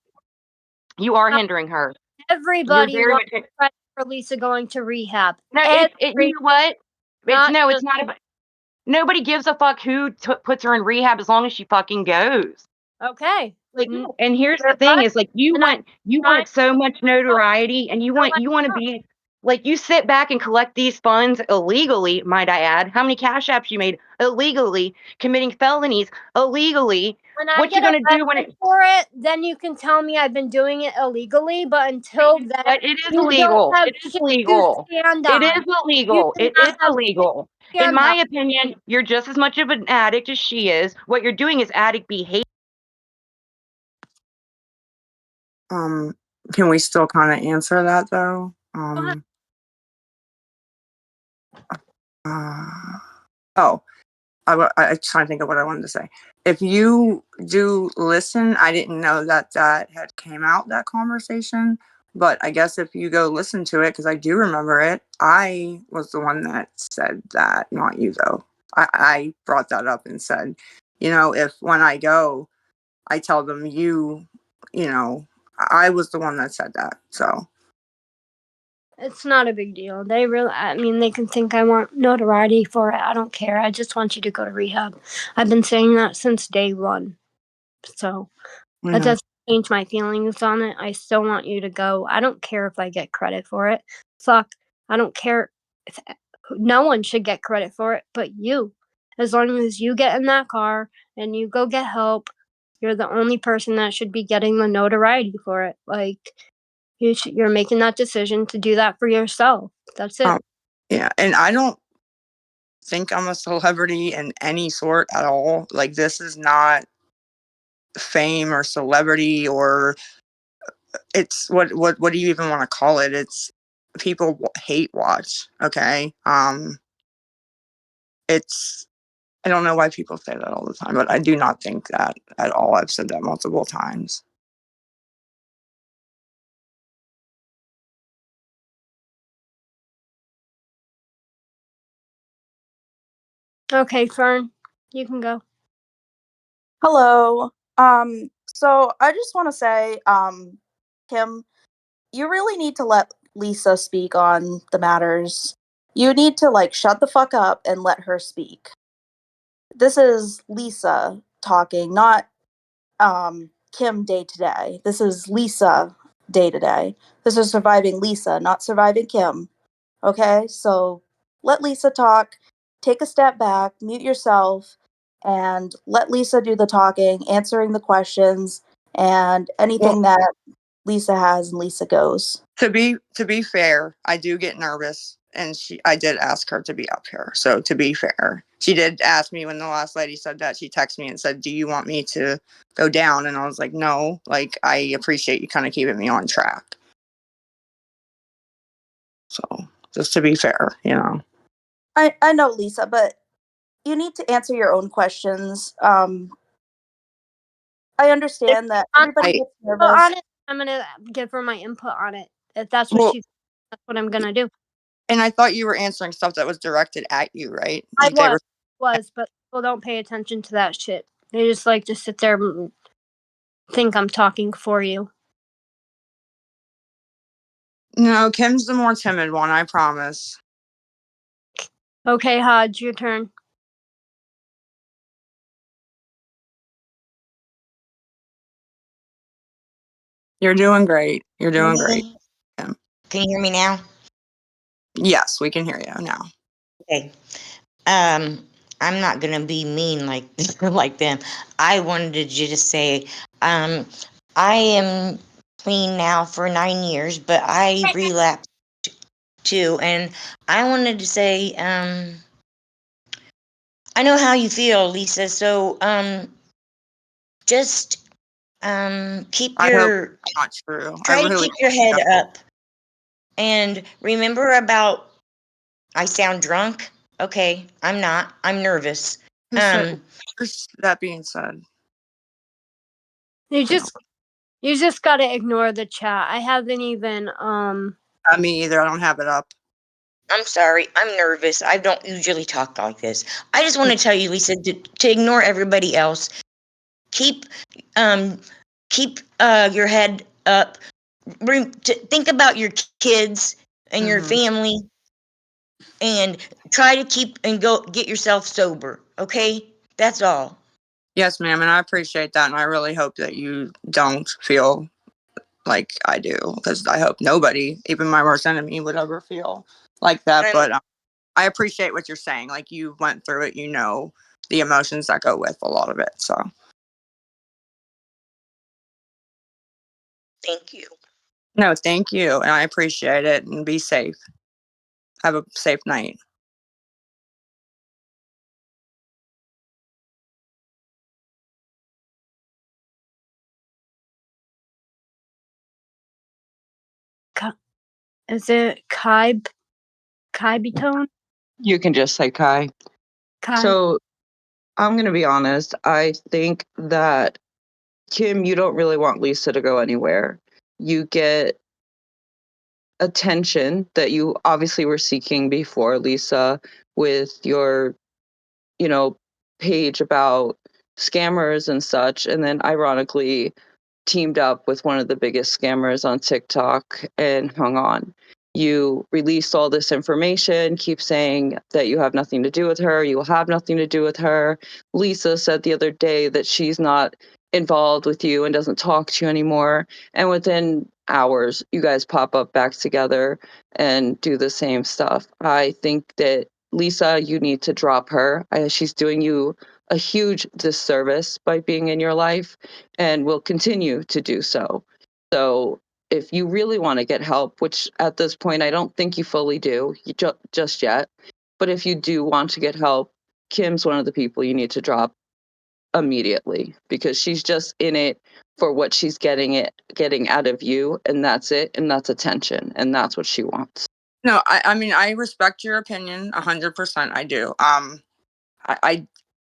You are hindering her. You're Everybody very wants much. credit for Lisa going to rehab. No, you know what? It's not about. Nobody gives a fuck who puts her in rehab as long as she fucking goes. Okay. Like, and here's the thing: is like you want so much notoriety, and you want to be like, you sit back and collect these funds illegally. Might I add? How many cash apps you made illegally, committing felonies illegally? When I What you get gonna do when arrested for it, then you can tell me I've been doing it illegally. But until then, But it is you don't illegal. have It is shit to illegal. stand It is on. You illegal. do It not is have shit illegal. to In stand my on. opinion, you're just as much of an addict as she is. What you're doing is addict behavior. Can we still kind of answer that though? Oh, I trying to think of what I wanted to say. If you do listen, I didn't know that had came out, that conversation. But I guess if you go listen to it, because I do remember it, I was the one that said that, not you though. I brought that up and said, if when I go, I tell them you know, I was the one that said that. So It's not a big deal. I mean, they can think I want notoriety for it. I don't care. I just want you to go to rehab. I've been saying that since day one. So that mhm. doesn't change my feelings on it. I still want you to go. I don't care if I get credit for it. Fuck. I don't care if no one should get credit for it but you. As long as you get in that car and you go get help, you're the only person that should be getting the notoriety for it. Like, you're making that decision to do that for yourself. That's it. Yeah, and I don't think I'm a celebrity in any sort at all. Like, this is not fame or celebrity, or it's what do you even want to call it? It's people hate watch. Okay. It's I don't know why people say that all the time, but I do not think that at all. I've said that multiple times. Okay, Fern, you can go. Hello. So I just want to say, Kim, you really need to let Lisa speak on the matters. You need to like shut the fuck up and let her speak. This is Lisa talking, not Kim day to day. This is Lisa day to day. This is surviving Lisa, not surviving Kim. Okay? So let Lisa talk. Take a step back, mute yourself, and let Lisa do the talking, answering the questions, and Well, anything that Lisa has and Lisa goes. to be fair, I do get nervous, and I did ask her to be up here. So to be fair, she did ask me when the last lady said that. She texted me and said, "Do you want me to go down?" And I was like, "No. Like, I appreciate you kind of keeping me on track." So just to be fair. I know, Lisa, but you need to answer your own questions. I understand that everybody gets nervous. On it, I'm gonna give her my input on it. If that's what Well, that's what I'm gonna do. and I thought you were answering stuff that was directed at you, right? I Like they were. was, but people don't pay attention to that shit. They just like to sit there. think I'm talking for you. No, Kim's the more timid one, I promise. Okay, Hodge, your turn. You're doing great. You're doing great. Me? Kim. Can you hear me now? Yes, we can hear you now. Okay. I'm not gonna be mean like like them. I wanted you to say, I am clean now for 9 years, but I relapsed too, and I wanted to say, I know how you feel, Lisa. So, just keep I hope your that's not true. I try to really keep your head hope up, and remember about. I sound drunk. Okay, I'm not. I'm nervous. who said that being said. You just gotta ignore the chat. I haven't even Me either. I don't have it up. I'm sorry. I'm nervous. I don't usually talk like this. I just want to tell you, Lisa, to ignore everybody else. Keep um keep your head up. Think about your kids and your family, and try to keep and go get yourself sober. Okay, that's all. Yes, ma'am, and I appreciate that, and I really hope that you don't feel like I do, because I hope nobody, even my worst enemy, would ever feel like that. But I appreciate what you're saying. Like, you went through it, you know the emotions that go with a lot of it. So thank you. No, thank you, and I appreciate it. And be safe. Have a safe night. Is it Kybitone? You can just say Kai. Kai. So I'm going to be honest. I think that, Kim, you don't really want Lisa to go anywhere. You get attention that you obviously were seeking before, Lisa, with your, page about scammers and such. And then ironically, teamed up with one of the biggest scammers on TikTok and hung on. You released all this information, keep saying that you have nothing to do with her, you will have nothing to do with her. Lisa said the other day that she's not involved with you and doesn't talk to you anymore. And within hours, you guys pop up back together and do the same stuff. I think that Lisa, you need to drop her. She's doing you a huge disservice by being in your life and will continue to do so. So if you really want to get help, which at this point I don't think you fully do just yet, but if you do want to get help, Kim's one of the people you need to drop immediately, because she's just in it for what she's getting out of you, and that's it, and that's attention, and that's what she wants. No, I mean, I respect your opinion 100%. I do. I,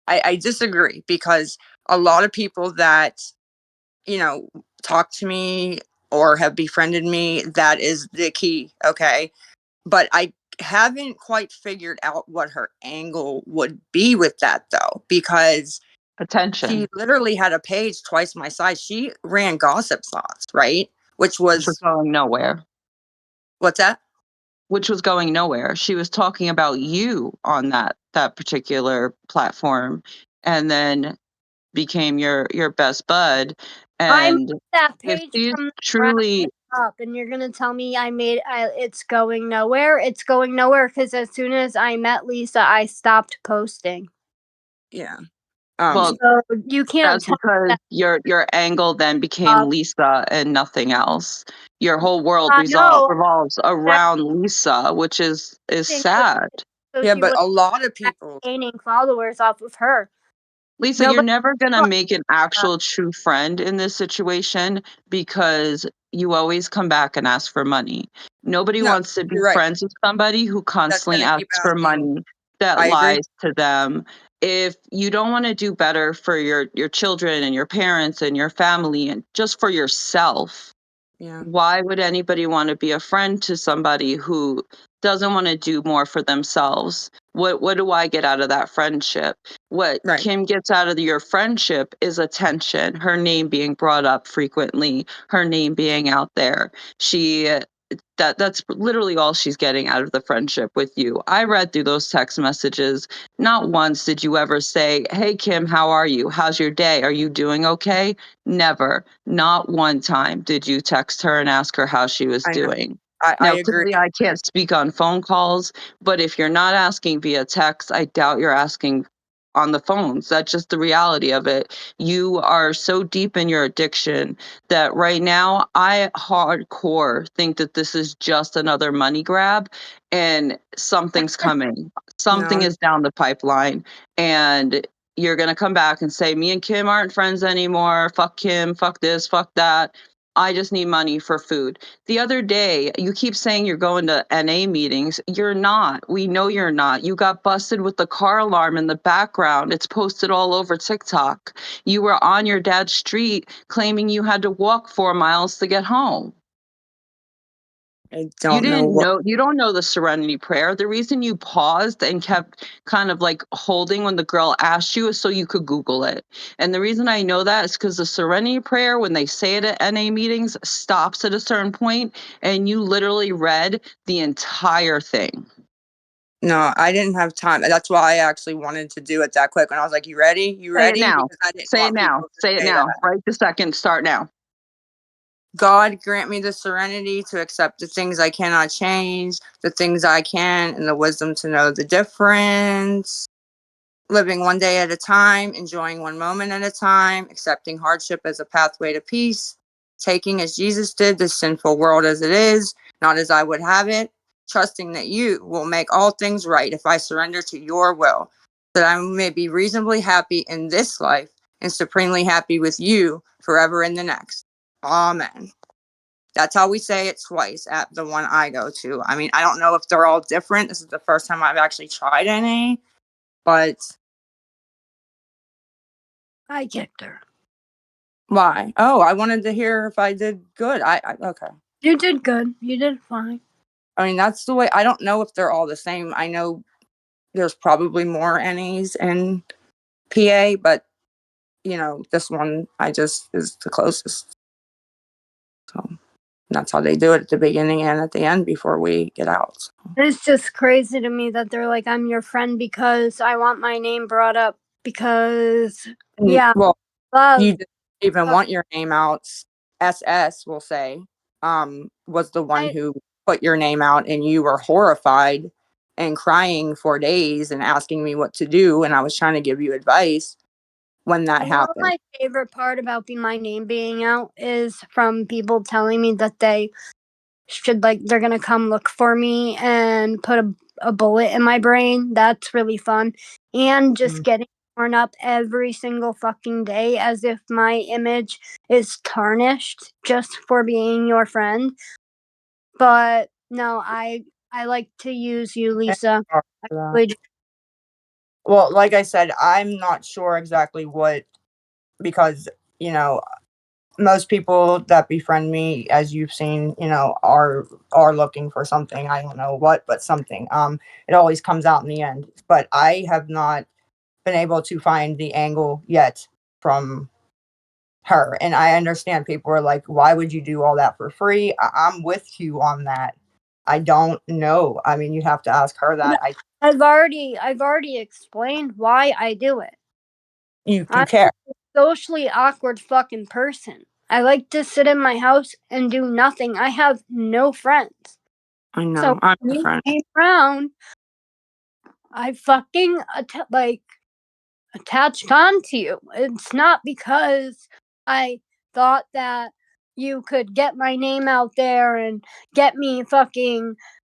I disagree, because a lot of people that, talk to me or have befriended me, that is the key. Okay. But I haven't quite figured out what her angle would be with that, though, because attention. She literally had a page twice my size. She ran gossip thoughts, right? Which was was going nowhere. What's that? Which was going nowhere. She was talking about you on that particular platform, and then became your best bud. I'm And that if page she's from the truly ground up, and you're gonna tell me it's going nowhere? It's going nowhere because as soon as I met Lisa, I stopped posting. Yeah. Well, So you can't that's tell me because that. your angle then became Lisa and nothing else. Your whole world No, revolves that around Lisa, which is thing so sad. Yeah, she but would a lot of people gaining followers off of her. Lisa, you're Nobody. never going to make an actual true friend in this situation, because you always come back and ask for money. Nobody No, wants to be you're right. friends with somebody who That's constantly gonna keep asks for asking. money, that I agree. lies to them. If you don't want to do better for your children and your parents and your family and just for yourself, Yeah. why would anybody want to be a friend to somebody who doesn't want to do more for themselves? What do I get out of that friendship? What Right. Kim gets out of your friendship is attention, her name being brought up frequently, her name being out there. That's literally all she's getting out of the friendship with you. I read through those text messages. Not once did you ever say, "Hey Kim, how are you? How's your day? Are you doing okay?" Never. Not one time did you text her and ask her how she was I know. doing. I Now, agree. clearly I can't speak on phone calls, but if you're not asking via text, I doubt you're asking on the phones. That's just the reality of it. You are so deep in your addiction that right now I hardcore think that this is just another money grab and something's coming. Something No, is down the pipeline and you're going to come back and say, me and Kim aren't friends anymore. Fuck Kim, fuck this, fuck that. I just need money for food. The other day, you keep saying you're going to NA meetings. You're not. We know you're not. You got busted with the car alarm in the background. It's posted all over TikTok. You were on your dad's street claiming you had to walk 4 miles to get home. I don't know what. You don't know the Serenity prayer. The reason you paused and kept kind of like holding when the girl asked you is so you could Google it. And the reason I know that is because the Serenity prayer, when they say it at NA meetings, stops at a certain point, and you literally read the entire thing. No, I didn't have time. That's why I actually wanted to do it that quick. And I was like, "You ready? You Say it ready?" now. Because I didn't Say it want now. people to Say it say now. that. Right this second. Start now. God grant me the serenity to accept the things I cannot change, the things I can, and the wisdom to know the difference. Living one day at a time, enjoying one moment at a time, accepting hardship as a pathway to peace, taking as Jesus did this sinful world as it is, not as I would have it, trusting that you will make all things right if I surrender to your will, that I may be reasonably happy in this life and supremely happy with you forever in the next. Amen. That's how we say it twice at the one I go to. I mean, I don't know if they're all different. This is the first time I've actually tried any, but I kicked her. why? Oh, I wanted to hear if I did good. Okay. You did good. You did fine. I mean, that's the way. I don't know if they're all the same. I know there's probably more NEs in PA, but this one I just is the closest. So that's how they do it at the beginning and at the end before we get out. So. It's just crazy to me that they're like, I'm your friend because I want my name brought up because, yeah, Well, love. you didn't even want your name out. SS will say, was the one who put your name out, and you were horrified and crying for days and asking me what to do, and I was trying to give you advice when that happened. My favorite part about my name being out is from people telling me that they should, like, they're gonna come look for me and put a bullet in my brain. That's really fun. And just getting torn up every single fucking day as if my image is tarnished just for being your friend. But no, I like to use you, Lisa. I really do. Well, like I said, I'm not sure exactly what, because most people that befriend me, as you've seen, are looking for something. I don't know what, but something. It always comes out in the end. But I have not been able to find the angle yet from her. And I understand people are like, why would you do all that for free? I'm with you on that. I don't know. I mean, you have to ask her that. I've already explained why I do it. You I'm care. a socially awkward fucking person. I like to sit in my house and do nothing. I have no friends. I know. So I'm when a you friend. came around, I fucking attached on to you. It's not because I thought that you could get my name out there and get me fucking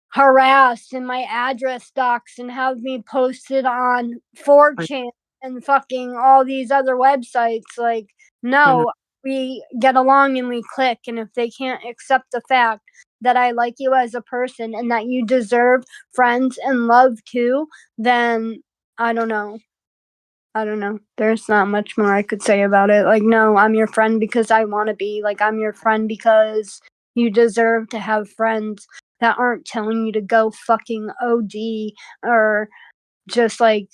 harassed in my address docs and have me posted on 4chan and fucking all these other websites. Like, I know. no, we get along and we click. And if they can't accept the fact that I like you as a person and that you deserve friends and love too, then I don't know. I don't know. There's not much more I could say about it. Like, no, I'm your friend because I want to be. Like, I'm your friend because you deserve to have friends that aren't telling you to go fucking OD or just like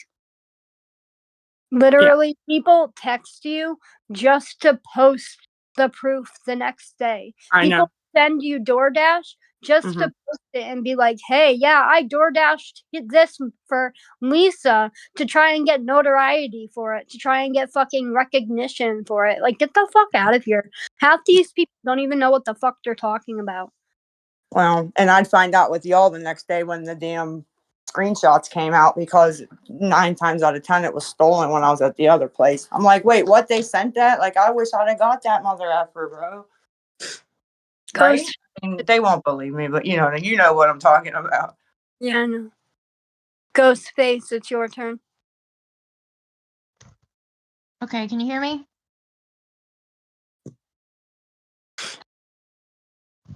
literally people text you just to post the proof the next day. I know. People send you DoorDash just to Mhm. post it and be like, hey, yeah, I DoorDashed this for Lisa to try and get notoriety for it, to try and get fucking recognition for it. Like, get the fuck out of here. Half these people don't even know what the fuck they're talking about. Well, and I'd find out with y'all the next day when the damn screenshots came out, because 9 times out of 10 it was stolen when I was at the other place. I'm like, wait, what? They sent that? Like, I wish I'd have got that mother effer, bro. Right? Ghost. I mean, they won't believe me, but you know what I'm talking about. Yeah, I know. Ghostface, it's your turn. Okay, can you hear me?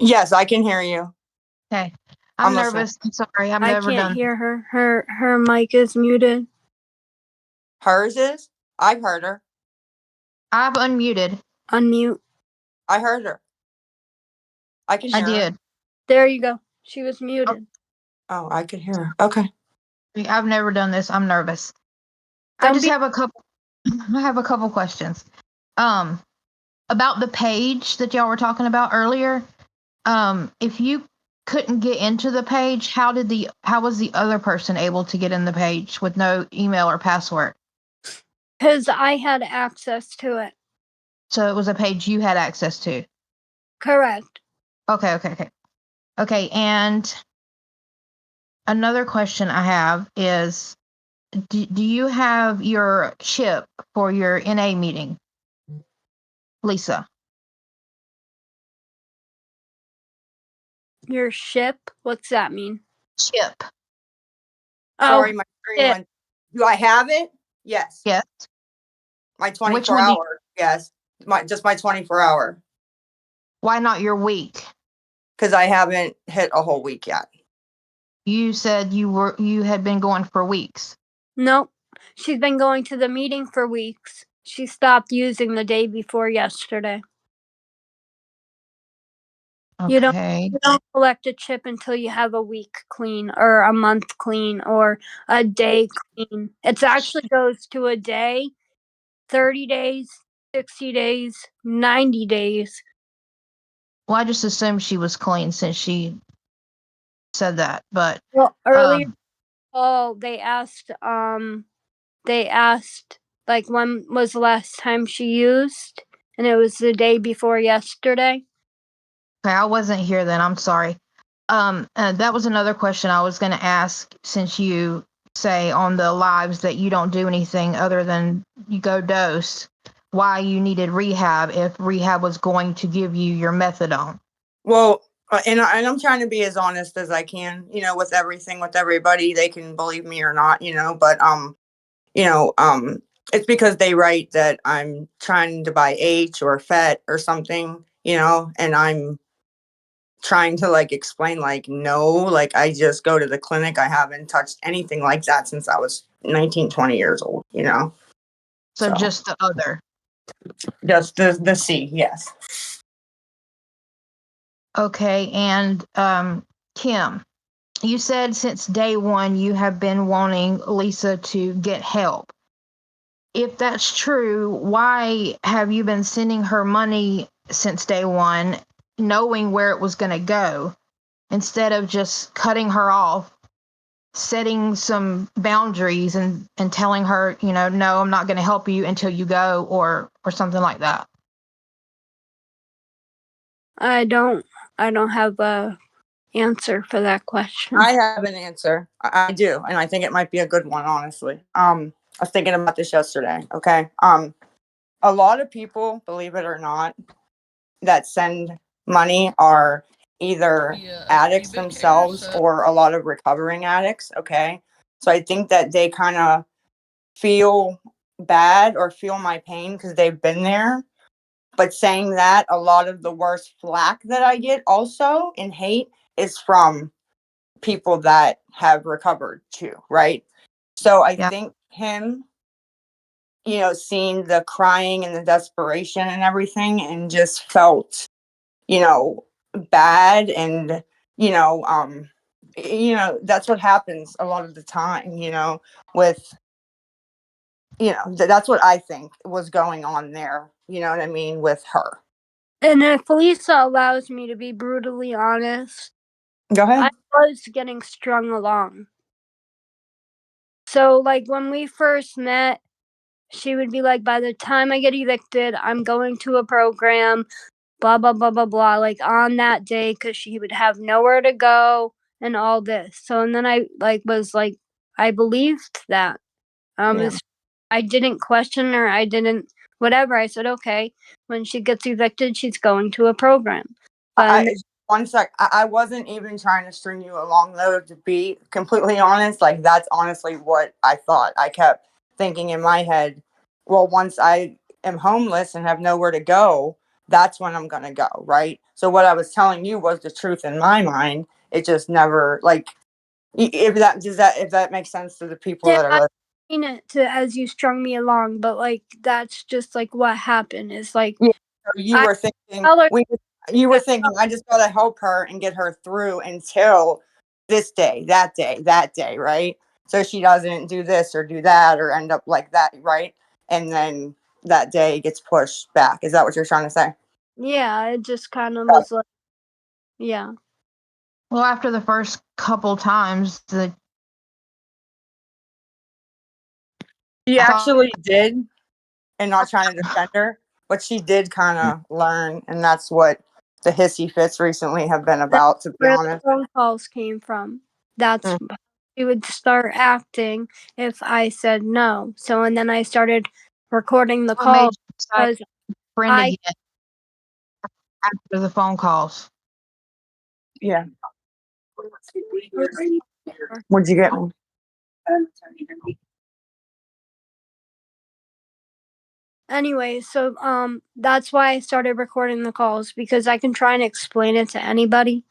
Yes, I can hear you. Okay. I'm I'm listening. nervous. I'm sorry. I've I never can't done. hear her. Her mic is muted. Hers is? I've heard her. I've unmuted. Unmute. I heard her. I can I hear her. did. There you go. She was muted. Oh, I could hear her. Okay. I've never done this. I'm nervous. I Don't just be. have a couple. I have a couple questions. About the page that y'all were talking about earlier. If you couldn't get into the page, how was the other person able to get in the page with no email or password? Because I had access to it. So it was a page you had access to. Correct. Okay, and another question I have is, do you have your chip for your NA meeting, Lisa? Your ship? What's that mean? Chip. Sorry, Oh, my screen shit. went. Do I have it? Yes. Yes. My Which 24 one hour. Yes. Just my 24 hour. Why not your week? Because I haven't hit a whole week yet. You said you had been going for weeks. Nope. She's been going to the meeting for weeks. She stopped using the day before yesterday. Okay. You don't collect a chip until you have a week clean or a month clean or a day clean. It actually goes to a day, 30 days, 60 days, 90 days. Well, I just assumed she was clean since she said that, but Well, earlier, they asked like when was the last time she used, and it was the day before yesterday. okay, I wasn't here then. I'm sorry. That was another question I was going to ask, since you say on the lives that you don't do anything other than you go dose, why you needed rehab if rehab was going to give you your methadone. Well, and I'm trying to be as honest as I can, with everything, with everybody. They can believe me or not, but you know, it's because they write that I'm trying to buy H or FET or something, and I'm trying to like explain, like, no, like I just go to the clinic. I haven't touched anything like that since I was 19, 20 years old, So So just the other. just the C, yes. Okay, and Kim, you said since day one you have been wanting Lisa to get help. If that's true, why have you been sending her money since day one, knowing where it was going to go, instead of just cutting her off, setting some boundaries and telling her, no, I'm not going to help you until you go, or something like that? I don't have a answer for that question. I have an answer. I do, and I think it might be a good one, honestly. I was thinking about this yesterday. Okay. A lot of people, believe it or not, that send money are either addicts themselves or a lot of recovering addicts. Okay. So I think that they kind of feel bad or feel my pain because they've been there. But saying that, a lot of the worst flack that I get also in hate is from people that have recovered too, right? So I Yeah. think him, seeing the crying and the desperation and everything, and just felt, bad, and, you know, um, that's what happens a lot of the time, with, that's what I think was going on there. You know what I mean? With her. And if Lisa allows me to be brutally honest, Go ahead. I was getting strung along. So, like, when we first met, she would be like, by the time I get evicted, I'm going to a program, blah, blah, blah, blah, blah, like on that day, because she would have nowhere to go and all this. So, and then I was like, I believed that. Yeah. I didn't question her. I didn't, whatever. I said, okay, when she gets evicted, she's going to a program. But One sec. I wasn't even trying to string you along, though, to be completely honest. Like, that's honestly what I thought. I kept thinking in my head, well, once I am homeless and have nowhere to go, that's when I'm going to go. Right. So, what I was telling you was the truth in my mind. It just never, like, if that makes sense to the people yeah, that are I listening. mean it to as you strung me along, but like that's just like what happened. Is like Yeah. So you I were thinking tell her you were thinking I just gotta help her and get her through until this day, that day, right? So she doesn't do this or do that or end up like that, right? And then that day gets pushed back. Is that what you're trying to say? yeah, it just kind of was like yeah. Well, after the first couple times, She actually did, and not trying to defend her, but she did kind of learn, and that's what the hissy fits recently have been That's about, to be where the honest. phone calls came from. That's Mm. she would start acting if I said no. So and then I started recording the what made call you decide because to be a friend I again after the phone calls? Yeah. What'd you get me? anyway, so that's why I started recording the calls because I can try and explain it to anybody.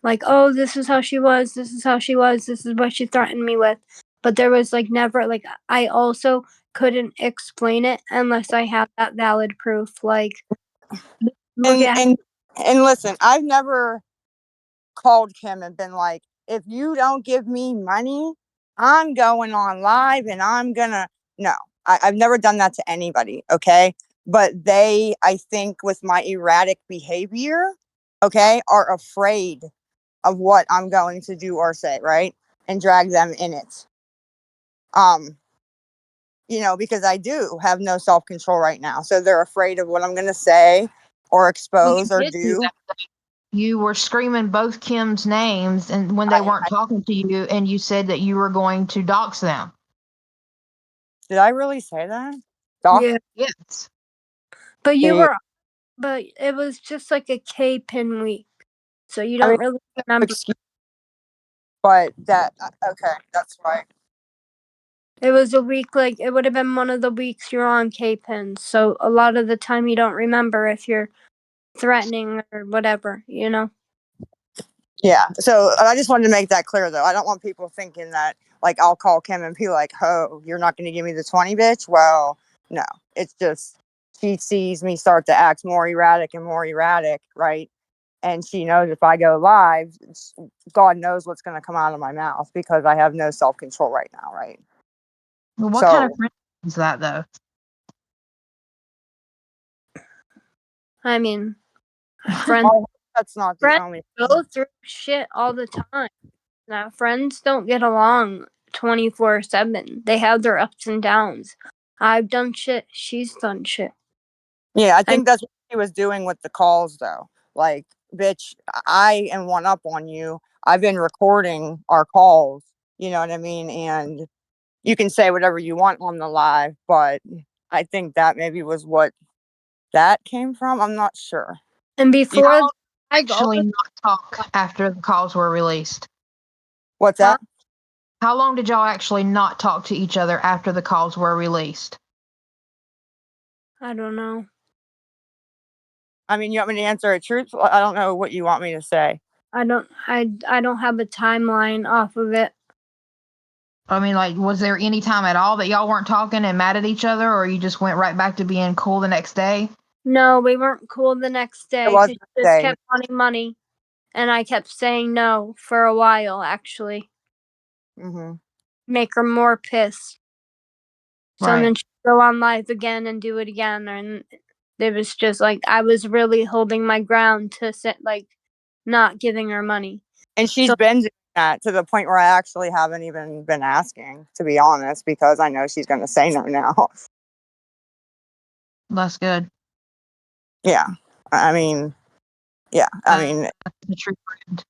Like, oh, this is how she was, this is how she was, this is what she threatened me with. But there was like never like I also couldn't explain it unless I had that valid proof. Like look And at and and listen, I've never called Kim and been like, if you don't give me money, I'm going on live and I'm gonna no. I've never done that to anybody, okay? But they, I think, with my erratic behavior, okay, are afraid of what I'm going to do or say, right? And drag them in it. Um, because I do have no self control right now. So they're afraid of what I'm gonna say or Well, expose you or did do do. that. You were screaming both Kim's names, and when they weren't I talking to you, and you said that you were going to dox them. did I really say that? Doc? yeah. Yes. But you See, were but it was just like a K pin week. So you I mean, don't really no remember. excuse, but okay, that's right. It was a week like it would have been one of the weeks you're on K pins. So a lot of the time you don't remember if you're threatening or whatever. Yeah. So I just wanted to make that clear, though. I don't want people thinking that, like, I'll call Kim and be like, "Oh, you're not going to give me the 20, bitch." Well, no. It's just she sees me start to act more erratic, right? And she knows if I go live, God knows what's going to come out of my mouth because I have no self control right now, right? Well, what kind of So friend is that, though? I mean, friends I hope that's not the friends only. go through shit all the time. Now, friends don't get along 24/7. They have their ups and downs. I've done shit. She's done shit. Yeah, I I think that's what he was doing with the calls, though. Like, bitch, I am one up on you. I've been recording our calls. You know what I mean? And you can say whatever you want on the live, but I think that maybe was what that came from. I'm not sure. and You, before I go, Actually, not talk after the calls were released. what's huh? that? How long did y'all actually not talk to each other after the calls were released? I don't know. I mean, you want me to answer it truthful? I don't know what you want me to say. I don't have a timeline off of it. I mean, like, was there any time at all that y'all weren't talking and mad at each other, or you just went right back to being cool the next day? No, we weren't cool the next It day was because a she just day. kept wanting money. And I kept saying no for a while, actually. Mm-hmm. Make her more pissed. So Right. then she'd go on live again and do it again. And it was just like, I was really holding my ground to sit, like, not giving her money. And she's been doing that to the point where I actually haven't even been asking, to be honest, because I know she's going to say no now. That's good. Yeah. I mean, yeah. I mean, The true friend.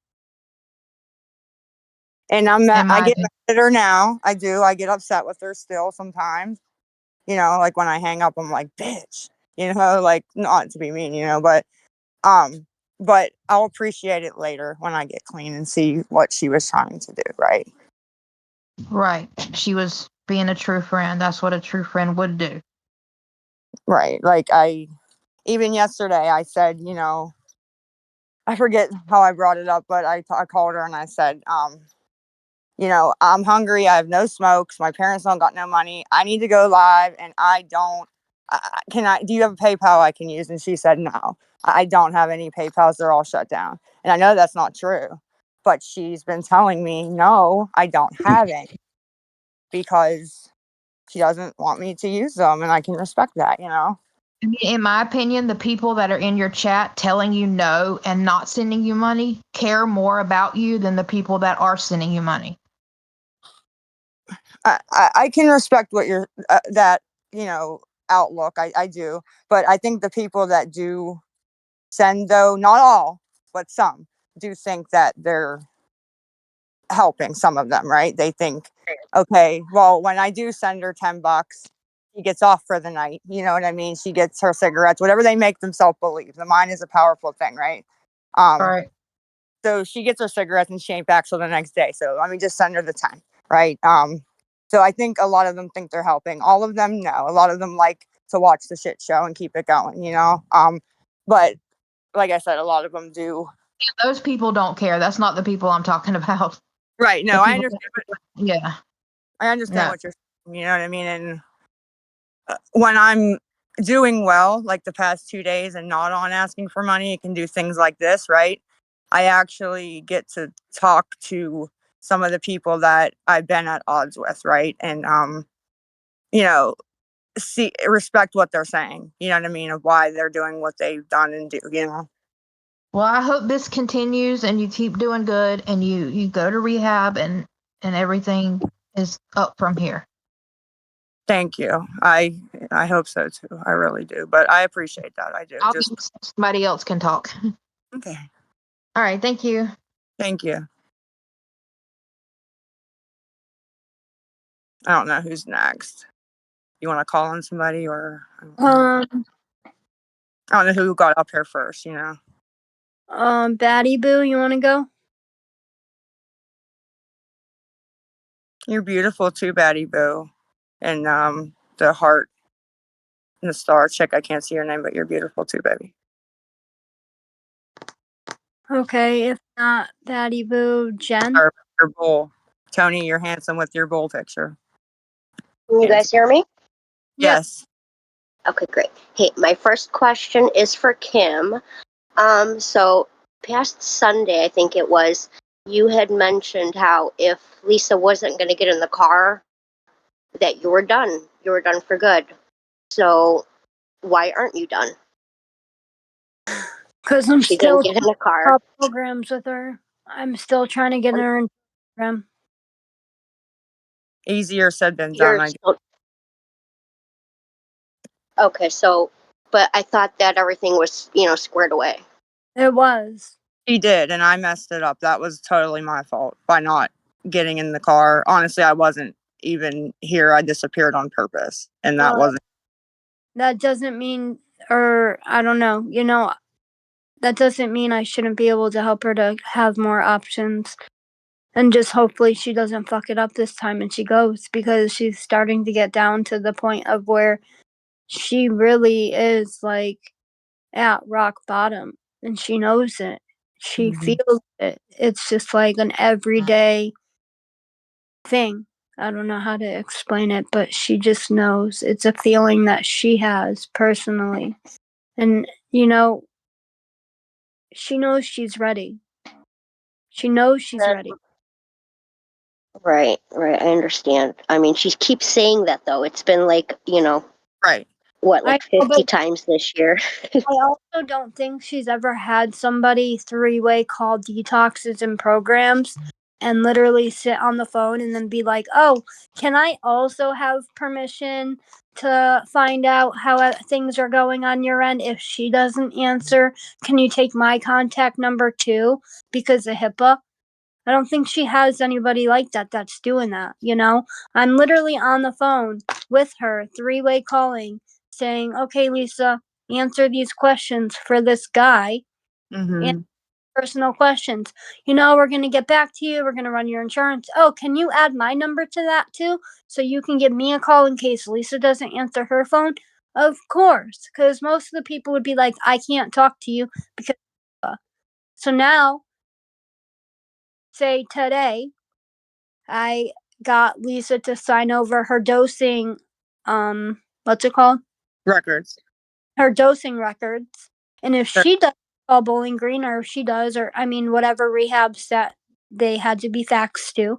and I In get my mad opinion. at her now. I do. I get upset with her still sometimes. You know, like when I hang up, I'm like, bitch. You know, like not to be mean, you know, um, but I'll appreciate it later when I get clean and see what she was trying to do. Right. Right. She was being a true friend. That's what a true friend would do. Right. Like even yesterday, I said, you know, I forget how I brought it up, but I called her and I said, you know, I'm hungry. I have no smokes. My parents don't got no money. I need to go live, and I don't. Can I? Do you have a PayPal I can use? And she said no. I don't have any PayPals. They're all shut down. And I know that's not true, but she's been telling me no, I don't have any because she doesn't want me to use them, and I can respect that. You know. I mean, in my opinion, the people that are in your chat telling you no and not sending you money care more about you than the people that are sending you money. I can respect what you're that you know outlook. I do, but I think the people that do send, though not all, but some do think that they're helping. Some of them, right? They think, okay, well, when I do send her $10, she gets off for the night. You know what I mean? She gets her cigarettes, whatever they make themselves believe. The mind is a powerful thing, right? Right. So she gets her cigarettes and she ain't back till the next day. So let me just send her the 10, right? So I think a lot of them think they're helping. All of them, no. A lot of them like to watch the shit show and keep it going, you know? But like I said, a lot of them do. Those people don't care. That's not the people I'm talking about. Right. The No, I people understand. yeah. I understand No. what you're saying. You know what I mean? And when I'm doing well, like the past 2 days, and not on asking for money, it can do things like this, right? I actually get to talk to some of the people that I've been at odds with, right? And you know, see respect what they're saying. You know what I mean? Of why they're doing what they've done and do, you know. Well, I hope this continues and you keep doing good and you go to rehab and everything is up from here. Thank you. I hope so too. I really do. But I appreciate that. I do. I'll Just somebody else can talk. okay. All right, thank you. Thank you. I don't know who's next. You want to call on somebody or I don't know who got up here first, you know. Batty Boo, you want to go? You're beautiful too, Batty Boo. And the heart and the star chick, I can't see your name, but you're beautiful too, baby. Okay, if not Batty Boo, Jen. Or your bull. Tony, you're handsome with your bull picture. Can you guys hear me? Yes. Okay, great. Hey, my first question is for Kim. So past Sunday, I think it was, you had mentioned how if Lisa wasn't going to get in the car, that you were done. You were done for good. So why aren't you done? Because I'm She still didn't get in the car. trying programs with her. I'm still trying to get her in program. Easier said than You're done, I guess. still okay. So, but I thought that everything was, squared away. It was. She did, and I messed it up. That was totally my fault by not getting in the car. Honestly, I wasn't even here. I disappeared on purpose, and that Well, wasn't. that doesn't mean, or I don't know, that doesn't mean I shouldn't be able to help her to have more options. And just hopefully she doesn't fuck it up this time and she goes, because she's starting to get down to the point of where she really is like at rock bottom and she knows it. She feels it. It's just like an everyday thing. I don't know how to explain it, but she just knows. It's a feeling that she has personally. And, she knows she's ready. She knows she's ready. Right, right. I understand. I mean, she keeps saying that though. It's been like, Right. what, I like know, 50 but times this year. I also don't think she's ever had somebody three-way call detoxes and programs and literally sit on the phone and then be like, "Oh, can I also have permission to find out how things are going on your end? If she doesn't answer, can you take my contact number too because of HIPAA?" I don't think she has anybody like that that's doing that, you know? I'm literally on the phone with her, three-way calling, saying, "Okay, Lisa, answer these questions for this guy and Mm-hmm. personal questions. We're going to get back to you. We're going to run your insurance. Oh, can you add my number to that too? So you can give me a call in case Lisa doesn't answer her phone?" Of course, because most of the people would be like, "I can't talk to you because." So now, say today, I got Lisa to sign over her dosing, what's it called? Records. Her dosing records. And if Sure. she does call Bowling Green, or if she does, or I mean, whatever rehabs that they had to be faxed to,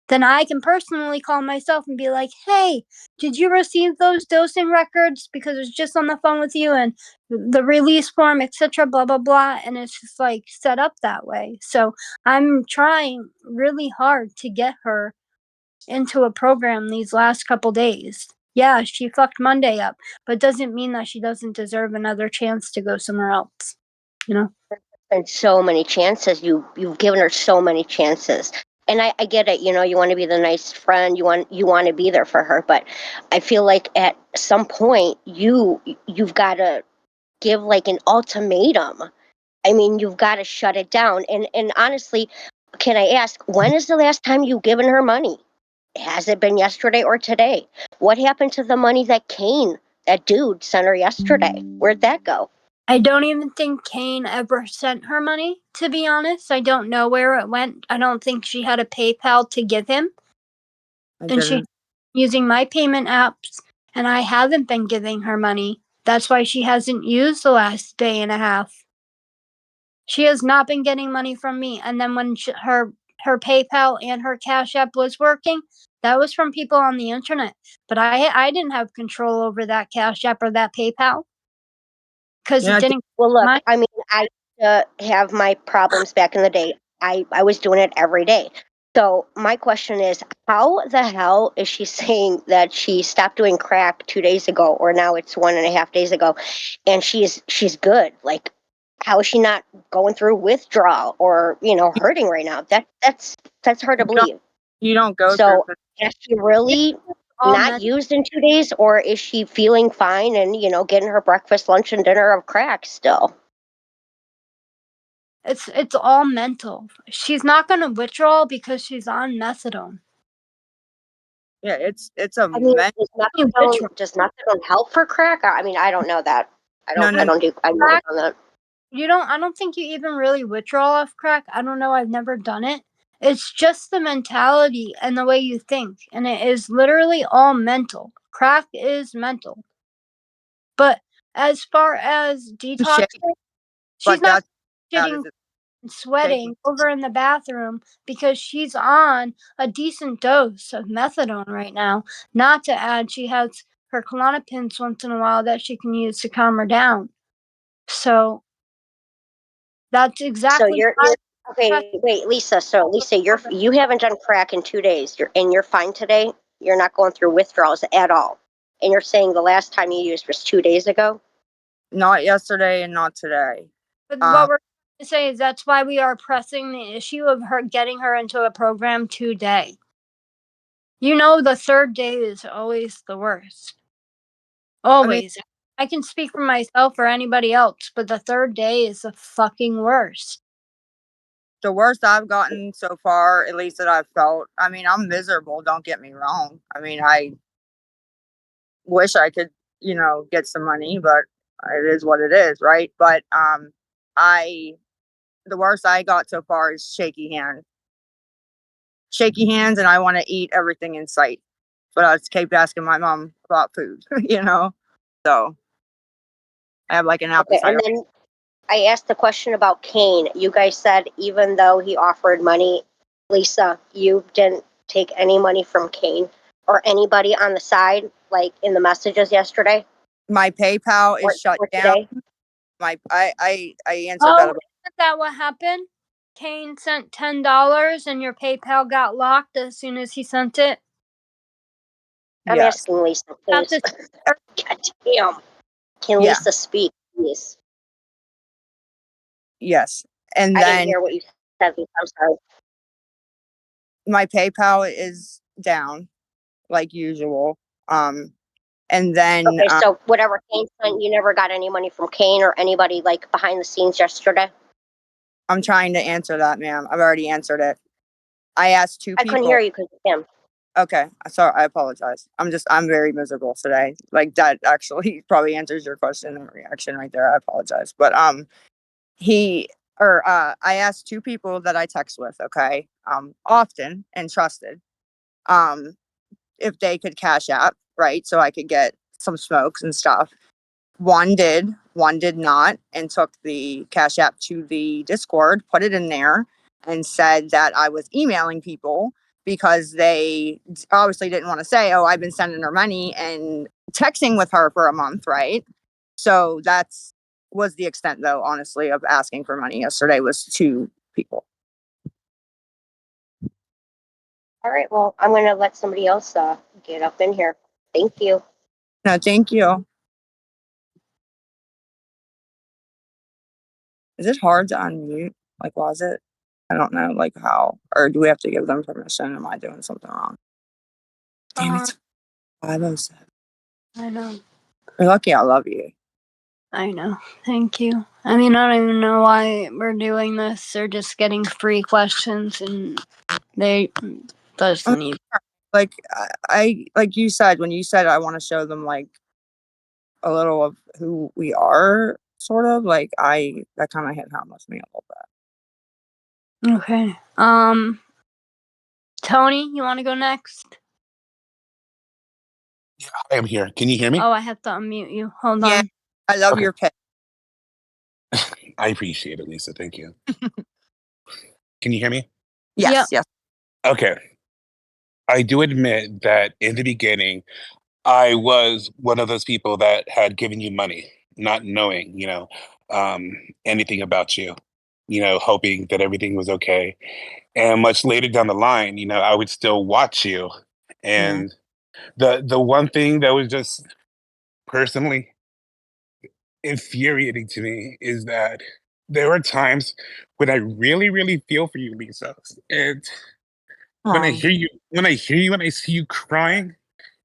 then I can personally call myself and be like, "Hey, did you receive those dosing records? Because it's just on the phone with you and the release form, etc., blah, blah, blah." And it's just like set up that way. So I'm trying really hard to get her into a program these last couple days. Yeah, she fucked Monday up, but doesn't mean that she doesn't deserve another chance to go somewhere else. You know? And so many chances. You've given her so many chances. And I get it, you want to be the nice friend, you want to be there for her, but I feel like at some point you've got to give like an ultimatum. I mean, you've got to shut it down. And honestly, can I ask, when is the last time you've given her money? Has it been yesterday or today? What happened to the money that Kane, that dude, sent her yesterday? Where'd that go? I don't even think Kane ever sent her money, to be honest. I don't know where it went. I don't think she had a PayPal to give him. And she using my payment apps, and I haven't been giving her money. That's why she hasn't used the last day and a half. She has not been getting money from me. And then when her PayPal and her Cash App was working, that was from people on the internet. But I didn't have control over that Cash App or that PayPal because it didn't. Well, look, My I mean, I have my problems back in the day. I was doing it every day. So my question is, how the hell is she saying that she stopped doing crack 2 days ago, or now it's 1.5 days ago, and she's good? Like, how is she not going through withdrawal or hurting right now? That's hard to believe. You don't go through. So has she really all not meant used in 2 days, or is she feeling fine and getting her breakfast, lunch, and dinner of crack still? it's all mental. She's not gonna withdraw because she's on methadone. Yeah, it's a I mean, men. does methadone help for crack? I mean, I don't know that. I No, don't. no, I no. don't do. I've never done that. I don't think you even really withdraw off crack. I don't know. I've never done it. It's just the mentality and the way you think. And it is literally all mental. Crack is mental. But as far as Shake, detoxing, she's but not that is shitting and sweating shaking. over in the bathroom because she's on a decent dose of methadone right now. Not to add, she has her Klonopins once in a while that she can use to calm her down. So that's So exactly you're why okay. Wait, Lisa. So Lisa, you haven't done crack in 2 days. You're fine today. You're not going through withdrawals at all. And you're saying the last time you used was 2 days ago. Not yesterday and not today. But what we're trying to say is that's why we are pressing the issue of her getting her into a program today. The third day is always the worst. I mean, Always. I can speak for myself or anybody else, but the third day is the fucking worst. the worst I've gotten so far, at least that I've felt. I mean, I'm miserable. Don't get me wrong. I mean, I wish I could, get some money, but it is what it is, right? But I the worst I got so far is shaky hands, and I want to eat everything in sight. But I just keep asking my mom about food, So I have like an Okay, and appetite. then I asked the question about Kane. You guys said even though he offered money, Lisa, you didn't take any money from Kane or anybody on the side, like in the messages yesterday My PayPal is shut or down. today. I answered that Oh, about isn't that what happened? Kane sent $10 and your PayPal got locked as soon as he sent it. I'm yes. asking Lisa, Got please. this. God damn. Can Yeah. Lisa speak, please? Yes. And I didn't then hear what you said, Lisa. I'm sorry. my PayPal is down like usual. And then Okay, so whatever Kane sent, you never got any money from Kane or anybody like behind the scenes yesterday? I'm trying to answer that, ma'am. I've already answered it. I asked two I couldn't hear people. you because of him. Okay, sorry. I apologize. I'm very miserable today. Like that actually probably answers your question and reaction right there. I apologize, but he or I asked two people that I text with. Okay, often and trusted. Um, if they could cash app, right, so I could get some smokes and stuff. One did not, and took the Cash App to the Discord, put it in there, and said that I was emailing people because they obviously didn't want to say, oh, I've been sending her money and texting with her for a month, right? So that's was the extent, though, honestly, of asking for money yesterday was two people. All right, well, I'm going to let somebody else get up in here. Thank you. No, thank you. Is it hard to unmute? Like, was it? I don't know, like how, or do we have to give them permission? Am I doing something wrong? Damn, it's 5:07. I know. You're lucky I love you. I know. Thank you. I mean, I don't even know why we're doing this. They're just getting free questions and they doesn't even. Like I like you said, when you said I want to show them like a little of who we are, sort of like that kind of hit home with me a little bit. Okay. Tony, you want to go next? I am here. Can you hear me? Oh, I have to unmute you. Hold Yeah, on. I love Okay. your pick. I appreciate it, Lisa. Thank you. Can you hear me? Yes, Yep. yes. Okay. I do admit that in the beginning, I was one of those people that had given you money, not knowing, anything about you, hoping that everything was okay. And much later down the line, I would still watch you. Yeah. And the one thing that was just personally infuriating to me is that there are times when I really, really feel for you, Lisa. And when I Oh, hear you, when I see you crying,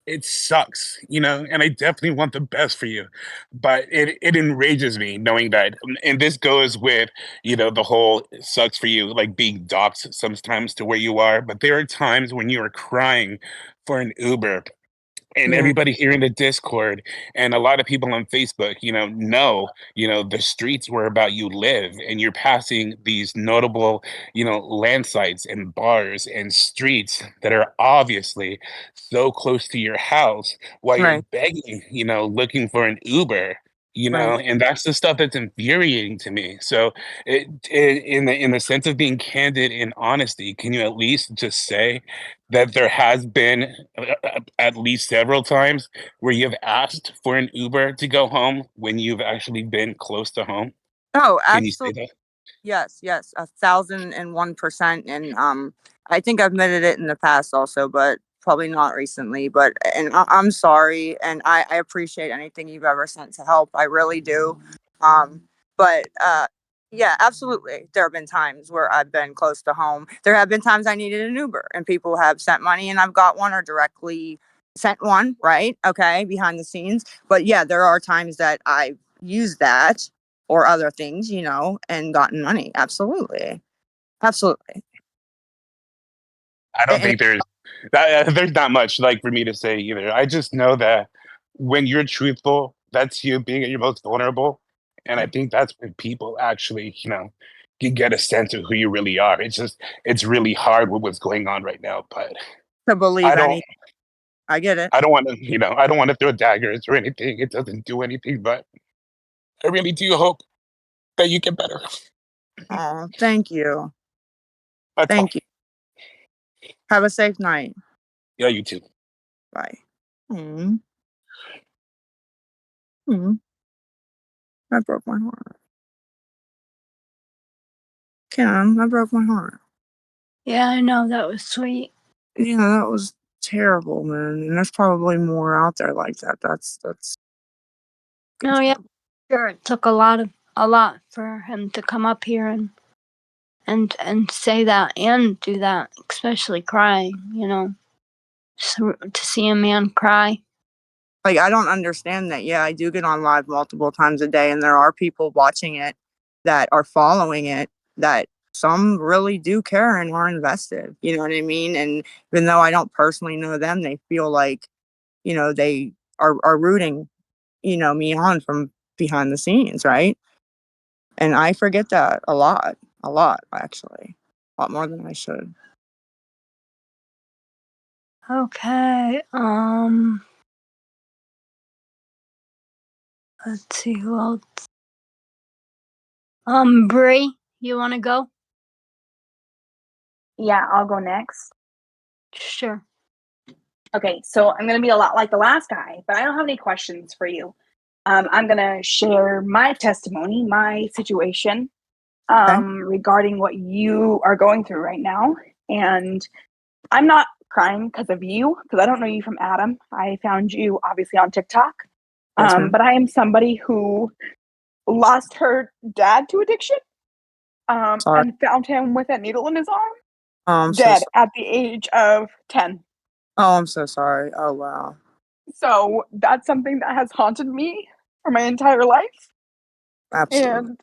it sucks, and I definitely want the best for you. But it enrages me knowing that, and this goes with, the whole it sucks for you, like being doxxed sometimes to where you are. But there are times when you are crying for an Uber and yeah. everybody here in the Discord and a lot of people on Facebook, the streets where about you live, and you're passing these notable, land sites and bars and streets that are obviously so close to your house while you're Right, begging, looking for an Uber. right. And that's the stuff that's infuriating to me. So, in the sense of being candid and honesty, can you at least just say that there has been at least several times where you've asked for an Uber to go home when you've actually been close to home? Oh, Can you say absolutely. that? Yes, yes, 1,001%. And I think I've admitted it in the past also, but probably not recently. But and I'm sorry, and I appreciate anything you've ever sent to help. I really do. Um, but yeah, absolutely. There have been times where I've been close to home. There have been times I needed an Uber, and people have sent money, and I've got one or directly sent one. Right? Okay, behind the scenes. But yeah, there are times that I use that or other things, and gotten money. Absolutely. Absolutely. I don't And think there's not much like for me to say either. I just know that when you're truthful, that's you being at your most vulnerable, and I think that's when people actually, can get a sense of who you really are. It's really hard with what's going on right now, but to believe I don't any, I get it. I don't want to, I don't want to throw daggers or anything. It doesn't do anything, but I really do hope that you get better. Oh, thank you. That's all. Thank you. Have a safe night. Yeah, you too. Bye. Hmm. Hmm. That broke my heart. Kim, that broke my heart. Yeah, I know. That was sweet. Yeah, that was terrible, man. And there's probably more out there like that. That's No, yeah, sure. It took a lot for him to come up here and say that and do that, especially crying. To see a man cry. like I don't understand that. Yeah, I do get on live multiple times a day, and there are people watching it that are following it that some really do care and are invested. You know what I mean? And even though I don't personally know them, they feel like, they are rooting, me on from behind the scenes, right? And I forget that a lot actually, a lot more than I should. Okay. Let's see who else. Bree, you want to go? Yeah, I'll go next. Sure. Okay, so I'm going to be a lot like the last guy, but I don't have any questions for you. I'm going to share my testimony, my situation, Okay. regarding what you are going through right now. And I'm not crying because of you, because I don't know you from Adam. I found you obviously on TikTok. Yes, ma'am. But I am somebody who lost her dad to addiction, Sorry. and found him with a needle in his arm, Oh, I'm so dead sorry. at the age of 10. Oh, I'm so sorry. Oh, wow. So that's something that has haunted me for my entire life. Absolutely. And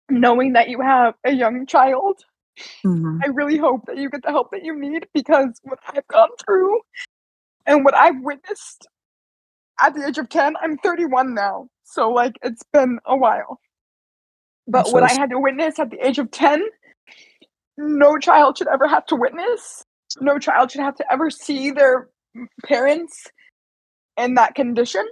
knowing that you have a young child, Hmm. I really hope that you get the help that you need, because what I've gone through and what I've witnessed at the age of 10, I'm 31 now. So, like, it's been a while. I'm But what so I had to witness at the age of 10, no child should ever have to witness. No child should have to ever see their parents in that condition.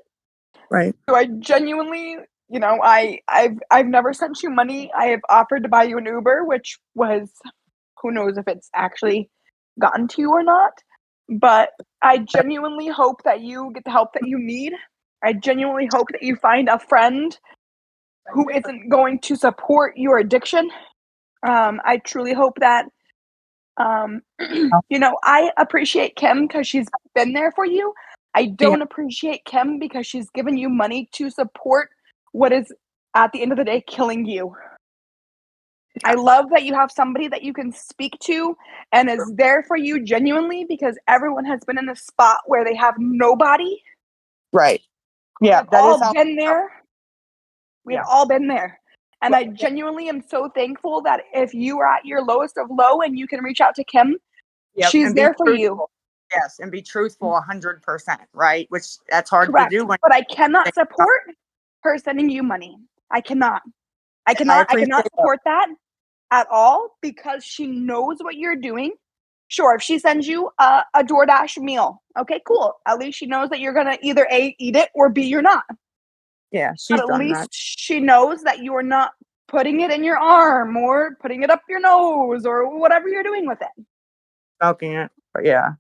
right. So I genuinely, I've never sent you money. I have offered to buy you an Uber, which was, who knows if it's actually gotten to you or not. But I genuinely hope that you get the help that you need. I genuinely hope that you find a friend who isn't going to support your addiction. I truly hope that, um, I appreciate Kim because she's been there for you. I don't appreciate Kim because she's given you money to support what is, at the end of the day, killing you. I love that you have somebody that you can speak to and is there for you genuinely, because everyone has been in a spot where they have nobody. Right. We Yeah, have that is all how. been there. We have Yeah. all been there. And Well, I genuinely am so thankful that if you are at your lowest of low and you can reach out to Kim, yep. she's And be there for you. truthful. Yes, and be truthful 100%. Right, which that's hard to Correct. do when. But I cannot support her sending you money. I cannot. I I cannot. I appreciate cannot that. support that at all, because she knows what you're doing. Sure, if she sends you a DoorDash meal, okay, cool. At least she knows that you're gonna either A, eat it, or B, you're not. Yeah, But she's at done that. least she knows that you are not putting it in your arm or putting it up your nose or whatever you're doing with it. Smoking it, but yeah,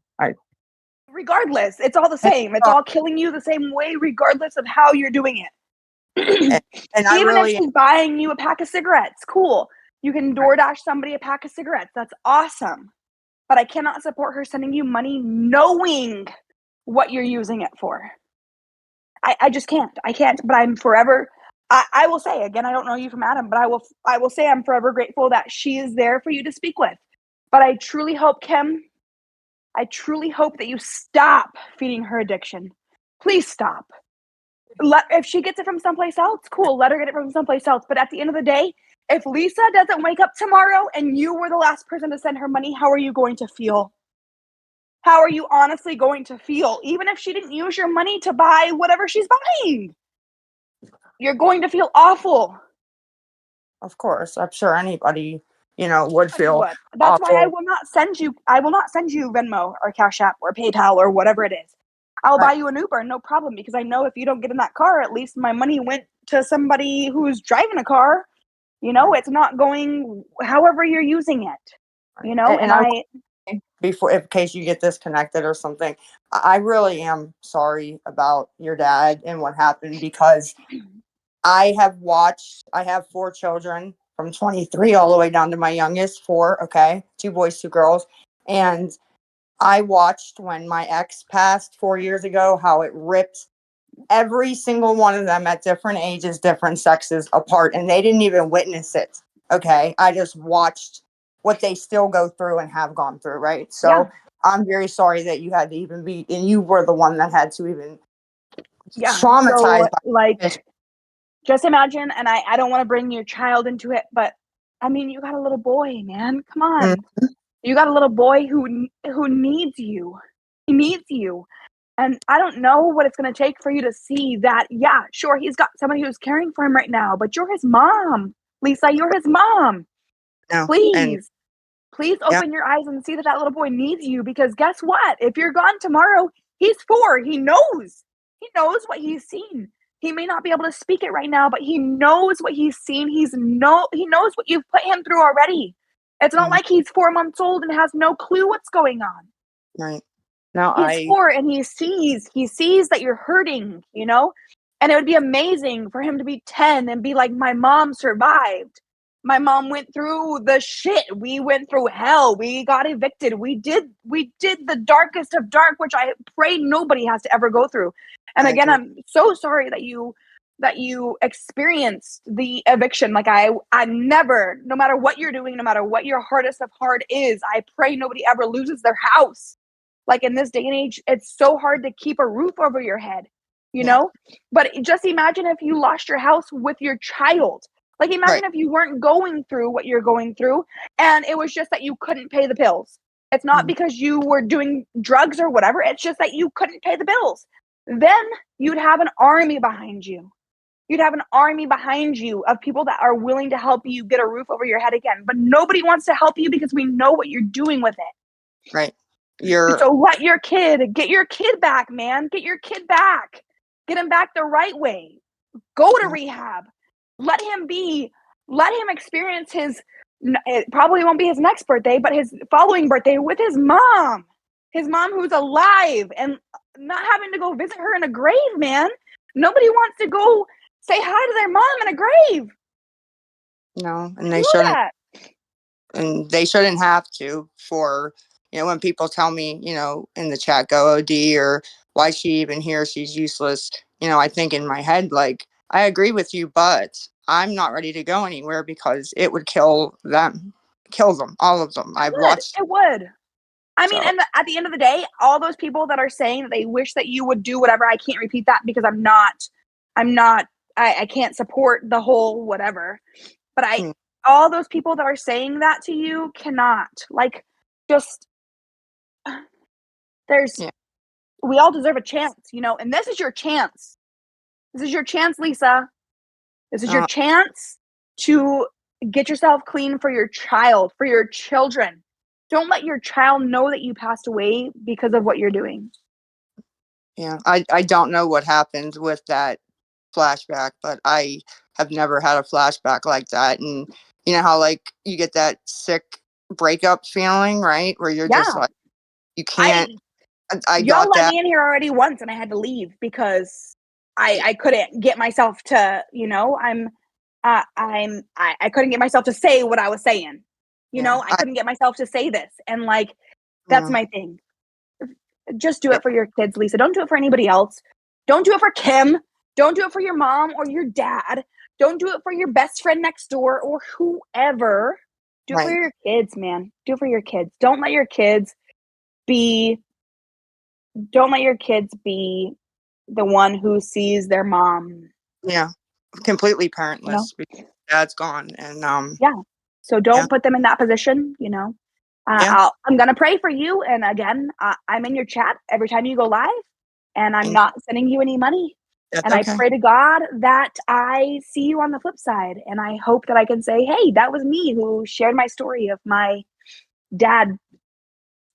Regardless, it's all the and, same. It's all killing you the same way, regardless of how you're doing it. and I Even if really she's buying you a pack of cigarettes, cool. You can DoorDash somebody a pack of cigarettes. That's awesome. But I cannot support her sending you money knowing what you're using it for. I just can't. I can't. But I'm forever. I will say again, I don't know you from Adam, but I will say I'm forever grateful that she is there for you to speak with. But I truly hope, Kim, I truly hope that you stop feeding her addiction. Please stop. If she gets it from someplace else, cool. Let her get it from someplace else. But at the end of the day, if Lisa doesn't wake up tomorrow and you were the last person to send her money, how are you going to feel? How are you honestly going to feel? Even if she didn't use your money to buy whatever she's buying, you're going to feel awful. of course, I'm sure anybody, would Anybody feel would. That's why I awful. will not send you. I will not send you Venmo or Cash App or PayPal or whatever it is. I'll Right. buy you an Uber, no problem, because I know if you don't get in that car, at least my money went to somebody who's driving a car. You know, it's not going however you're using it. You know, And and I I before, in case you get disconnected or something, I really am sorry about your dad and what happened, because I have 4 children from 23 all the way down to my youngest, 4, okay? 2 boys, 2 girls. And I watched when my ex passed 4 years ago, how it ripped every single one of them at different ages, different sexes apart, and they didn't even witness it. Okay. I just watched what they still go through and have gone through, right? yeah, So I'm very sorry that you had to even be, and you were the one that had to even yeah. So traumatized by this. like just imagine, and I don't want to bring your child into it, but I mean, you got a little boy, man. Come Mm, on. You got a little boy who needs you. He needs you. And I don't know what it's going to take for you to see that, yeah, sure, he's got somebody who's caring for him right now, but you're his mom. Lisa, you're his mom. no, and Please, please yeah, open your eyes and see that that little boy needs you, because guess what? If you're gone tomorrow, he's 4. He knows. He knows what he's seen. He may not be able to speak it right now, but he knows what he's seen. He knows what you've put him through already. It's not mhm, like he's 4 months old and has no clue what's going on. right. No, He's 4 and he sees that you're hurting, you know? And it would be amazing for him to be 10 and be like, "My mom survived. My mom went through the shit. We went through hell. We got evicted. We did the darkest of dark, which I pray nobody has to ever go through." And I again, agree. I'm so sorry that you experienced the eviction. Like I never, no matter what you're doing, no matter what your hardest of hard is, I pray nobody ever loses their house. Like in this day and age, it's so hard to keep a roof over your head, you Yeah, know? But just imagine if you lost your house with your child. Like right. imagine if you weren't going through what you're going through and it was just that you couldn't pay the bills. It's not Mhm, because you were doing drugs or whatever, it's just that you couldn't pay the bills. Then you'd have an army behind you. You'd have an army behind you of people that are willing to help you get a roof over your head again. But nobody wants to help you because we know what you're doing with it. right. You're So let get your kid back, man. Get your kid back. Get him back the right way. Go to yeah, rehab. Let him be, let him experience it probably won't be his next birthday, but his following birthday with his mom. His mom who's alive and not having to go visit her in a grave, man. Nobody wants to go say hi to their mom in a grave. no, and Do that. they shouldn't have to. For, when people tell me, in the chat, go OD, or why she even here, she's useless. I think in my head, like, I agree with you, but I'm not ready to go anywhere, because it would kill them, all of them. I've watched. It would. I mean, So and at the end of the day, all those people that are saying that they wish that you would do whatever, I can't repeat that because I'm not, I can't support the whole whatever. But mm, all those people that are saying that to you cannot. Like, just, there's, yeah, we all deserve a chance, you know, and this is your chance. This is your chance, Lisa. This is your uh, chance to get yourself clean for your child, for your children. Don't let your child know that you passed away because of what you're doing. yeah. I don't know what happened with that flashback, but I have never had a flashback like that. And you know how, like, you get that sick breakup feeling, right? Where you're just Yeah. like, you can't. I I Y'all got let that. me in here already once and I had to leave because I couldn't get myself to, you know, I couldn't get myself to say what I was saying. You Yeah. know, I couldn't get myself to say this. And like that's Yeah. my thing. Just do it for your kids, Lisa. Don't do it for anybody else. Don't do it for Kim. Don't do it for your mom or your dad. Don't do it for your best friend next door or whoever. Do it for Right. your kids, man. Do it for your kids. Be don't let your kids be the one who sees their mom, Yeah. Completely you know? parentless because dad's gone, and Yeah. So yeah, don't put them in that position, you know? yeah. I'm gonna pray for you, and again, I'm in your chat every time you go live, and I'm Thank you. not sending you any money. That's And I okay. pray to God that I see you on the flip side, and I hope that I can say, "Hey, that was me who shared my story of my dad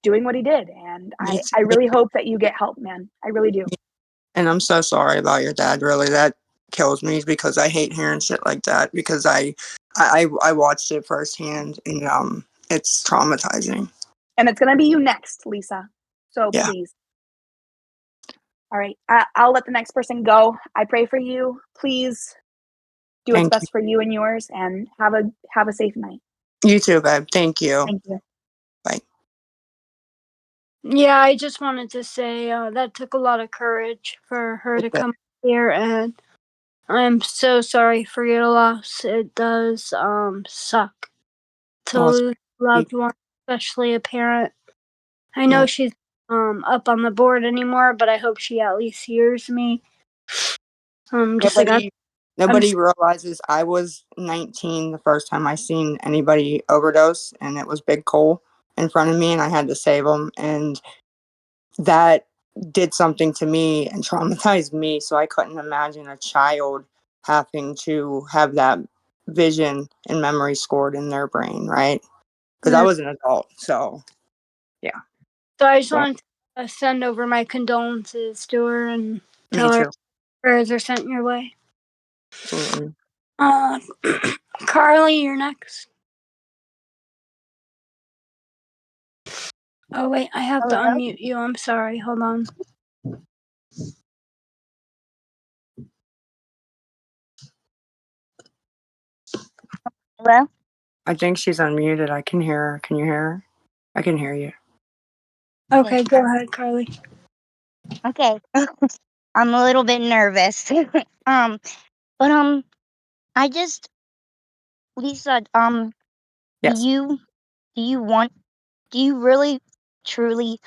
doing what he did." And Me I too. really hope that you get help, man. I really do. And I'm so sorry about your dad. Really, that kills me, because I hate hearing shit like that. Because I I watched it firsthand, and it's traumatizing. And it's going to be you next, Lisa. So Yeah. please. All right. I'll let the next person go. I pray for you. Please do what's Thank you. best for you and yours, and have a safe night. You too, babe. Thank you. Thank you. Bye. Yeah, I just wanted to say that took a lot of courage for her to come here, and I'm so sorry for your loss. It does suck to lose a loved one, especially a parent. I know she's up on the board anymore, but I hope she at least hears me. Just like Nobody realizes I was 19 the first time I seen anybody overdose, and it was Big Cole in front of me, and I had to save him, and that did something to me and traumatized me. So I couldn't imagine a child having to have that vision and memory scored in their brain, right? Because I was an adult, so yeah. So I just want to send over my condolences to her and tell her prayers are sent your way. Absolutely. Carly, you're next. Oh wait, I have to unmute you. I'm sorry. Hold on. Hello? I think she's unmuted. I can hear her. Can you hear her? I can hear you. Okay, go ahead, Carly. Okay. I'm a little bit nervous. But I just Lisa, Yes. do you really truly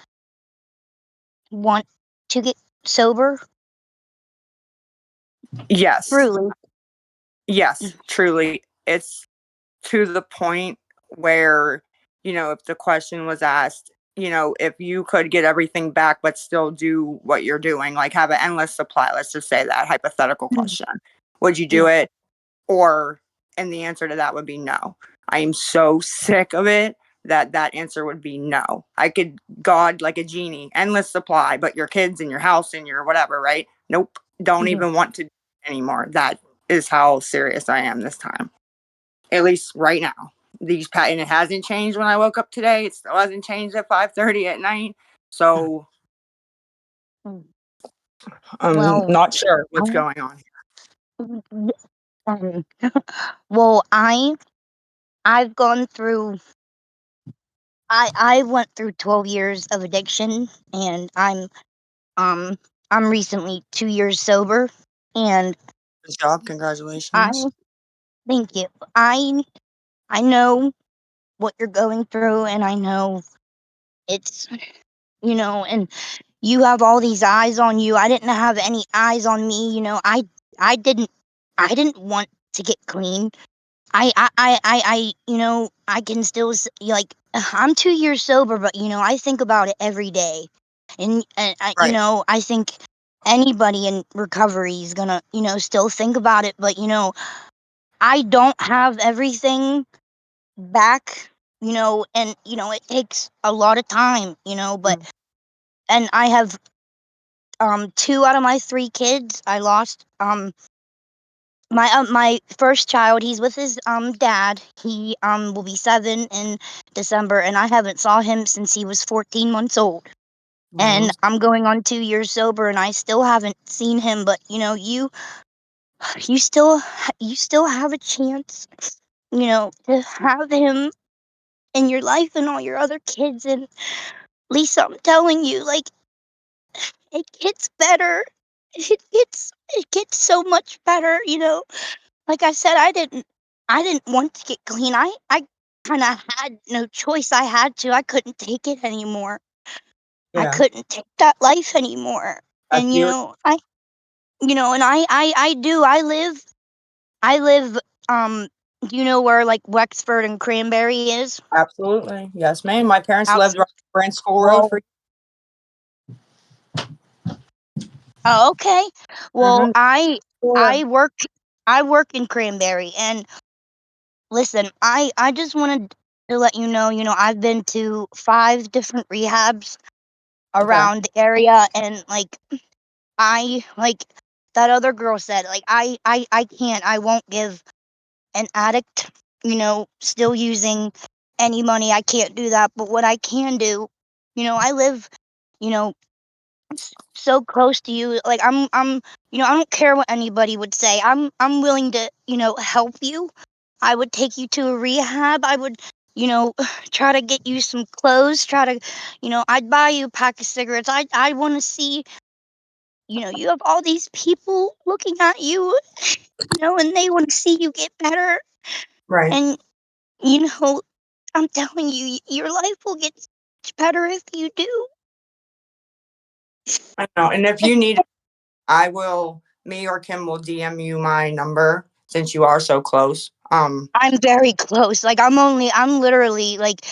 want to get sober? Yes. Truly. Yes, truly. It's to the point where, if the question was asked, if you could get everything back but still do what you're doing, like have an endless supply, let's just say that hypothetical question, would you do it? And the answer to that would be no. I am so sick of it that answer would be no. I could God like a genie, endless supply, but your kids and your house and your whatever, right? Nope. Don't even want to anymore. That is how serious I am this time. At least right now. And it hasn't changed when I woke up today. It still hasn't changed at 5:30 at night. So I'm Well, not sure what's going on. um, well, I've gone through I went through 12 years of addiction, and um I'm recently 2 years sober, and Good job. I Congratulations. thank you. I know what you're going through, and I know it's and you have all these eyes on you. I didn't have any eyes on me. I didn't want to get clean. I can still like I'm 2 years sober, but I think about it every day, and Right. I think anybody in recovery is gonna still think about it, but I don't have everything back, and it takes a lot of time, but and I have 2 out of my 3 kids I lost. My first child, he's with his dad. He will be 7 in December, and I haven't saw him since he was 14 months old. And I'm going on 2 years sober, and I still haven't seen him, but you still have a chance, to have him in your life and all your other kids. And Lisa, I'm telling you, like, it gets better. It gets so much better. Like I said, I didn't want to get clean. I kind of had no choice. I had to. I couldn't take it anymore. I Yeah. couldn't take that life anymore. I And feel and I do. I live do you know where like Wexford and Cranberry is? absolutely. Yes, ma'am. My parents lived Outside. right on Brand School Road Well, for oh, okay. Well, Mhm. I work in Cranberry, and listen, I just wanted to let I've been to 5 different rehabs Okay. around the area, and I like that other girl said, like I can't, I won't give an addict, still using any money. I can't do that. But what I can do, I live, you know, so close to you. Like I don't care what anybody would say. I'm willing to, help you. I would take you to a rehab. I would, try to get you some clothes, try to, I'd buy you a pack of cigarettes. I want to see, you have all these people looking at you, and they want to see you get better. Right. And, you know, I'm telling you, your life will get much better if you do. I know. And if you need, me or Kim will DM you my number since you are so close. I'm very close. Like I'm literally like,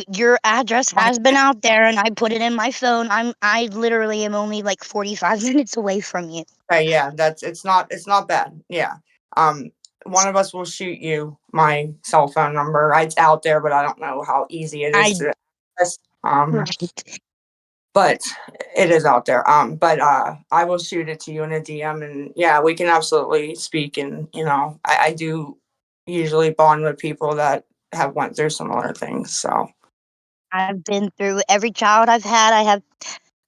your address has been out there, and I put it in my phone. I literally am only like 45 minutes away from you. Okay, yeah, it's not bad. Yeah. Um, one of us will shoot you my cell phone number. It's out there, but I don't know how easy it is I to access. Right. But it is out there. But I will shoot it to you in a DM, and yeah, we can absolutely speak. And I do usually bond with people that have went through similar things. So I've been through every child I've had.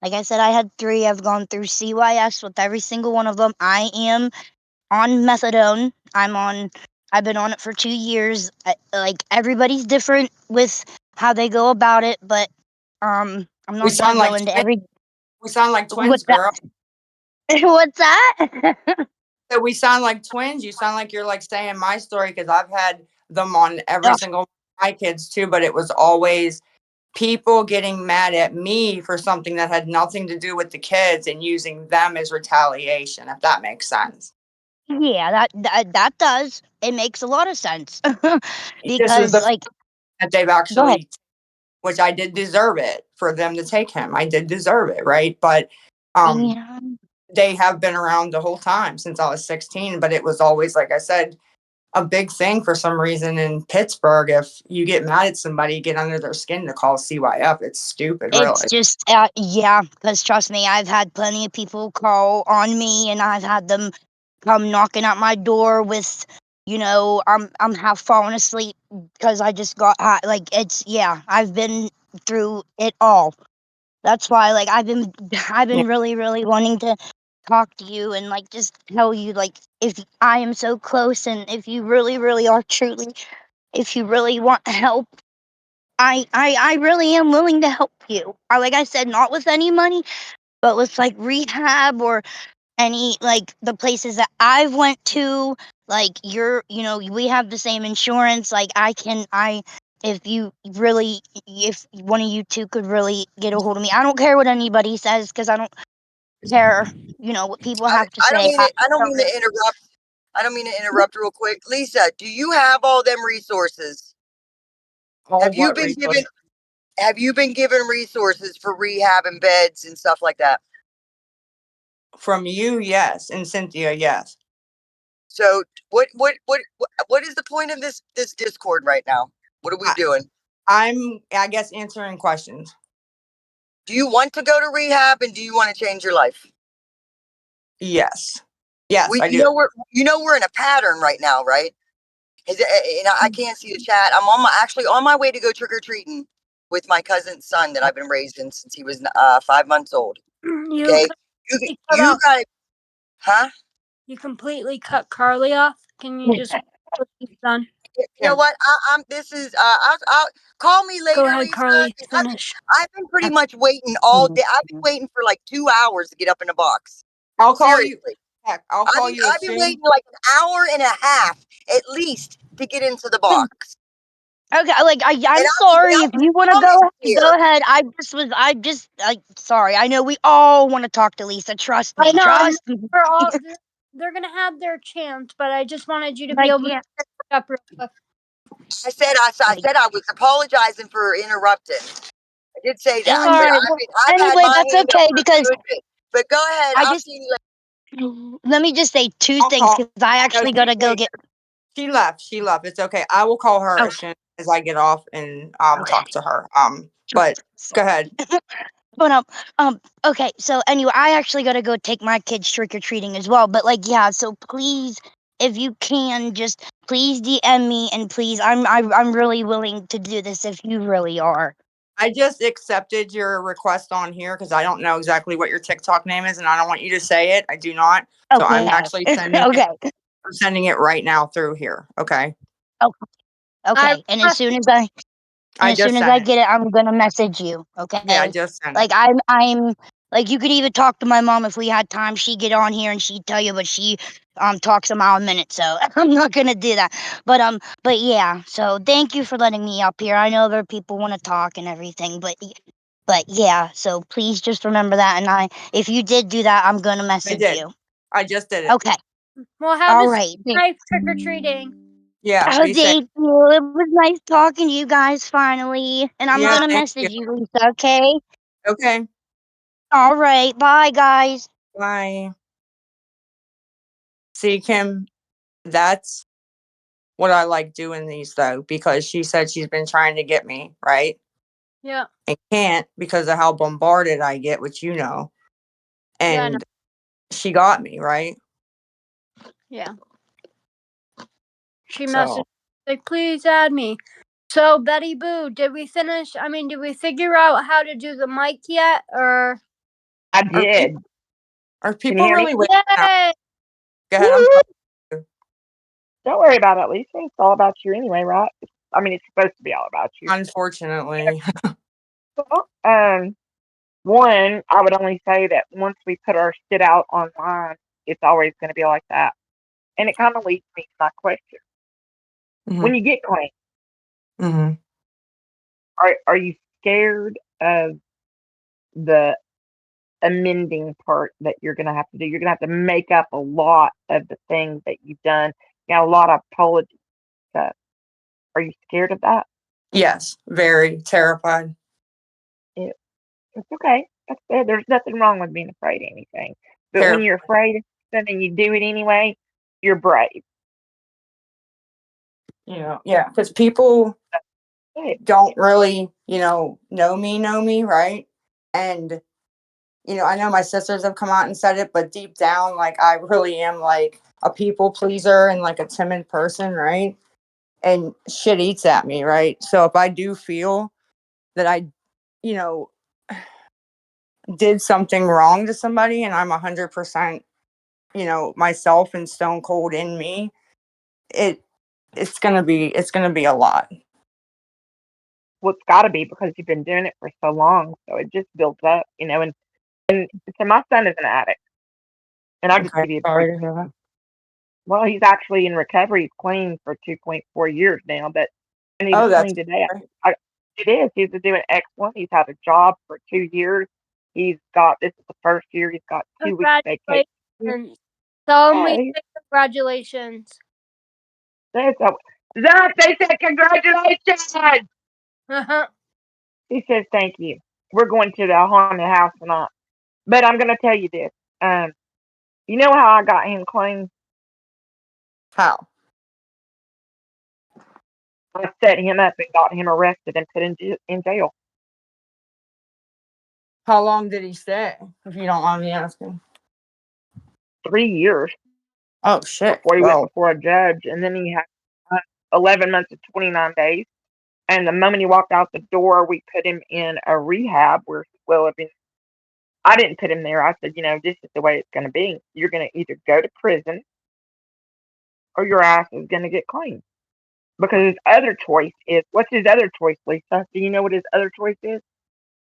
Like I said, I had three. I've gone through CYS with every single one of them. I am on methadone. I've been on it for 2 years. Like everybody's different with how they go about it, but I'm we not gonna sound go like into twins. every We sound like twins, what's that. girl. What's that? So we sound like twins. You sound like you're like saying my story because I've had them on every Ugh, single one of my kids too, but it was always people getting mad at me for something that had nothing to do with the kids and using them as retaliation, if that makes sense. yeah, that does. It makes a lot of sense This was because, the like, that they've go ahead. actually, which I did deserve it for them to take him. I did deserve it, right? But um Yeah. they have been around the whole time since I was 16, but it was always, like I said, a big thing for some reason in Pittsburgh. If you get mad at somebody, get under their skin to call CYF. It's stupid, It's really. just, yeah, because trust me, I've had plenty of people call on me, and I've had them come knocking at my door with, I'm half falling asleep because I just got hot. Like yeah, I've been through it all. That's why, like, I've Yeah. been really, really wanting to talk to you and like just tell you, like, if I am so close, and if you really, really are truly, if you really want help, I really am willing to help you. Like I said, not with any money, but with like rehab or any like the places that I've went to. Like we have the same insurance. Like if you really, if one of you two could really get a hold of me, I don't care what anybody says because I don't care. What people have to I don't say. mean it. I don't mean to interrupt. I don't mean to interrupt real quick. Lisa, do you have all them resources? All Have you what been resource? given resources for rehab and beds and stuff like that? From you, yes, and Cynthia, yes. So what is the point of this Discord right now? What are we doing? I guess, answering questions. Do you want to go to rehab and do you want to change your life? Yes. Yes, I You do. know we're in a pattern right now, right? And I can't see the chat. I'm actually on my way to go trick or treating with my cousin's son that I've been raising since he was 5 months old. Okay, you got, huh? You completely cut Carly off. Can you just what you've done? You know what? I'm. This is. I'll call me later, Go ahead, Lisa. Carly. 'Cause Finish. I've been pretty much waiting all day. I've been waiting for like 2 hours to get up in the box. I'll call you. Seriously, Heck, I'll call you as I've been soon. waiting like an hour and a half at least to get into the box. Okay, like I'm And sorry if you want to I'm go here. ahead. I just like sorry. I know we all want to talk to Lisa. Trust I me. know. Trust me. We're all. They're gonna have their chance, but I just wanted you to be Like able to yeah. pick up real quick. I said I was apologizing for interrupting. I did say that. I said Sorry. Well, I've had anyway, my that's hand up okay for a because good bit. But go ahead. I I'll just see you later. let me just say two I'll things call. because I No, actually gotta go wait. get. She left. She left. It's okay. I will call her Oh, as soon as I get off and okay. talk to her. But go ahead. But okay. So anyway, I actually gotta go take my kids trick or treating as well. But like, yeah. So please, if you can, just please DM me, and please, I'm really willing to do this if you really are. I just accepted your request on here because I don't know exactly what your TikTok name is, and I don't want you to say it. I do not. So I'm Okay. actually sending it. Okay. I'm sending it right now through here. Okay. Okay. And as soon as I just sent I it. get it, I'm gonna message you. Okay. Yeah, I just sent Like it. I'm like, you could even talk to my mom if we had time. She'd get on here and she'd tell you, but she talks a mile a minute, so I'm not gonna do that. But yeah. So thank you for letting me up here. I know other people want to talk and everything, but yeah. So please just remember that. And if you did do that, I'm gonna I message did. you. I just did it. Okay. Well, have All a right. nice trick or treating. Yeah. Oh, Be safe. thank you. It was nice talking to you guys finally. And I'm Yeah. gonna Thank you. message you, Lisa, okay? Okay. All right. Bye, guys. Bye. See, Kim, that's what I like doing these though, because she said she's been trying to get me, right? Yeah. And can't because of how bombarded I get, which you know. Yeah. I know. And she got me, right? Yeah. She messaged So like, please add me. So Betty Boo, did we finish? I mean, did we figure out how to do the mic yet, or I are did. people are Can you people hear me? really waking up? yay? Go ahead, I'm Woo! sorry. Don't worry about it, Lisa. It's all about you anyway, right? I mean, it's supposed to be all about you. Unfortunately. Well, one, I would only say that once we put our shit out online, it's always going to be like that. And it kind of leads me to my question. Hmm. When you get clean, Hmm. are you scared of the amending part that you're going to have to do? You're going to have to make up a lot of the things that you've done. You know, a lot of apology stuff. Are you scared of that? Yes, very terrified. It's okay. That's good. There's nothing wrong with being afraid of anything. But when Terrified. you're afraid of something, you do it anyway, you're brave. You know, yeah, because people Good. don't really, know me, right? And I know my sisters have come out and said it, but deep down, like I really am like a people pleaser and like a timid person, right? And shit eats at me, right? So if I do feel that I, you know, did something wrong to somebody and I'm 100%, myself and stone cold in me, it it's gonna be a lot. Well, it's got to be because you've been doing it for so long. So it just builds up, And so my son is an addict. And I'll just Okay, give you a brief. sorry to hear that. Well, he's actually in recovery. He's clean for 2.4 years now, but and he was Oh, that's clean today. great. It is. He's doing excellent. He's had a job for 2 years. This is the first year he's got 2 weeks vacation. Congratulations. Tell him we Hey, say congratulations. Zach, they said congratulations. Uh-huh. He says thank you. We're going to the haunted house tonight. But I'm going to tell you this. Um, you know how I got him clean? How? I set him up and got him arrested and put in jail. How long did he stay, if you don't mind me asking? 3 years Oh shit. before he went Well, before a judge, and then he had 11 months and 29 days. And the moment he walked out the door, we put him in a rehab where he will have been. I didn't put him there. I said, this is the way it's going to be. You're going to either go to prison or your ass is going to get clean. Because his other choice is, what's his other choice, Lisa? Do you know what his other choice is?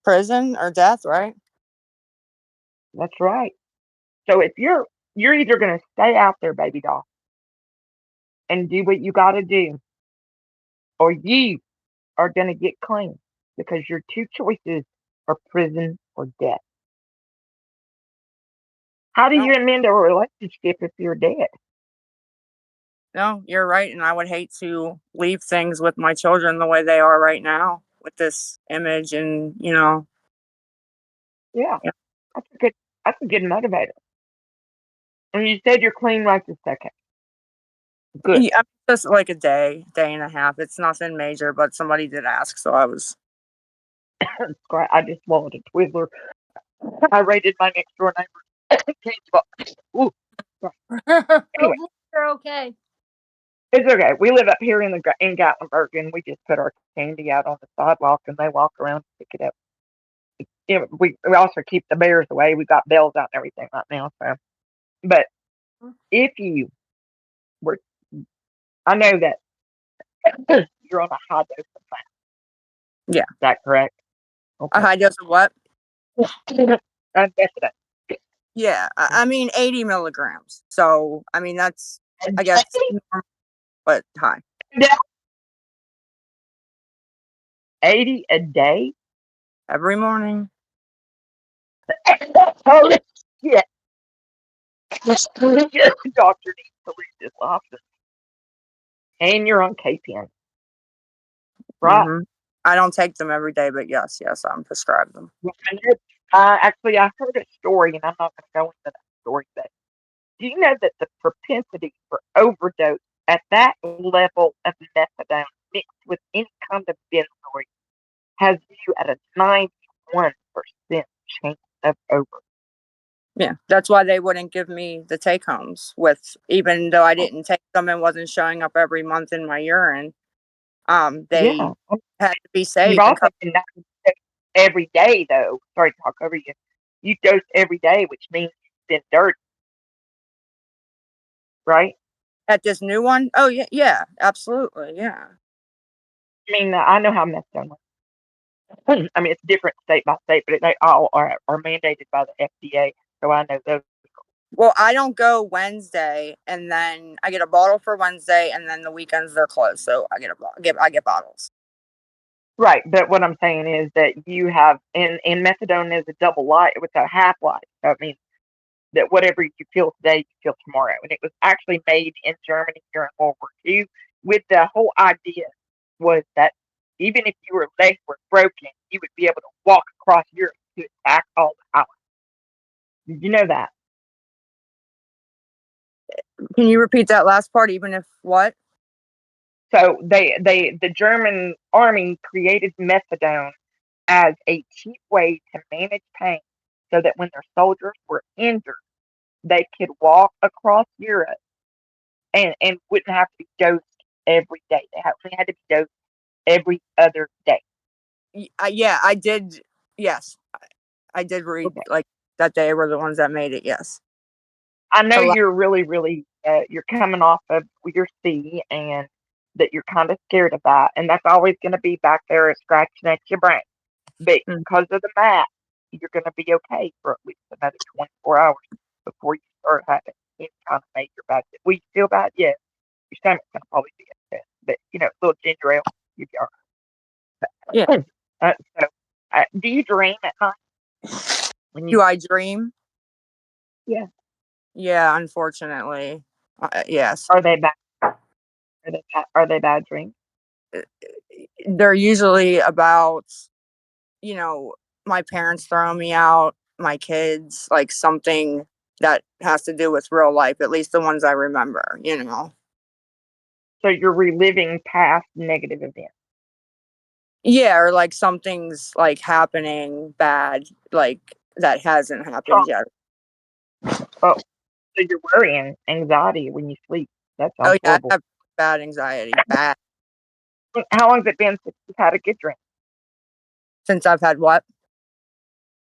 prison or death, right? That's right. So if you're either going to stay out there, baby doll, and do what you got to do, or you are going to get clean because your two choices are prison or death. How do No, you amend a relationship if you're dead? no, you're right. And I would hate to leave things with my children the way they are right now with this image and, Yeah, yeah. that's a good. That's a good motivator. And you said you're clean right this second. Good. Yeah, just like a day and a half. It's nothing major, but somebody did ask, so I was. That's great. I just swallowed a Twizzler. I raided my next door neighbor's candy bar. Ooh. Sorry. Anyway, You're okay. It's okay. We live up here in Gatlinburg, and we just put our candy out on the sidewalk, and they walk around and pick it up. You know, we also keep the bears away. We got bells out and everything right now. So, but if you were, I know that you're on a high dose of fat. Yeah. Is that correct? A Okay. high dose of what? That's it. Yeah, I mean 80 milligrams. So I mean that's I guess normal, but high. 80 a day? Every morning. Holy shit. The doctor needs to read this often. And you're on KPN. Right? Mm-hmm. I don't take them every day, but yes, I'm prescribed them. Actually, I heard a story, and I'm not going to go into that story, but do you know that the propensity for overdose at that level of methadone mixed with any kind of benzoate has you at a 91% chance of overdose? Yeah, that's why they wouldn't give me the take homes with, even though I didn't take them and wasn't showing up every month in my urine. They had to be You've safe and also been dosed every day, though. Sorry to talk over you. You dose every day, which means you've been dirty, right? At this new one. Oh yeah, absolutely, yeah. I mean, I know how methadone works. I mean, it's different state by state, but they all are mandated by the FDA, so I know those. Well, I don't go Wednesday, and then I get a bottle for Wednesday, and then the weekends they're closed, so I get bottles. Right, but what I'm saying is that you have, and methadone is a double life with a half life. So it means that whatever you feel today, you feel tomorrow. And it was actually made in Germany during World War II. With the whole idea was that even if your legs were broken, you would be able to walk across Europe to attack all the allies. Did you know that? Can you repeat that last part? Even if what? So the German army created methadone as a cheap way to manage pain, so that when their soldiers were injured, they could walk across Europe and wouldn't have to be dosed every day. They only had to be dosed every other day. Yeah, I did. Yes, I did read like that they were the ones that made it. Yes. I know you're really you're coming off of your C, and that you're kind of scared of that, and that's always going to be back there scratching at your brain. But because of the math, you're going to be okay for at least another 24 hours before you start having any kind of major bad. Will you feel bad? Yes. Your stomach's going to probably be upset, but a little ginger ale, you'll be all right. Yeah. Do you dream at night? Do I dream? Yeah. Yeah, unfortunately. Yes. Are they bad? Are they bad dreams? They're usually about, my parents throwing me out, my kids, like something that has to do with real life, at least the ones I remember. So you're reliving past negative events. Yeah, or like something's like happening bad, like that hasn't happened yet. Oh, so you're worrying, anxiety when you sleep. That Oh sounds yeah, horrible. I have bad anxiety. Bad. How long has it been since you've had a good dream? Since I've had what?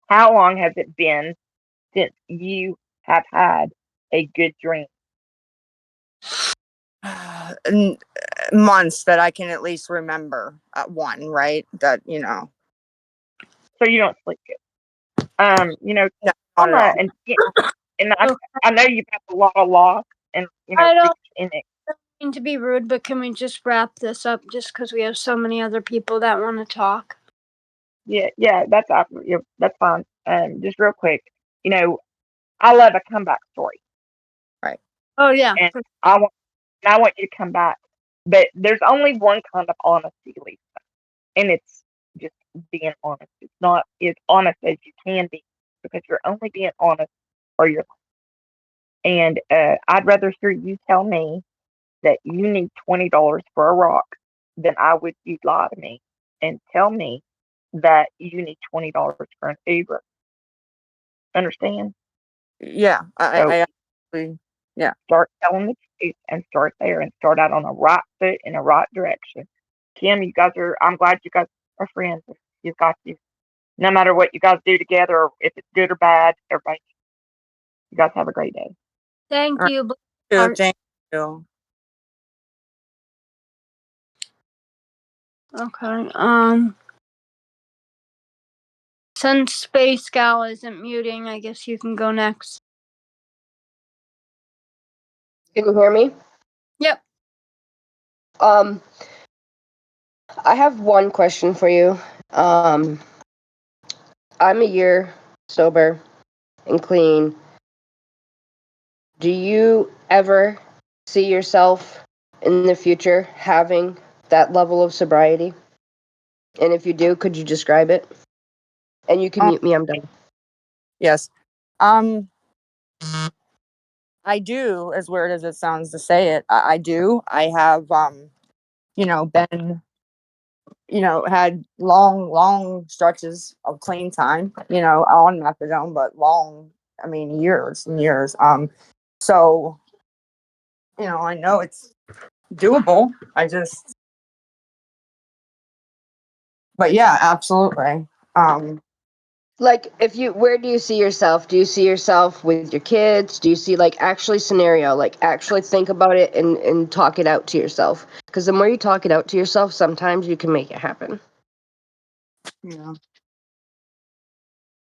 How long has it been since you have had a good dream? Months that I can at least remember at one, right? That. So you don't sleep good. No, not at all. And I know you've had a lot of loss, and I don't in it. mean to be rude, but can we just wrap this up just because we have so many other people that want to talk? Yeah, that's fine. Just real quick, I love a comeback story. Right. Oh yeah. And I want you to come back. But there's only one kind of honesty, Lisa, and it's just being honest. It's not as honest as you can be, because you're only being honest for your life. And I'd rather hear you tell me that you need $20 for a rock than I would you lie to me and tell me that you need $20 for an Uber. Understand? Yeah, So I actually Yeah. Start telling the truth and start there and start out on a right foot in a right direction. Kim, I'm glad you guys are friends. You've got you. No matter what you guys do together, or if it's good or bad, everybody, you guys have a great day. Thank All you. right. Thank you. Okay. Since Space Gal isn't muting, I guess you can go next. Can you hear me? Yep. I have one question for you. I'm a year sober and clean. Do you ever see yourself in the future having that level of sobriety? And if you do, could you describe it? And you can mute me, I'm done. Yes. I do, as weird as it sounds to say it. I do. I have been, had long stretches of clean time, on methadone, but long, I mean, years and years. So, I know it's doable. But yeah, absolutely. Like, where do you see yourself? Do you see yourself with your kids? Do you see, like, actually scenario, like, actually think about it and talk it out to yourself? Because the more you talk it out to yourself, sometimes you can make it happen. Yeah.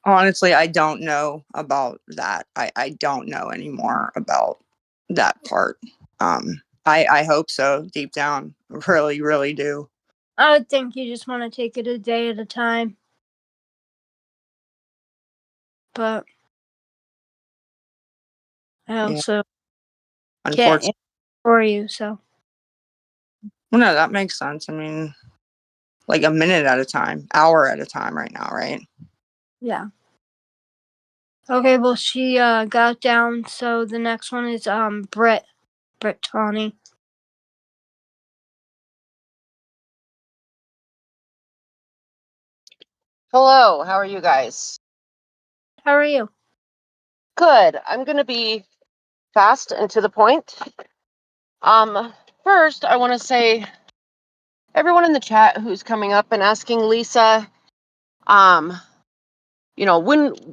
Honestly, I don't know about that. I don't know anymore about that part. I hope so deep down. Really, really do. I would think you just want to take it a day at a time. But I Yeah. also can't Unfortunately. answer for you, so. Well, no, that makes sense. I mean, like a minute at a time, hour at a time right now, right? Yeah. Okay, well, she got down, so the next one is Brett Tawny. Hello, how are you guys? How are you? Good. I'm going to be fast and to the point. First, I want to say everyone in the chat who's coming up and asking Lisa, when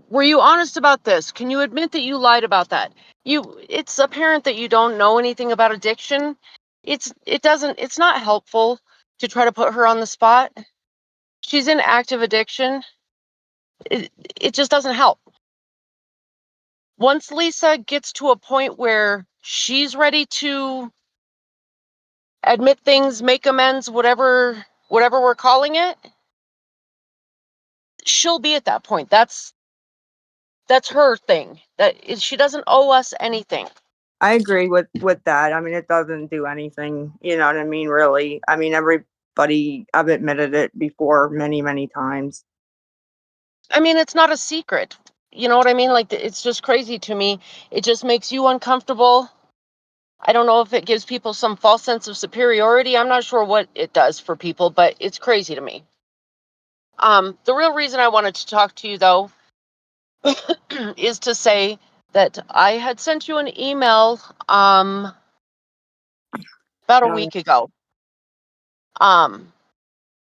were you honest about this? Can you admit that you lied about that? It's apparent that you don't know anything about addiction. It's not helpful to try to put her on the spot. She's in active addiction. It just doesn't help. Once Lisa gets to a point where she's ready to admit things, make amends, whatever we're calling it, she'll be at that point. That's her thing. She doesn't owe us anything. I agree with that. I mean, it doesn't do anything. You know what I mean? Really. I mean, everybody. I've admitted it before many, many times. I mean, it's not a secret. You know what I mean? Like, it's just crazy to me. It just makes you uncomfortable. I don't know if it gives people some false sense of superiority. I'm not sure what it does for people, but it's crazy to me. The real reason I wanted to talk to you, though, is to say that I had sent you an email about a week ago.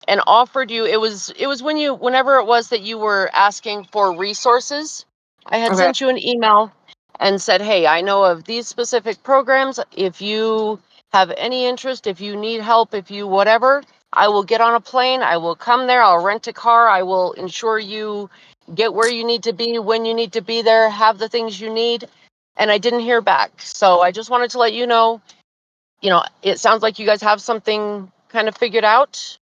And offered you, it was whenever it was that you were asking for resources, I had sent you an email and said, hey, I know of these specific programs. If you have any interest, if you need help, if you whatever, I will get on a plane, I will come there, I'll rent a car, I will ensure you get where you need to be, when you need to be there, have the things you need. And I didn't hear back. So I just wanted to let you know, it sounds like you guys have something kind of figured out.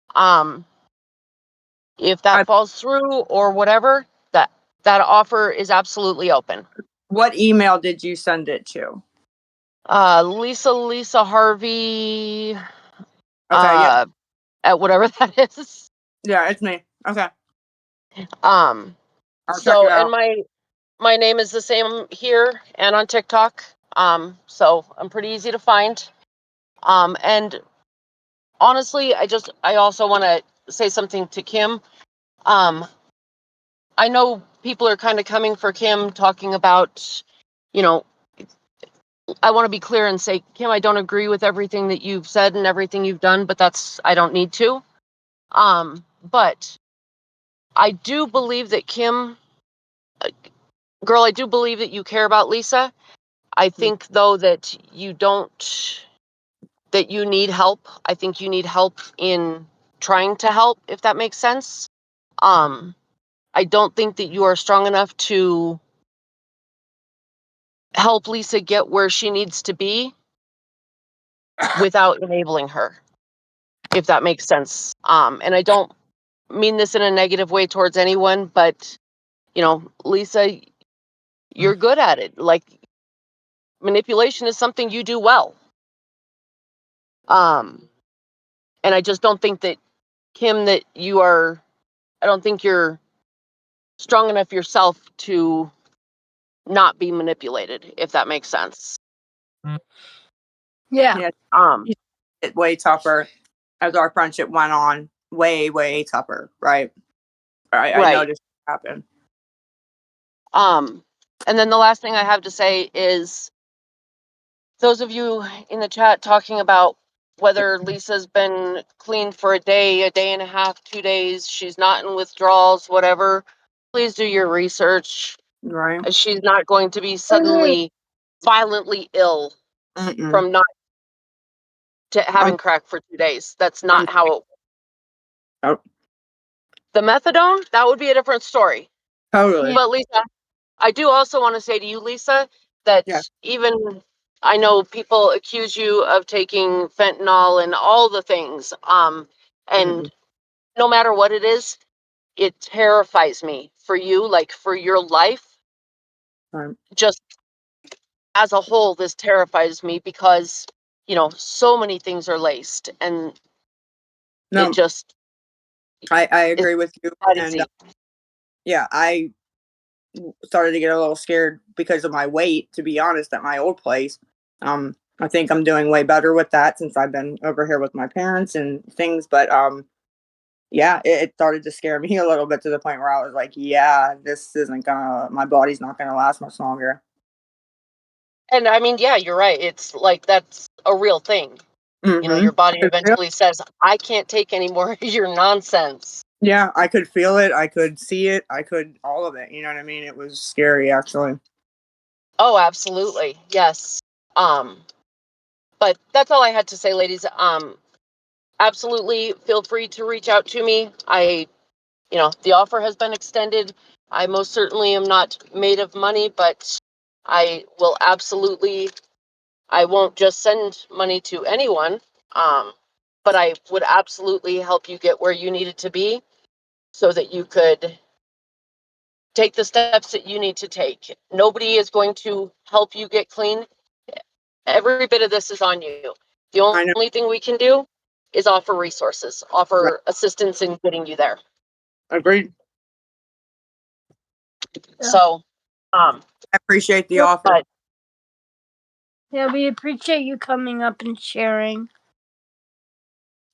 If that falls through or whatever, that offer is absolutely open. What email did you send it to? Lisa Harvey. Okay, yeah. At whatever that is. Yeah, it's me. Okay. I'll check it out. And my name is the same here and on TikTok. So I'm pretty easy to find. And honestly, I also want to say something to Kim. I know people are kind of coming for Kim, talking about, I want to be clear and say, Kim, I don't agree with everything that you've said and everything you've done, but I don't need to. But I do believe that Kim, girl, I do believe that you care about Lisa. I think though that that you need help. I think you need help in trying to help, if that makes sense. I don't think that you are strong enough to help Lisa get where she needs to be without enabling her, if that makes sense. And I don't mean this in a negative way towards anyone, but Lisa, you're good at it. Like, manipulation is something you do well. And I just don't think that Kim, I don't think you're strong enough yourself to not be manipulated, if that makes sense. Yeah. Yeah. It way tougher as our friendship went on. Way tougher, right? I Right. noticed it happen. And then the last thing I have to say is, those of you in the chat talking about whether Lisa's been clean for a day and a half, 2 days, she's not in withdrawals, whatever, please do your research. Right. She's not going to be suddenly violently ill from not having crack for 2 days. That's not how it. Oh. The methadone, that would be a different story. Totally. But Lisa, I do also want to say to you, Lisa, that even I know people accuse you of taking fentanyl and all the things. And no matter what it is, it terrifies me for you, like for your life. Just as a whole, this terrifies me because, so many things are laced, and it just. I agree with you. And yeah, I started to get a little scared because of my weight, to be honest, at my old place. I think I'm doing way better with that since I've been over here with my parents and things. But yeah, it started to scare me a little bit to the point where I was like, yeah, my body's not gonna last much longer. And I mean, yeah, you're right. It's like, that's a real thing. Your body eventually says, I can't take any more of your nonsense. Yeah, I could feel it. I could see it. I could all of it. You know what I mean? It was scary, actually. Oh, absolutely. Yes. But that's all I had to say, ladies. Absolutely feel free to reach out to me. The offer has been extended. I most certainly am not made of money, but I won't just send money to anyone. But I would absolutely help you get where you needed to be so that you could take the steps that you need to take. Nobody is going to help you get clean. Every bit of this is on you. The only thing we can do is offer resources, offer assistance in getting you there. Agreed. So, I appreciate the offer. Yeah, we appreciate you coming up and sharing.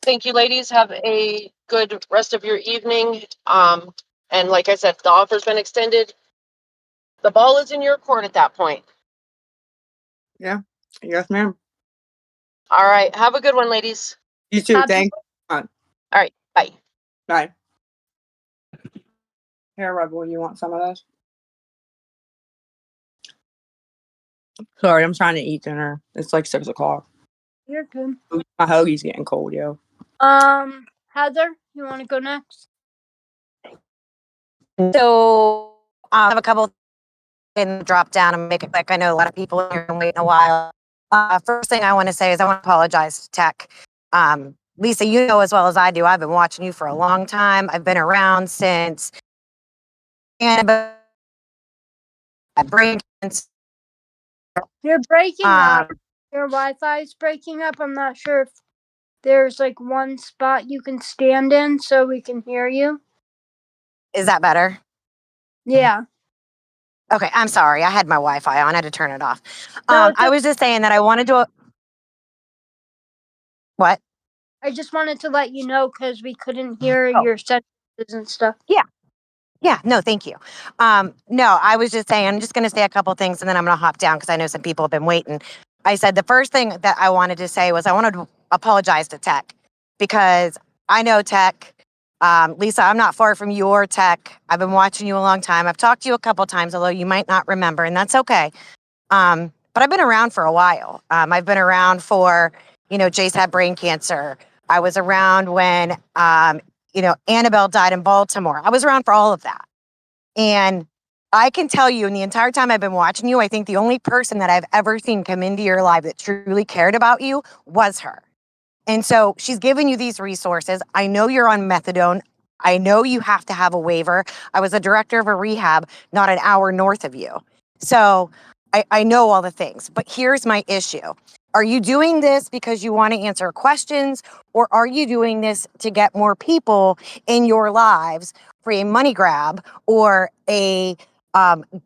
Thank you, ladies. Have a good rest of your evening. And like I said, the offer's been extended. The ball is in your court at that point. Yeah. Yes, ma'am. All right. Have a good one, ladies. You too. Thanks. All right. Bye. Bye. Here, Rebel, you want some of this? Sorry, I'm trying to eat dinner. It's like 6:00. You're good. My hoagie's getting cold, yo. Heather, you want to go next? So I'll have a couple and drop down and make it quick. I know a lot of people are here and waiting a while. First thing I want to say is I want to apologize to Tech. Lisa, you know as well as I do, I've been watching you for a long time. I've been around since brain cancer. You're breaking up. Your Wi-Fi is breaking up. I'm not sure if there's like one spot you can stand in so we can hear you. Is that better? Yeah. Okay, I'm sorry. I had my Wi-Fi on. I had to turn it off. No, I was just saying that I wanted to. What? I just wanted to let you know because we couldn't hear your sentences and stuff. Yeah. Yeah, no, thank you. No, I was just saying, I'm just going to say a couple things and then I'm going to hop down because I know some people have been waiting. I said the first thing that I wanted to say was I wanted to apologize to Tech because I know Tech. Lisa, I'm not far from your Tech. I've been watching you a long time. I've talked to you a couple times, although you might not remember, and that's okay. But I've been around for a while. I've been around for, Jace had brain cancer. I was around when, Annabelle died in Baltimore. I was around for all of that. And I can tell you, in the entire time I've been watching you, I think the only person that I've ever seen come into your life that truly cared about you was her. And so she's given you these resources. I know you're on methadone. I know you have to have a waiver. I was a director of a rehab not an hour north of you. So I know all the things. But here's my issue. Are you doing this because you want to answer questions, or are you doing this to get more people in your lives for a money grab or a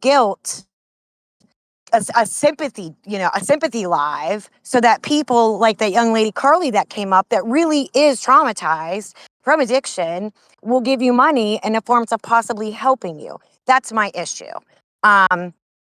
guilt, a sympathy, a sympathy live, so that people like that young lady Carly that came up that really is traumatized from addiction will give you money in the forms of possibly helping you? That's my issue.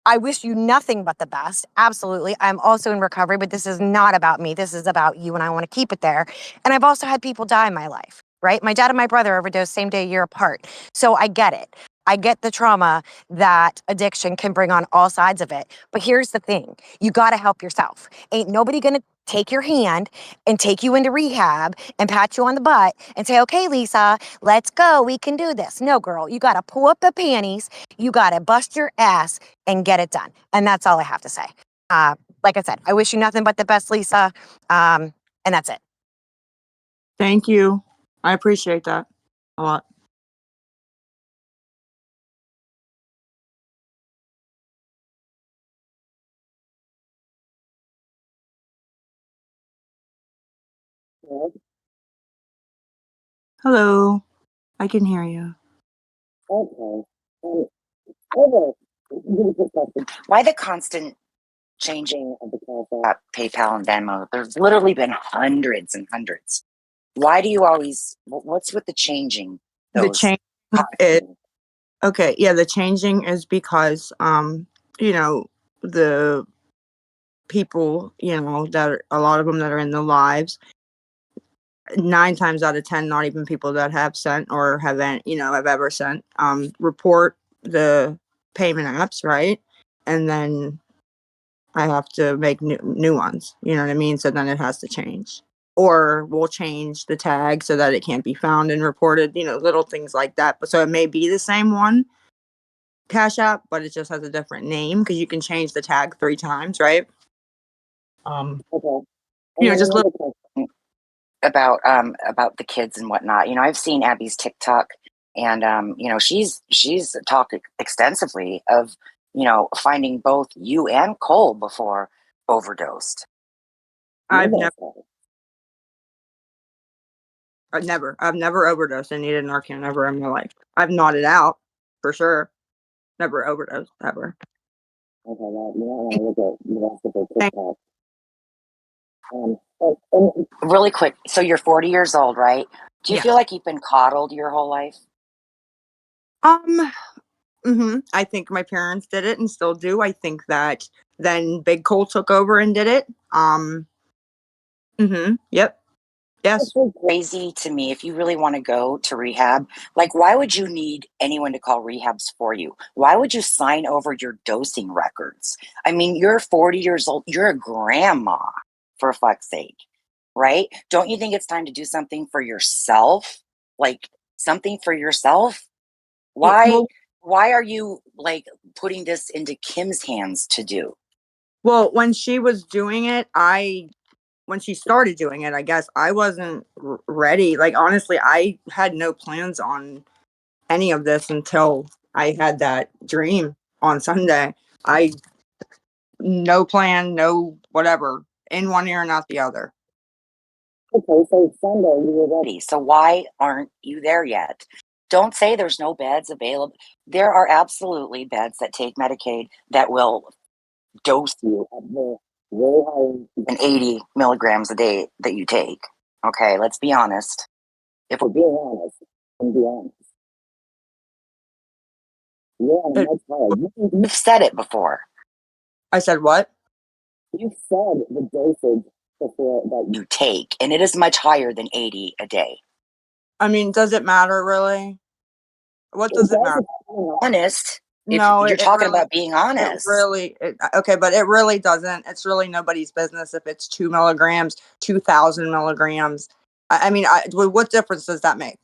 I wish you nothing but the best. Absolutely. I'm also in recovery, but this is not about me. This is about you, and I want to keep it there. And I've also had people die in my life, right? My dad and my brother overdosed same day, a year apart. So I get it. I get the trauma that addiction can bring on all sides of it. But here's the thing. You got to help yourself. Ain't nobody going to take your hand and take you into rehab and pat you on the butt and say, okay, Lisa, let's go. We can do this. No, girl, you got to pull up the panties. You got to bust your ass and get it done. And that's all I have to say. Like I said, I wish you nothing but the best, Lisa. And that's it. Thank you. I appreciate that a lot. Hello. I can hear you. Okay. Okay. Why the constant changing of the Cash App, PayPal, and Venmo? There's literally been hundreds and hundreds. Why do you always? What's with the changing? The Those change is okay. Yeah, the changing is because the people, that are, a lot of them that are in the lives, 9 times out of 10, not even people that have sent or have ever sent, report the payment apps, right? And then I have to make new ones, you know what I mean? So then it has to change. Or we'll change the tag so that it can't be found and reported, little things like that. But so it may be the same one, Cash App, but it just has a different name because you can change the tag 3 times, right? Okay. Just little. About the kids and whatnot. I've seen Abby's TikTok, and she's talked extensively of finding both you and Cole before overdosed. I've never overdosed and needed Narcan ever in my life. I've nodded out for sure. Never overdosed ever. Okay, well, you don't want to look at the rest of the TikTok. And really quick, so you're 40 years old, right? Do you feel like you've been coddled your whole life? I think my parents did it and still do. I think that then Big Cole took over and did it. Yep. Yes. It's so crazy to me. If you really want to go to rehab, like, why would you need anyone to call rehabs for you? Why would you sign over your dosing records? I mean, you're 40 years old. You're a grandma, for fuck's sake, right? Don't you think it's time to do something for yourself? Like, something for yourself? Why are you like putting this into Kim's hands to do? Well, when she was doing it, when she started doing it, I guess I wasn't ready. Like, honestly, I had no plans on any of this until I had that dream on Sunday. No plan, no whatever, in one ear and out the other. Okay, so Sunday you were ready. So why aren't you there yet? Don't say there's no beds available. There are absolutely beds that take Medicaid that will dose you at the way higher than 80 milligrams a day that you take. Okay, let's be honest. If we're being honest, and be honest. Yeah, that's hard. You've said it before. I said what? You've said the dosage before that you take, and it is much higher than 80 a day. I mean, does it matter really? What does it matter? Honest. If No, you're it talking really, about being honest. okay, but it really doesn't. It's really nobody's business if it's 2 milligrams, 2,000 milligrams. I mean, what difference does that make?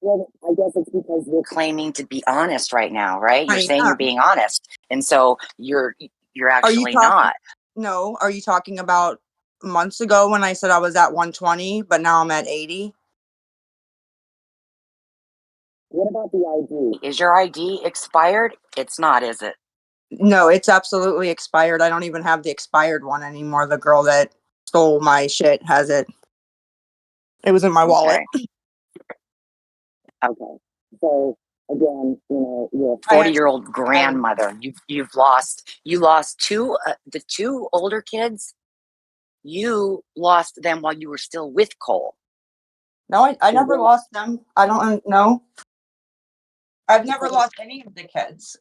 Well, I guess it's because you're claiming to be honest right now, right? You're I saying you're am. being honest, and so you're Are you actually talking? not. No, are you talking about months ago when I said I was at 120, but now I'm at 80? What about the ID? Is your ID expired? It's not, is it? No, it's absolutely expired. I don't even have the expired one anymore. The girl that stole my shit has it. It was in my wallet. Okay. So again, you're a 40-year-old grandmother. You lost the two older kids. You lost them while you were still with Cole. No, I never lost them. I don't know. I've never lost any of the kids.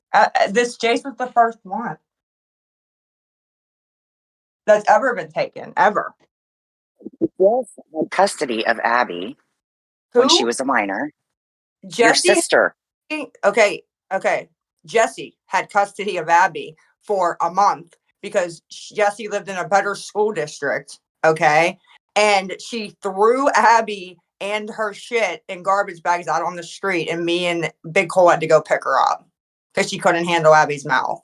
This Jace was the first one that's ever been taken, ever. Jess had custody of Abby when she was a minor. Your Jesse? sister. Okay. Jesse had custody of Abby for a month because Jesse lived in a better school district. Okay. And she threw Abby and her shit in garbage bags out on the street, and me and Big Cole had to go pick her up because she couldn't handle Abby's mouth.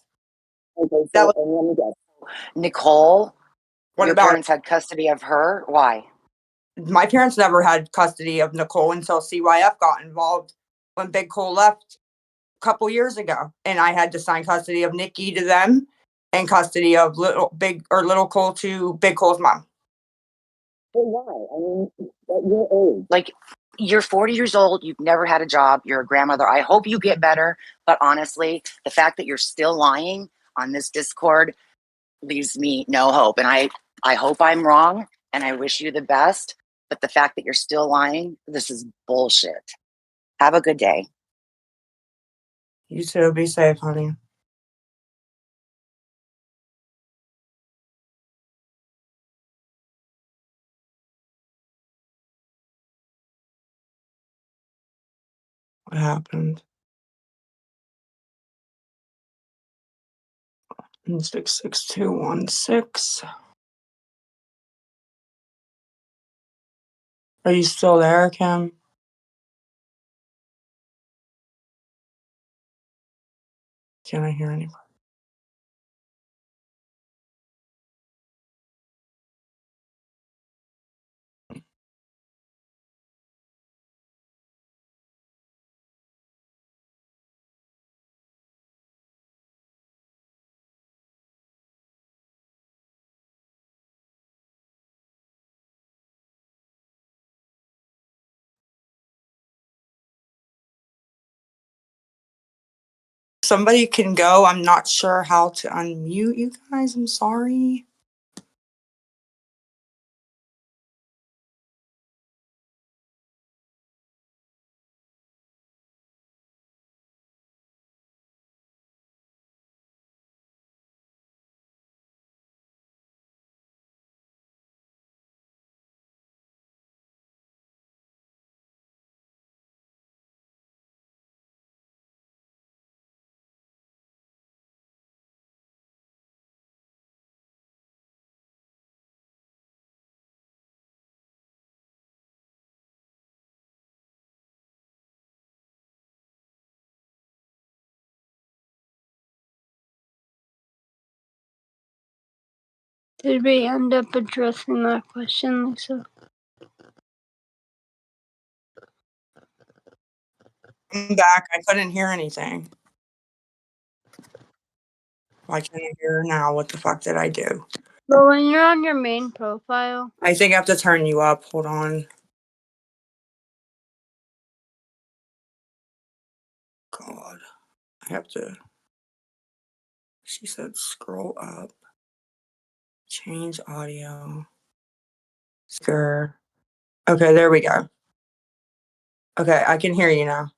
Okay, so let me guess. Nicole, your parents had custody of her. Why? My parents never had custody of Nicole until CYF got involved when Big Cole left a couple years ago, and I had to sign custody of Nikki to them and custody of little Cole to Big Cole's mom. Well, why? I mean, at your age, like you're 40 years old, you've never had a job, you're a grandmother. I hope you get better, but honestly, the fact that you're still lying on this Discord leaves me no hope. And I hope I'm wrong, and I wish you the best. But the fact that you're still lying, this is bullshit. Have a good day. You too. Be safe, honey. What happened? 66216. Are you still there, Kim? Can I hear anybody? Somebody can go. I'm not sure how to unmute you guys. I'm sorry. Did we end up addressing that question, Lisa? I'm back. I couldn't hear anything. Why can't I hear now? What the fuck did I do? But when you're on your main profile, I think I have to turn you up. Hold on. God. I have to. She said scroll up. Change audio. Sure. Okay, there we go. Okay, I can hear you now.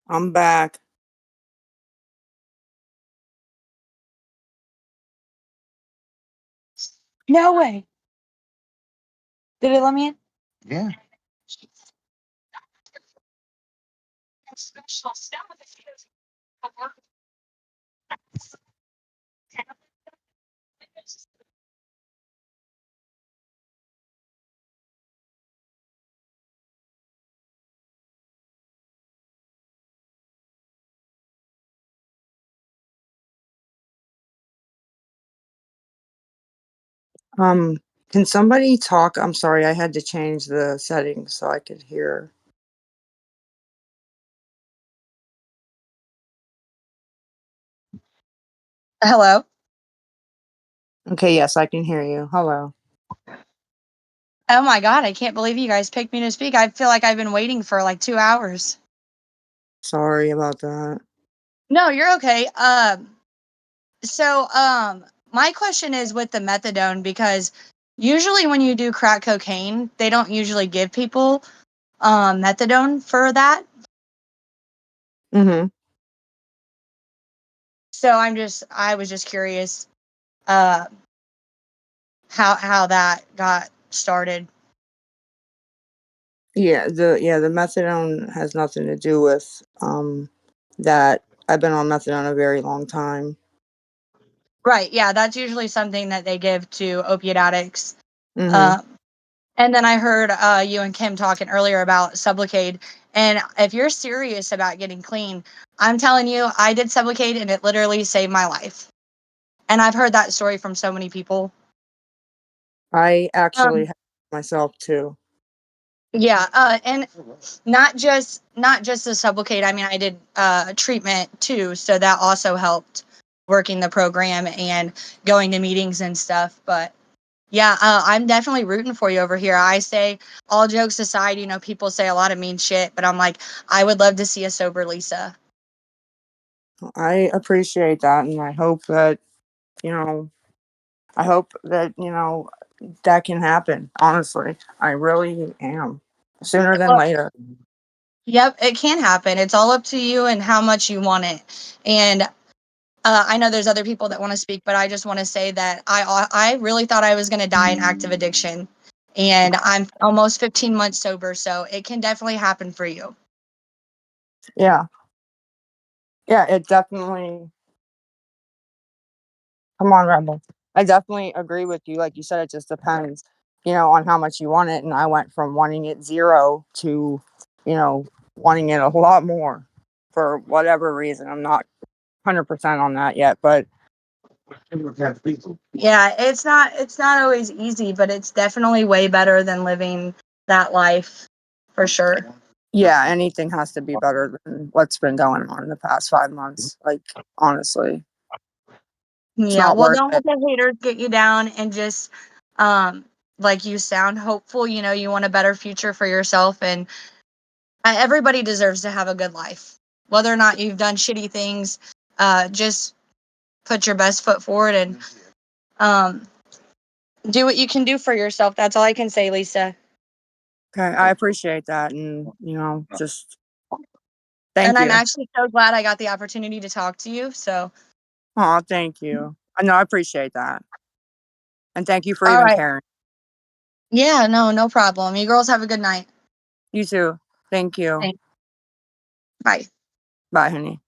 I'm back. No way. Did it let me in? Yeah. Um, can somebody talk? I'm sorry, I had to change the settings so I could hear. Hello. Okay, yes, I can hear you. Hello. Oh my God, I can't believe you guys picked me to speak. I feel like I've been waiting for like 2 hours. Sorry about that. No, you're okay. My question is with the methadone because usually when you do crack cocaine, they don't usually give people methadone for that. Mm-hmm. So I was just curious uh how that got started. The methadone has nothing to do with that. I've been on methadone a very long time. Right, yeah, that's usually something that they give to opiate addicts. Mm-hmm. Um and then I heard you and Kim talking earlier about Sublocade. And if you're serious about getting clean, I'm telling you, I did Sublocade and it literally saved my life. And I've heard that story from so many people. I actually Um, have myself too. yeah, and not just the Sublocade. I mean, I did treatment too, so that also helped working the program and going to meetings and stuff. But yeah, I'm definitely rooting for you over here. I say, all jokes aside, people say a lot of mean shit, but I'm like, I would love to see a sober Lisa. I appreciate that, and I hope that you know. I hope that that can happen. Honestly, I really am. Sooner than Well, later. yep, it can happen. It's all up to you and how much you want it. And I know there's other people that want to speak, but I just want to say that I really thought I was going to die in active addiction, and I'm almost 15 months sober, so it can definitely happen for you. Yeah, yeah. It definitely. Come on, Rebel. I definitely agree with you. Like you said, it just depends, on how much you want it. And I went from wanting it zero to, wanting it a lot more for whatever reason. I'm not 100% on that yet, but Yeah, it's not always easy, but it's definitely way better than living that life for sure. yeah, anything has to be better than what's been going on in the past 5 months. Like, honestly, it's Yeah, not well, worth don't it. let the haters get you down and just like you sound hopeful, you want a better future for yourself and everybody deserves to have a good life. Whether or not you've done shitty things, just put your best foot forward and um do what you can do for yourself. That's all I can say, Lisa. Okay, I appreciate that. And, just And thank I'm you. actually so glad I got the opportunity to talk to you. So, Oh, thank you. I know I appreciate that. And thank you for all even right. caring. Yeah, no problem. You girls have a good night. You too. Thank you. Thanks. Bye. Bye, honey.